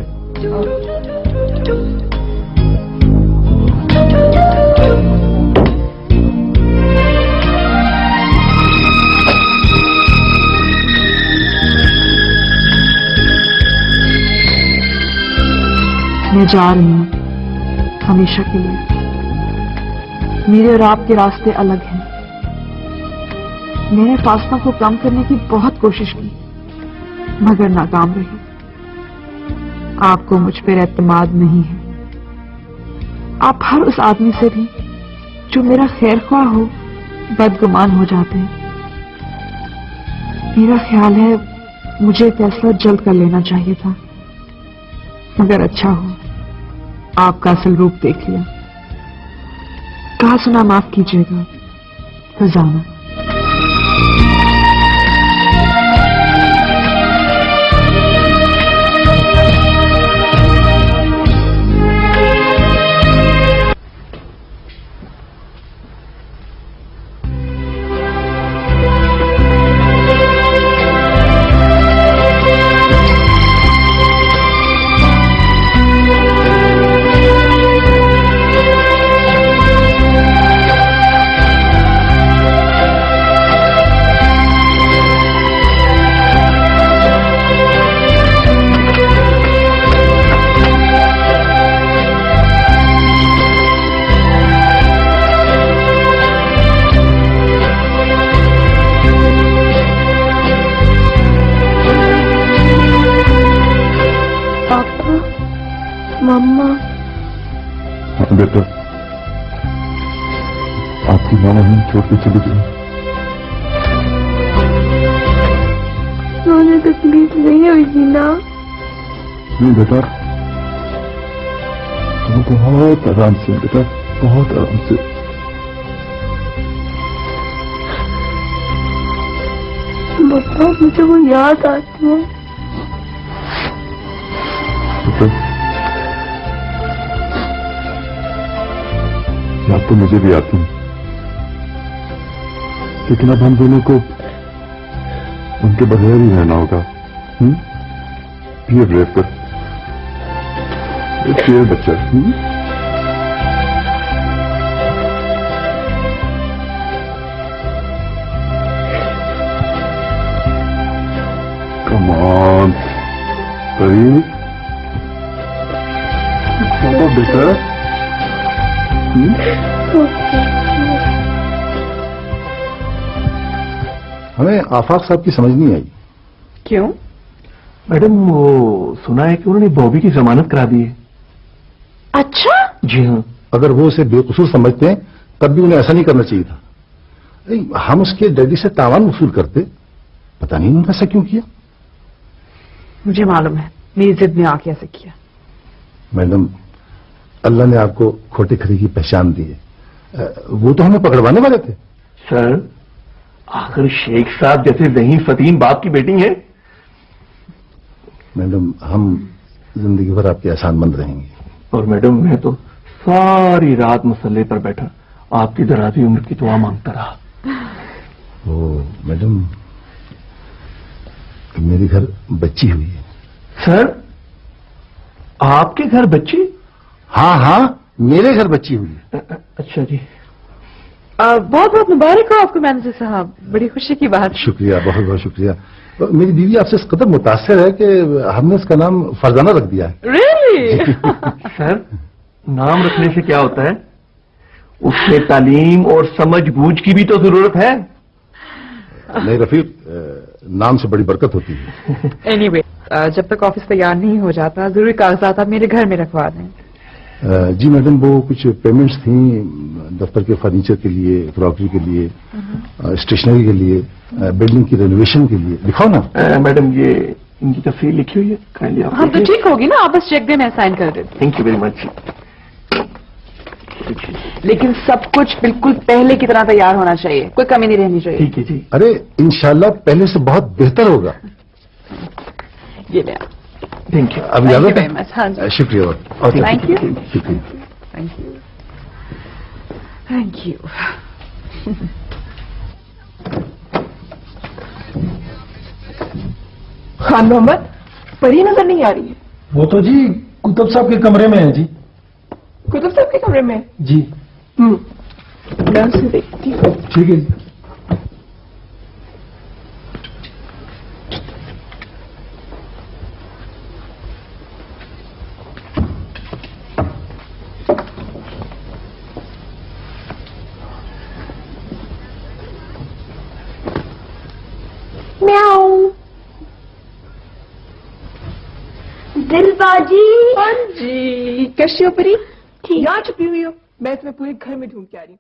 मैं जा रही हूँ हमेशा के लिए। मेरे और आपके रास्ते अलग हैं। मैंने फासला को कम करने की बहुत कोशिश की मगर नाकाम रही। आपको मुझ पर एतमाद नहीं है। आप हर उस आदमी से भी जो मेरा खैरख्वाह हो बदगुमान हो जाते हैं। मेरा ख्याल है मुझे फैसला जल्द कर लेना चाहिए था, मगर अच्छा हो आपका असल रूप देख लिया। कहा सुना माफ कीजिएगा। फजाना।
मम्मा।
हाँ बेटा, आपकी मामा हमें छोड़ के चली गई।
मुझे तकलीफ नहीं हुई थी ना?
नहीं बेटा, तुम बहुत आराम से बेटा, बहुत आराम से।
पापा मुझे वो याद आती है।
बेटा, याद तो मुझे भी आती है, लेकिन अब हम दोनों को उनके बगैर ही रहना होगा। ये ब्रेव कर, ये बच्चा। कम ऑन परी, बेटा।
हमें आफाक साहब की समझ नहीं आई।
क्यों? मैडम वो सुना है कि उन्होंने बॉबी की जमानत करा दी है।
अच्छा?
जी हाँ। अगर वो उसे बेकसूर समझते हैं तब भी उन्हें ऐसा नहीं करना चाहिए था। हम उसके डैडी से तावान वसूल करते, पता नहीं उन्होंने ऐसा क्यों किया।
मुझे मालूम है, मेरी जिद में आके ऐसे किया।
मैडम, अल्लाह ने आपको खोटे खरी की पहचान दी है। वो तो हमें पकड़वाने वाले थे।
सर, आखिर शेख साहब जैसे ज़हीन फतीन बाप की बेटी हैं।
मैडम हम जिंदगी भर आपके एहसानमंद रहेंगे।
और मैडम मैं तो सारी रात मसल्ले पर बैठा आपकी दराजी उम्र की दुआ मांगता रहा।
ओ मैडम मेरे घर बच्ची हुई है।
सर आपके घर बच्ची?
हाँ हाँ मेरे घर बच्ची हुई है।
अच्छा जी।
बहुत बहुत मुबारक हो आपको मैनेजर साहब, बड़ी खुशी की बात।
शुक्रिया, बहुत बहुत शुक्रिया। मेरी बीवी आपसे इस कदर मुतासिर है कि हमने इसका नाम फरजाना रख दिया है।
रियली?
सर नाम रखने से क्या होता है, उसमें तालीम और समझ बूझ की भी तो जरूरत है।
नहीं रफीक, नाम से बड़ी बरकत होती है।
एनीवे जब तक ऑफिस तैयार नहीं हो जाता जरूरी कागजात आप मेरे घर में रखवा दें।
जी मैडम, वो कुछ पेमेंट्स थी दफ्तर के फर्नीचर के लिए, क्रॉकरी के लिए, स्टेशनरी के लिए, बिल्डिंग की रेनोवेशन के लिए। लिखाओ ना।
मैडम ये इनकी तफसील लिखी हुई है, काइंडली आप।
हाँ तो ठीक होगी ना, आप बस चेक दें, मैं साइन कर देती हूँ।
Thank you very much.
लेकिन सब कुछ बिल्कुल पहले की तरह तैयार होना चाहिए, कोई कमी नहीं रहनी चाहिए।
ठीक है जी।
अरे इंशाल्लाह पहले से बहुत बेहतर होगा।
ये ले।
Thank you.
अब याद है?
हाँ जी।
शुक्रिया।
Thank you.
शुक्रिया।
Thank you. Thank you.
Khan Mohammad, Pari नजर नहीं आ रही है।
वो तो जी कुतुब साहब के कमरे में है जी।
कुतुब साहब के कमरे में?
जी।
मैं उसे देखती हूँ।
ठीक है जी।
म्याऊ। दिलबाजी।
हाँ जी, कैसी हो परी? ठीक। यहाँ छुपी हुई हो, मैं तुम्हें पूरे घर में ढूंढ के आ रही हूँ।